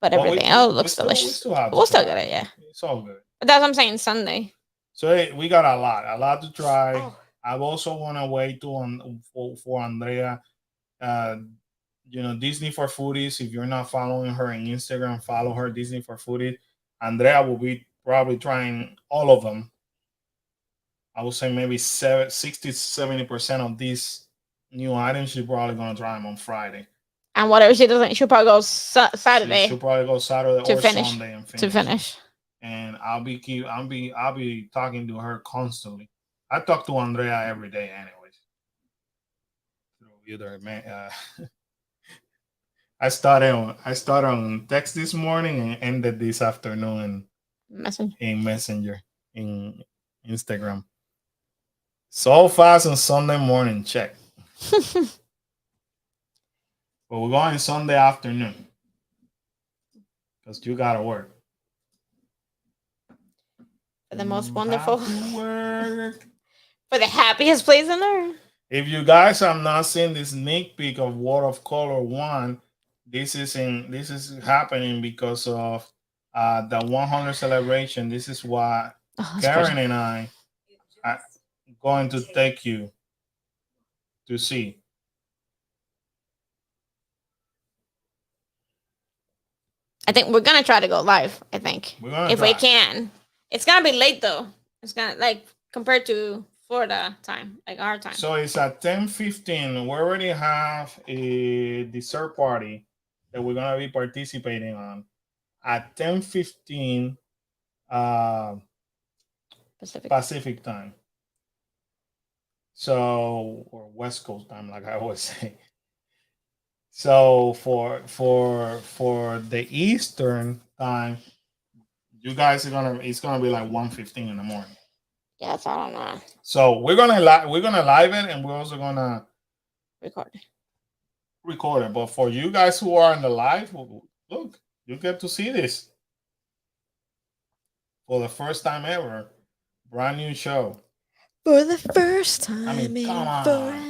But everything else looks delicious. We'll still get it, yeah. It's all good. But that's what I'm saying, Sunday. So we got a lot to try. Oh. I also want to wait for Andrea. Disney for Foodies. If you're not following her on Instagram, follow her, Disney for Foodies. Andrea will be probably trying all of them. I would say maybe 60-70% of these new items she's probably gonna try them on Friday. And whatever she doesn't, she'll probably go Saturday. She'll probably go Saturday or Sunday and finish. To finish. And I'll be talking to her constantly. I talk to Andrea every day, anyways. I started on text this morning and ended this afternoon in Messenger in Instagram. So fast on Sunday morning, check. But we're going Sunday afternoon because you gotta work. For the most wonderful work. For the happiest place on earth. If you guys have not seen this sneak peek of World of Color 1, this is happening because of the 100 celebration. This is what Karen and I are going to take you to see. I think we're gonna try to go live. I think if we can. It's gonna be late though. It's gonna compared to Florida time, like our time. So it's at 10:15. We already have a dessert party that we're gonna be participating on at 10:15 uh, Pacific. Pacific time. So or West Coast time, like I always say. So for the Eastern time, you guys are gonna it's gonna be like 1:15 in the morning. Yeah, that's all I don't know. So we're gonna live it and we're also gonna Record. record it. But for you guys who are in the live, look, you get to see this for the first time ever. Brand new show. For the first time I mean, come on. forever.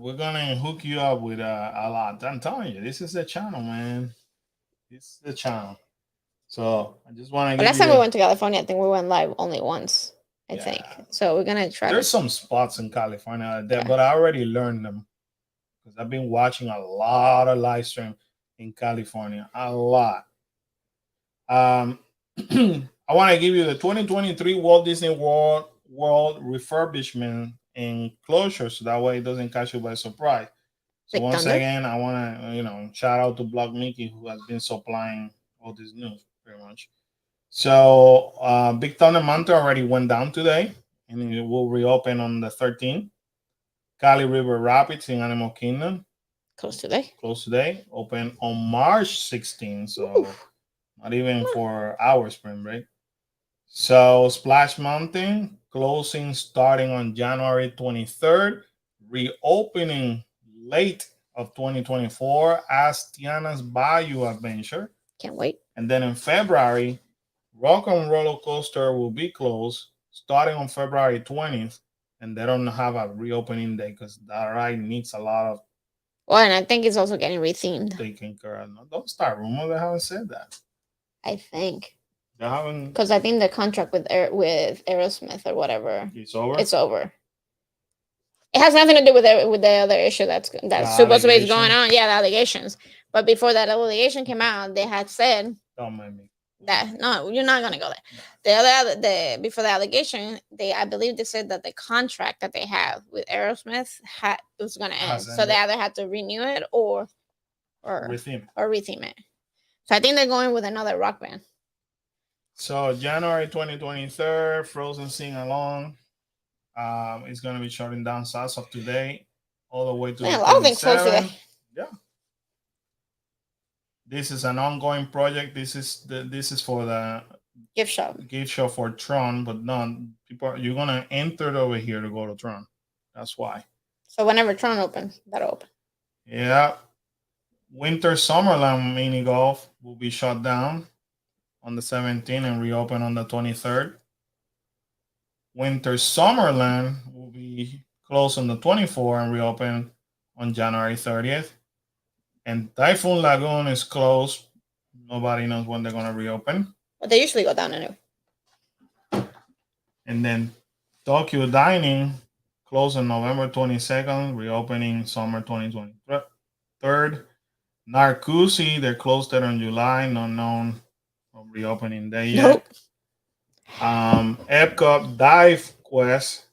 We're gonna hook you up with a lot. I'm telling you, this is the channel, man. This is the channel. So I just want to But give last you. time we went to California, I think we went live only once. I Yeah. think so. We're gonna try. There's some spots in California like that, Yeah. but I already learned them because I've been watching a lot of live stream in California. A lot. I want to give you the 2023 Walt Disney World refurbishment and closure, so that way it doesn't catch you by surprise. So Like once thunder? again, I want to shout out to Block Mickey who has been supplying all this news pretty much. So Big Thunder Mountain already went down today, and it will reopen on the 13th. Cali River Rapids in Animal Kingdom Close today. close today, open on March 16th. So not even for our spring break. So Splash Mountain closing starting on January 23rd, reopening late of 2024 as Tiana's Bayou Adventure. Can't wait. And then in February, Rock and Roller Coaster will be closed starting on February 20th. And they don't have a reopening day because that ride needs a lot of Well, and I think it's also getting rethemed. taking care of. No, don't start rumor. They haven't said that. I think They haven't. because I think the contract with Aerosmith or whatever, It's over. it's over. It has nothing to do with the other issue that's supposed to be going on. Yeah, the allegations. But before that allegation came out, they had said Don't mind me. that no, you're not gonna go there. The before the allegation, I believe they said that the contract that they have with Aerosmith was gonna end, Has so they ended. either had to renew it or With him. retheme it. So I think they're going with another rock band. So January 2023, Frozen Sing Along. It's gonna be shutting down as of today, all the way to Man, the a lot of things close 27th. today. Yeah. This is an ongoing project. This is for the Gift shop. gift shop for Tron, but none people you're gonna enter it over here to go to Tron. That's why. So whenever Tron opens, that'll open. Yeah. Winter Summerland mini golf will be shut down on the 17th and reopen on the 23rd. Winter Summerland will be closed on the 24th and reopen on January 30th. And Typhoon Lagoon is closed. Nobody knows when they're going to reopen. But they usually go down anyway. And then Tokyo Dining closed on November 22nd, reopening summer 2023. Narcoosee, they're closed there in July, not known of reopening day yet. Nope. Epcot Dive Quest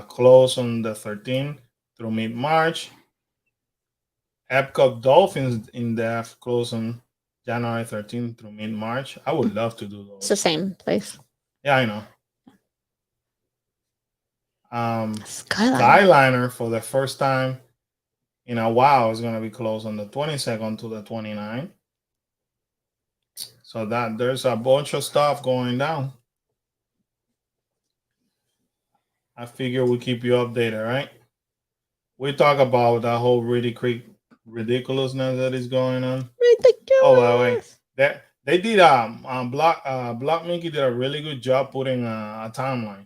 closed on the 13th through mid-March. Epcot Dolphins in Depth closed on January 13th through mid-March. I would love to do those. It's the same place. Yeah, I know. Skyline. Skyliner for the first time in a while is going to be closed on the 22nd to the 29th. So that there's a bunch of stuff going down. I figure we keep you updated, right? We talk about that whole ridiculousness that is going on. Ridiculous. Oh, by the way, that they did Block Mickey did a really good job putting a timeline.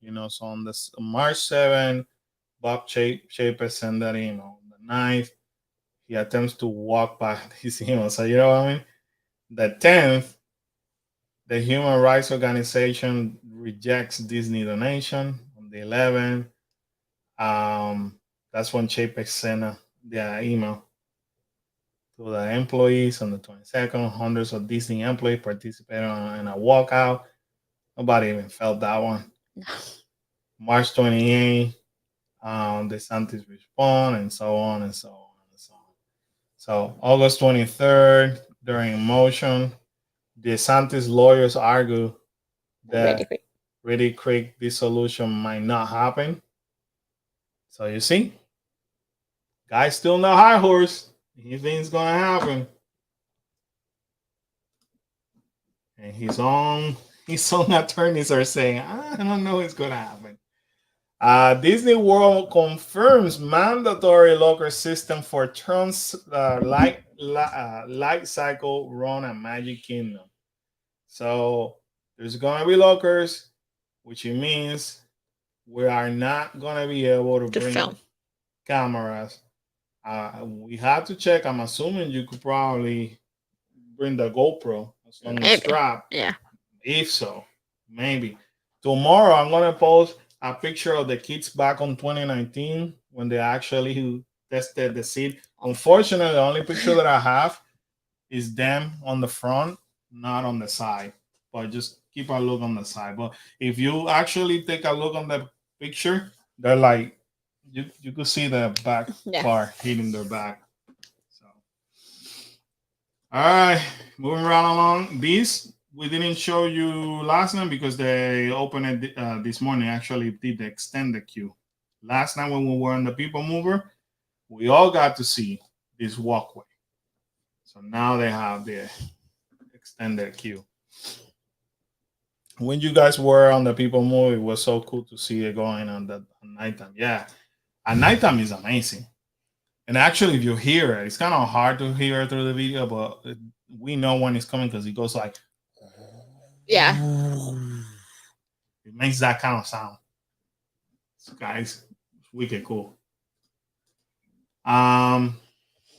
You know, so on this March 7th, Bob Chapek sent that email. On the 9th, he attempts to walk by his email. So you know what I mean? The 10th, the Human Rights Organization rejects Disney donation. On the 11th, that's when Chapek sent the email to the employees. On the 22nd, hundreds of Disney employees participated in a walkout. Nobody even felt that one. No. March 28th, DeSantis respond, and so on and so on and so on. So August 23rd, during motion, DeSantis lawyers argue Ready, that Ready Creek dissolution might not happen. So you see, guy's still not high horse. He thinks it's gonna happen, and his own attorneys are saying, I don't know it's gonna happen. Disney World confirms mandatory locker system for Tron's light cycle run at Magic Kingdom. So there's gonna be lockers, which means we are not gonna be able to bring film. cameras. We have to check. I'm assuming you could probably bring the GoPro as long as strap. Yeah. If so, maybe. Tomorrow I'm gonna post a picture of the kids back on 2019 when they actually tested the seat. Unfortunately, the only picture that I have is them on the front, not on the side. But just keep a look on the side. But if you actually take a look on the picture, they're like you could see the back part hitting their back. So all right, moving right along. These we didn't show you last night because they opened it this morning. Actually, did extend the queue. Last night when we were on the People Mover, we all got to see this walkway. So now they have the extended queue. When you guys were on the People Mover, it was so cool to see it going on the nighttime. Yeah, at nighttime is amazing. And actually, if you hear it, it's kind of hard to hear it through the video, but we know when it's coming because it goes like, yeah, it makes that kind of sound. So guys, it's wicked cool.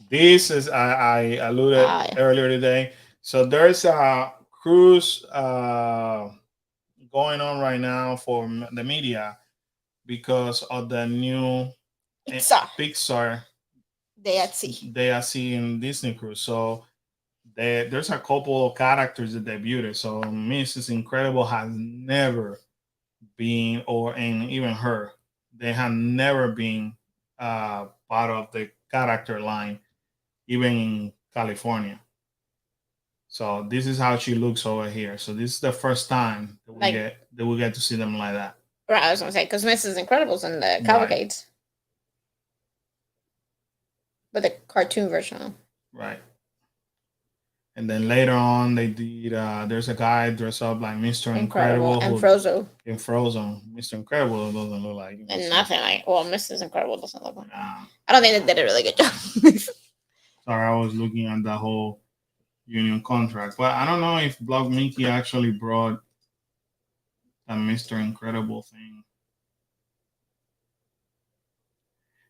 This is I alluded earlier today. So there's a cruise going on right now for the media because of the new Pixar Day at Sea in Disney Cruise. So there's a couple of characters that debuted. So Mrs. Incredible has never been, and even her, they have never been part of the character line, even in California. So this is how she looks over here. So this is the first time that we get to see them like that. Right, I was gonna say because Mrs. Incredible's in the cavalcades, but the cartoon version. Right. And then later on, they did. There's a guy dressed up like Mr. Incredible and Frozen. In Frozen, Mr. Incredible doesn't look like. And nothing like. Well, Mrs. Incredible doesn't look like. I don't think they did a really good job. Sorry, I was looking at the whole union contract, but I don't know if Block Mickey actually brought that Mr. Incredible thing.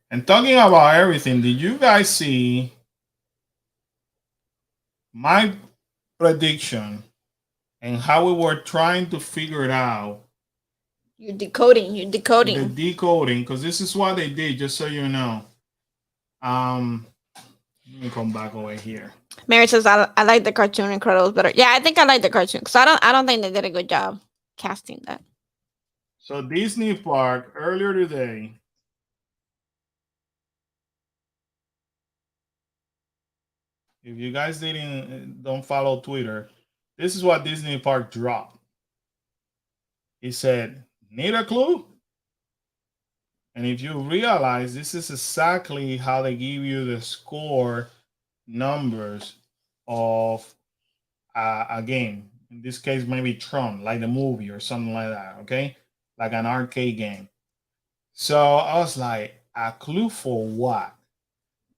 And talking about everything, did you guys see my prediction and how we were trying to figure it out? You're decoding. The decoding, because this is what they did, just so you know. Let me come back over here. Mary says I like the cartoon Incredibles better. Yeah, I think I like the cartoon because I don't think they did a good job casting that. So Disney Park earlier today. If you guys don't follow Twitter, this is what Disney Park dropped. He said, "Need a clue?" And if you realize, this is exactly how they give you the score numbers of a game. In this case, maybe Tron, like the movie or something like that. Okay, like an arcade game. So I was like, a clue for what?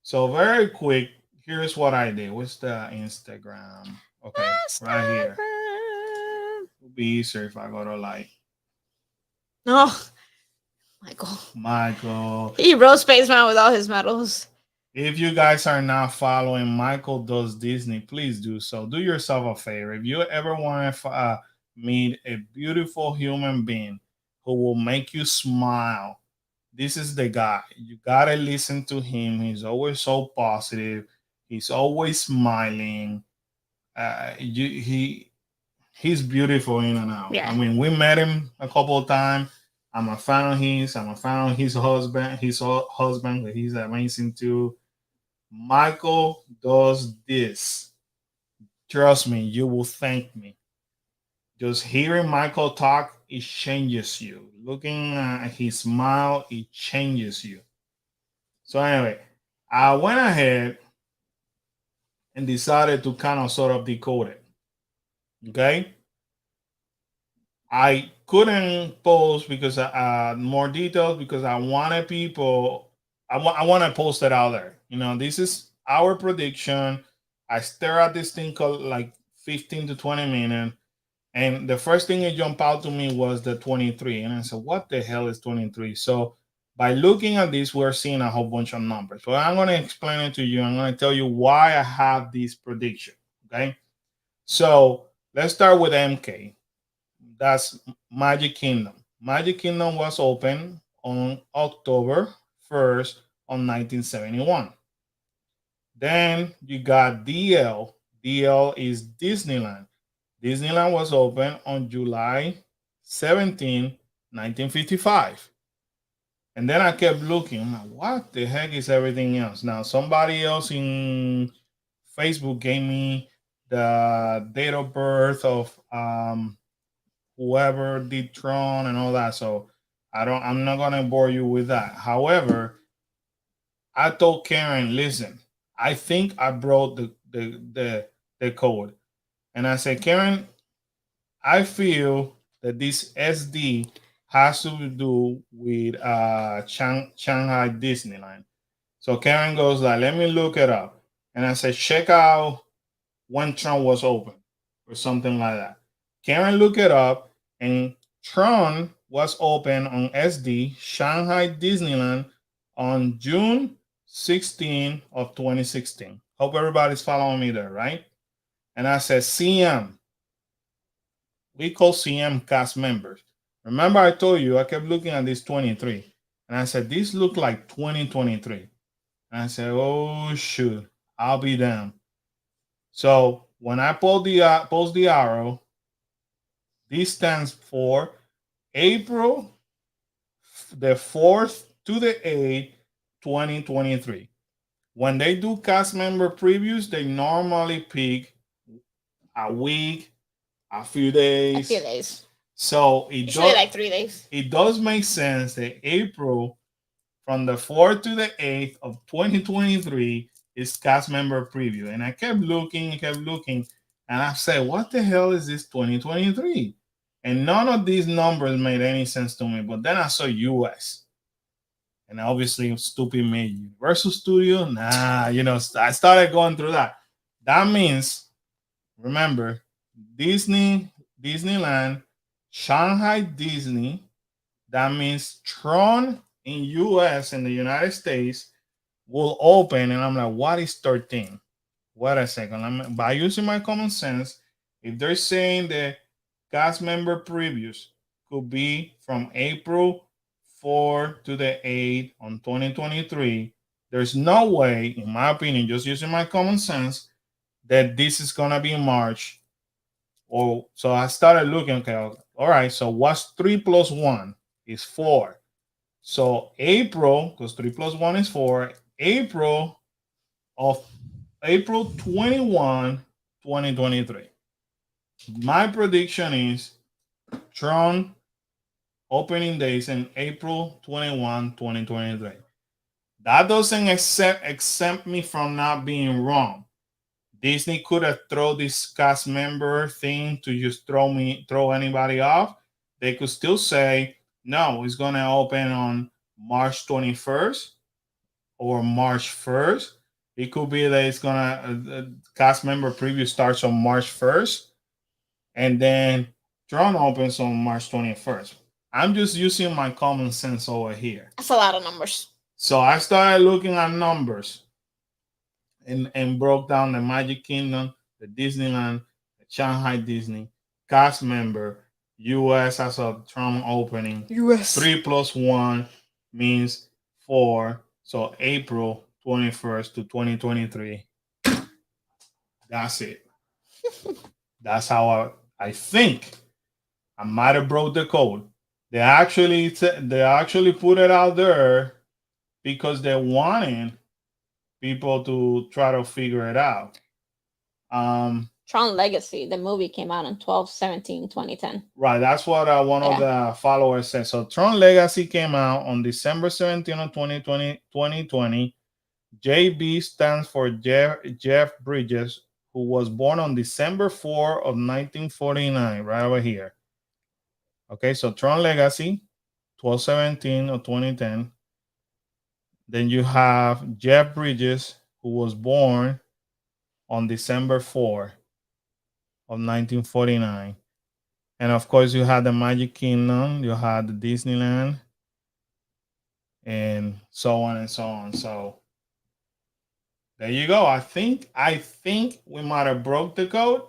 So very quick. Here's what I did. What's the Instagram? Okay, right here. It'll be easier if I go to like. No, Michael. He wrote Spaceman with all his medals. If you guys are not following Michael Does Disney, please do so. Do yourself a favor. If you ever want to meet a beautiful human being who will make you smile, this is the guy. You gotta listen to him. He's always so positive. He's always smiling. He he's beautiful in and out. Yeah. I mean, we met him a couple of times. I'm a fan of his. I'm a fan of his husband. His husband, he's amazing too. Michael does this. Trust me, you will thank me. Just hearing Michael talk, it changes you. Looking at his smile, it changes you. So anyway, I went ahead and decided to kind of sort of decode it. Okay. I couldn't post because more details because I wanted people. I want to post it out there. You know, this is our prediction. I stare at this thing called like 15 to 20 minutes, and the first thing that jumped out to me was the 23, and I said, "What the hell is 23?" So by looking at this, we're seeing a whole bunch of numbers. So I'm going to explain it to you. I'm going to tell you why I have this prediction. Okay, so let's start with MK. That's Magic Kingdom. Magic Kingdom was open on October 1st on 1971. Then you got DL. DL is Disneyland. Disneyland was open on July 17, 1955. And then I kept looking. I'm like, what the heck is everything else? Now, somebody else in Facebook gave me the date of birth of whoever did Tron and all that. So I'm not gonna bore you with that. However, I told Karen, listen, I think I broke the code. And I said, Karen, I feel that this SD has to do with Shanghai Disneyland. So Karen goes like, let me look it up. And I said, check out when Tron was open or something like that. Karen look it up, and Tron was open on SD Shanghai Disneyland on June 16 of 2016. Hope everybody's following me there, right? And I said, CM, we call CM cast members. Remember, I told you I kept looking at this 23, and I said, this look like 2023. And I said, oh, shoot, I'll be damned. So when I post the arrow, this stands for April the 4th to the 8th, 2023. When they do cast member previews, they normally pick a week, a few A days. few days. So Usually like 3 days. it does make sense that April from the 4th to the 8th of 2023 is cast member preview. And I kept looking, and I said, what the hell is this 2023? And none of these numbers made any sense to me. But then I saw US. And obviously, stupid me, Universal Studio. Nah, I started going through that. That means, remember, Disneyland, Shanghai Disney. That means Tron in US in the United States will open, and I'm like, what is 13? Wait a second. By using my common sense, if they're saying the cast member previews could be from April 4 to the 8 on 2023, there's no way, in my opinion, just using my common sense, that this is gonna be in March. Or so I started looking, okay, all right, so what's 3 plus 1 is 4. So April, because 3 plus 1 is 4, of April 21, 2023. My prediction is Tron opening days in April 21, 2023. That doesn't exempt me from not being wrong. Disney could have thrown this cast member thing to just throw anybody off. They could still say, no, it's going to open on March 21st or March 1st. It could be that it's gonna cast member preview starts on March 1st, and then Tron opens on March 21st. I'm just using my common sense over here. That's a lot of numbers. So I started looking at numbers and broke down the Magic Kingdom, the Disneyland, the Shanghai Disney, cast member, US as a Tron opening. US. 3 plus 1 means 4. So April 21st to 2023. That's it. That's how I think I might have broke the code. They actually put it out there because they wanted people to try to figure it out. Tron Legacy, the movie came out on 12/17/2010. Right, that's what one of the followers said. So Tron Legacy came out on December 17th of 2020. JB stands for Jeff Bridges, who was born on December 4 of 1949, right over here. Okay, so Tron Legacy, 12/17 of 2010. Then you have Jeff Bridges, who was born on December 4 of 1949. And of course, you had the Magic Kingdom, you had the Disneyland, and so on and so on. So there you go. I think we might have broke the code.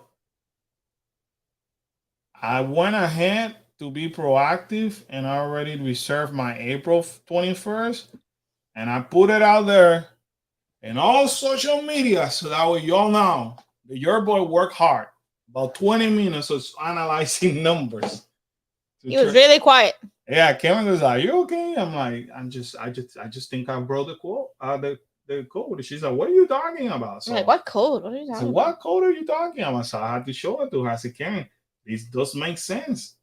I went ahead to be proactive and I already reserved my April 21st, and I put it out there in all social media so that way y'all know that your boy worked hard. About 20 minutes of analyzing numbers. He was really quiet. Yeah, Kevin was like, "You okay?" I'm like, I just think I broke the quote, the code." She's like, "What are you talking about?" So, I'm like, what code? What are you talking about? What code are you talking about? So I had to show it to her. I said, "Karen, this does make sense."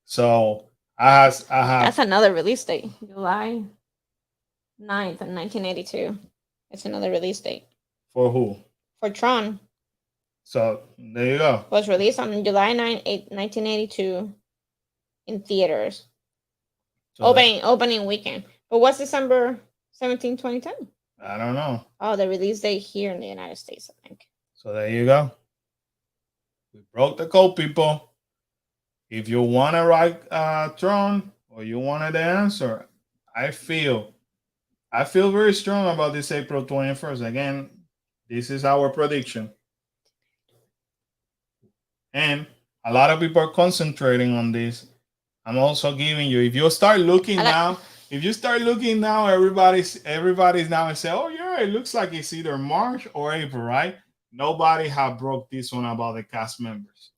So I have. That's another release date, July 9th of 1982. It's another release date. For who? For Tron. So there you go. Was released on July 1982 in theaters. So opening weekend. But what's December 17, 2010? I don't know. Oh, the release date here in the United States, I think. So there you go. We broke the code, people. If you want to write Tron or you wanted the answer, I feel very strong about this April 21st. Again, this is our prediction. And a lot of people are concentrating on this. I'm also giving you, if you start looking now, everybody's now and say, "Oh yeah, it looks like it's either March or April," right? Nobody have broke this one about the cast members.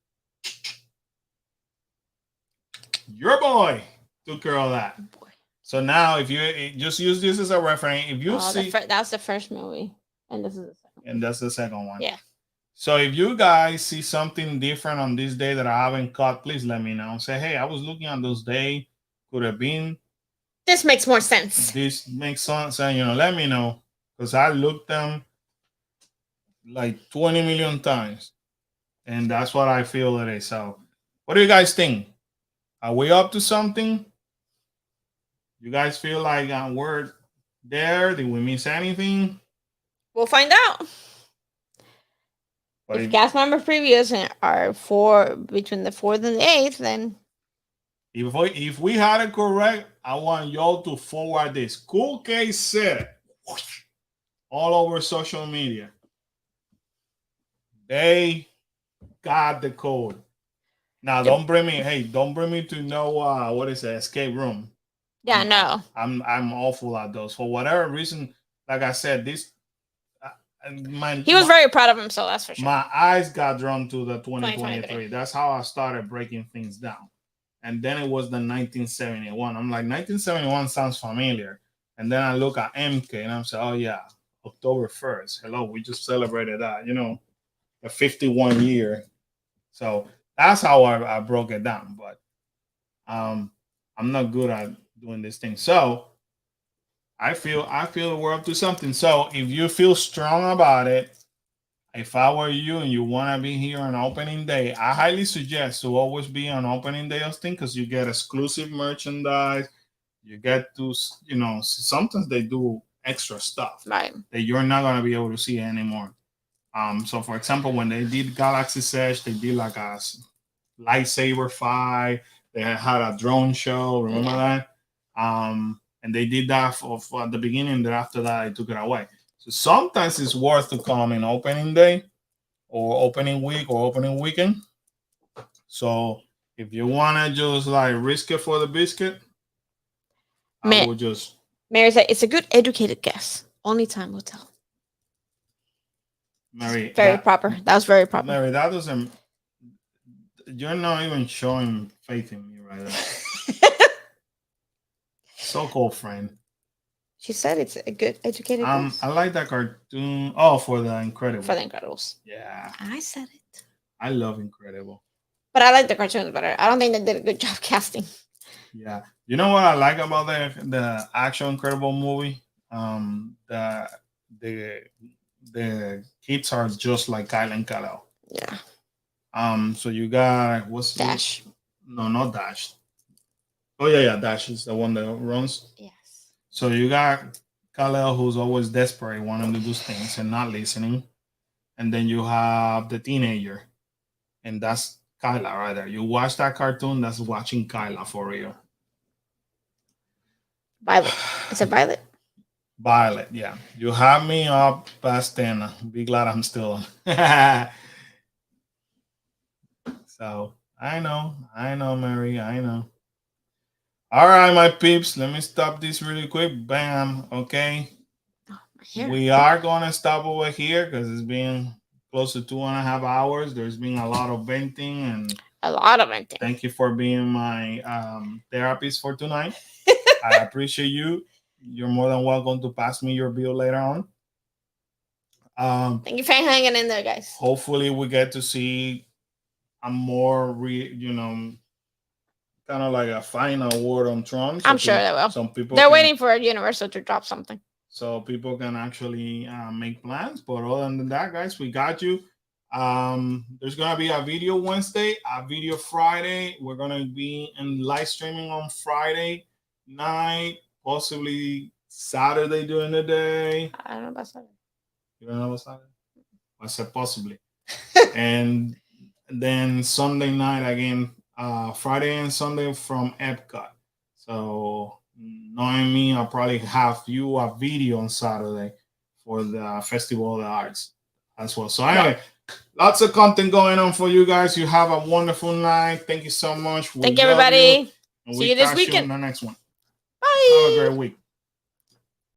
Your boy took care of that. So now, if you just use this as a reference, if you see, that's the first movie, and this is the second. And that's the second one. Yeah. So if you guys see something different on this day that I haven't caught, please let me know. Say, "Hey, I was looking at those days. Could have been. This makes more sense. This makes sense." And let me know, because I looked them like 20 million times, and that's what I feel it is. So, what do you guys think? Are we up to something? You guys feel like we're there? Did we miss anything? We'll find out. But if cast member previous are between the 4th and the 8th, then if we had it correct, I want y'all to forward this. Cool K said it all over social media. They got the code. Now don't bring me to no what is it, escape room. Yeah, no. I'm awful at those. For whatever reason, like I said, this he was very proud of himself, that's for sure. My eyes got drawn to the 2023. That's how I started breaking things down. And then it was the 1971. I'm like, 1971 sounds familiar. And then I look at MK and I'm saying, "Oh yeah, October 1st. Hello, we just celebrated that, the 51 year." So that's how I broke it down. But I'm not good at doing this thing. So I feel we're up to something. So if you feel strong about it, if I were you and you want to be here on opening day, I highly suggest to always be on opening day of thing, because you get exclusive merchandise. You get to, sometimes they do extra stuff right that you're not going to be able to see anymore. So for example, when they did Galaxy's Edge, they did like a lightsaber fight. They had a drone show. Remember that? And they did that for at the beginning. Then after that, I took it away. So sometimes it's worth to come in opening day or opening week or opening weekend. So if you want to just like risk it for the biscuit, I will just. Mary said it's a good educated guess. Only time will tell. Mary, Very proper. That was very proper. Mary, that you're not even showing faith in me right now. So-called friend. She said it's a good educated guess. I like that cartoon. Oh, for the Incredible. For the Incredibles. Yeah, I said it. I love Incredible. But I like the cartoons better. I don't think they did a good job casting. Yeah, you know what I like about the actual Incredible movie? The the kids are just like Kyle and Kal-El. Yeah. So you got what's Dash. No, not Dash. Oh yeah, Dash is the one that runs. Yes. So you got Kal-El, who's always desperate, wanting to do things and not listening, and then you have the teenager, and that's Kyla right there. You watch that cartoon, that's watching Kyla for real. Violet. Is it Violet? Violet, yeah. You have me up past 10. Be glad I'm still on. So I know, Mary, I know. All right, my peeps, let me stop this really quick. Bam. Okay. We are gonna stop over here because it's been close to 2.5 hours. There's been a lot of venting and a lot of venting. Thank you for being my therapist for tonight. I appreciate you. You're more than welcome to pass me your bill later on. Thank you for hanging in there, guys. Hopefully, we get to see a more, kind of like a final word on Trump. I'm sure they will. Some people they're waiting for Universal to drop something, so people can actually make plans. But other than that, guys, we got you. There's gonna be a video Wednesday, a video Friday. We're gonna be in live streaming on Friday night, possibly Saturday during the day. I don't know about Saturday. You don't know about Saturday? I said possibly. And then Sunday night again, Friday and Sunday from Epcot. So knowing me, I'll probably have you a video on Saturday for the Festival of the Arts as well. So anyway, lots of content going on for you guys. You have a wonderful night. Thank you so much. Thank you, everybody. See you this weekend. On the next one. Bye. Have a great week.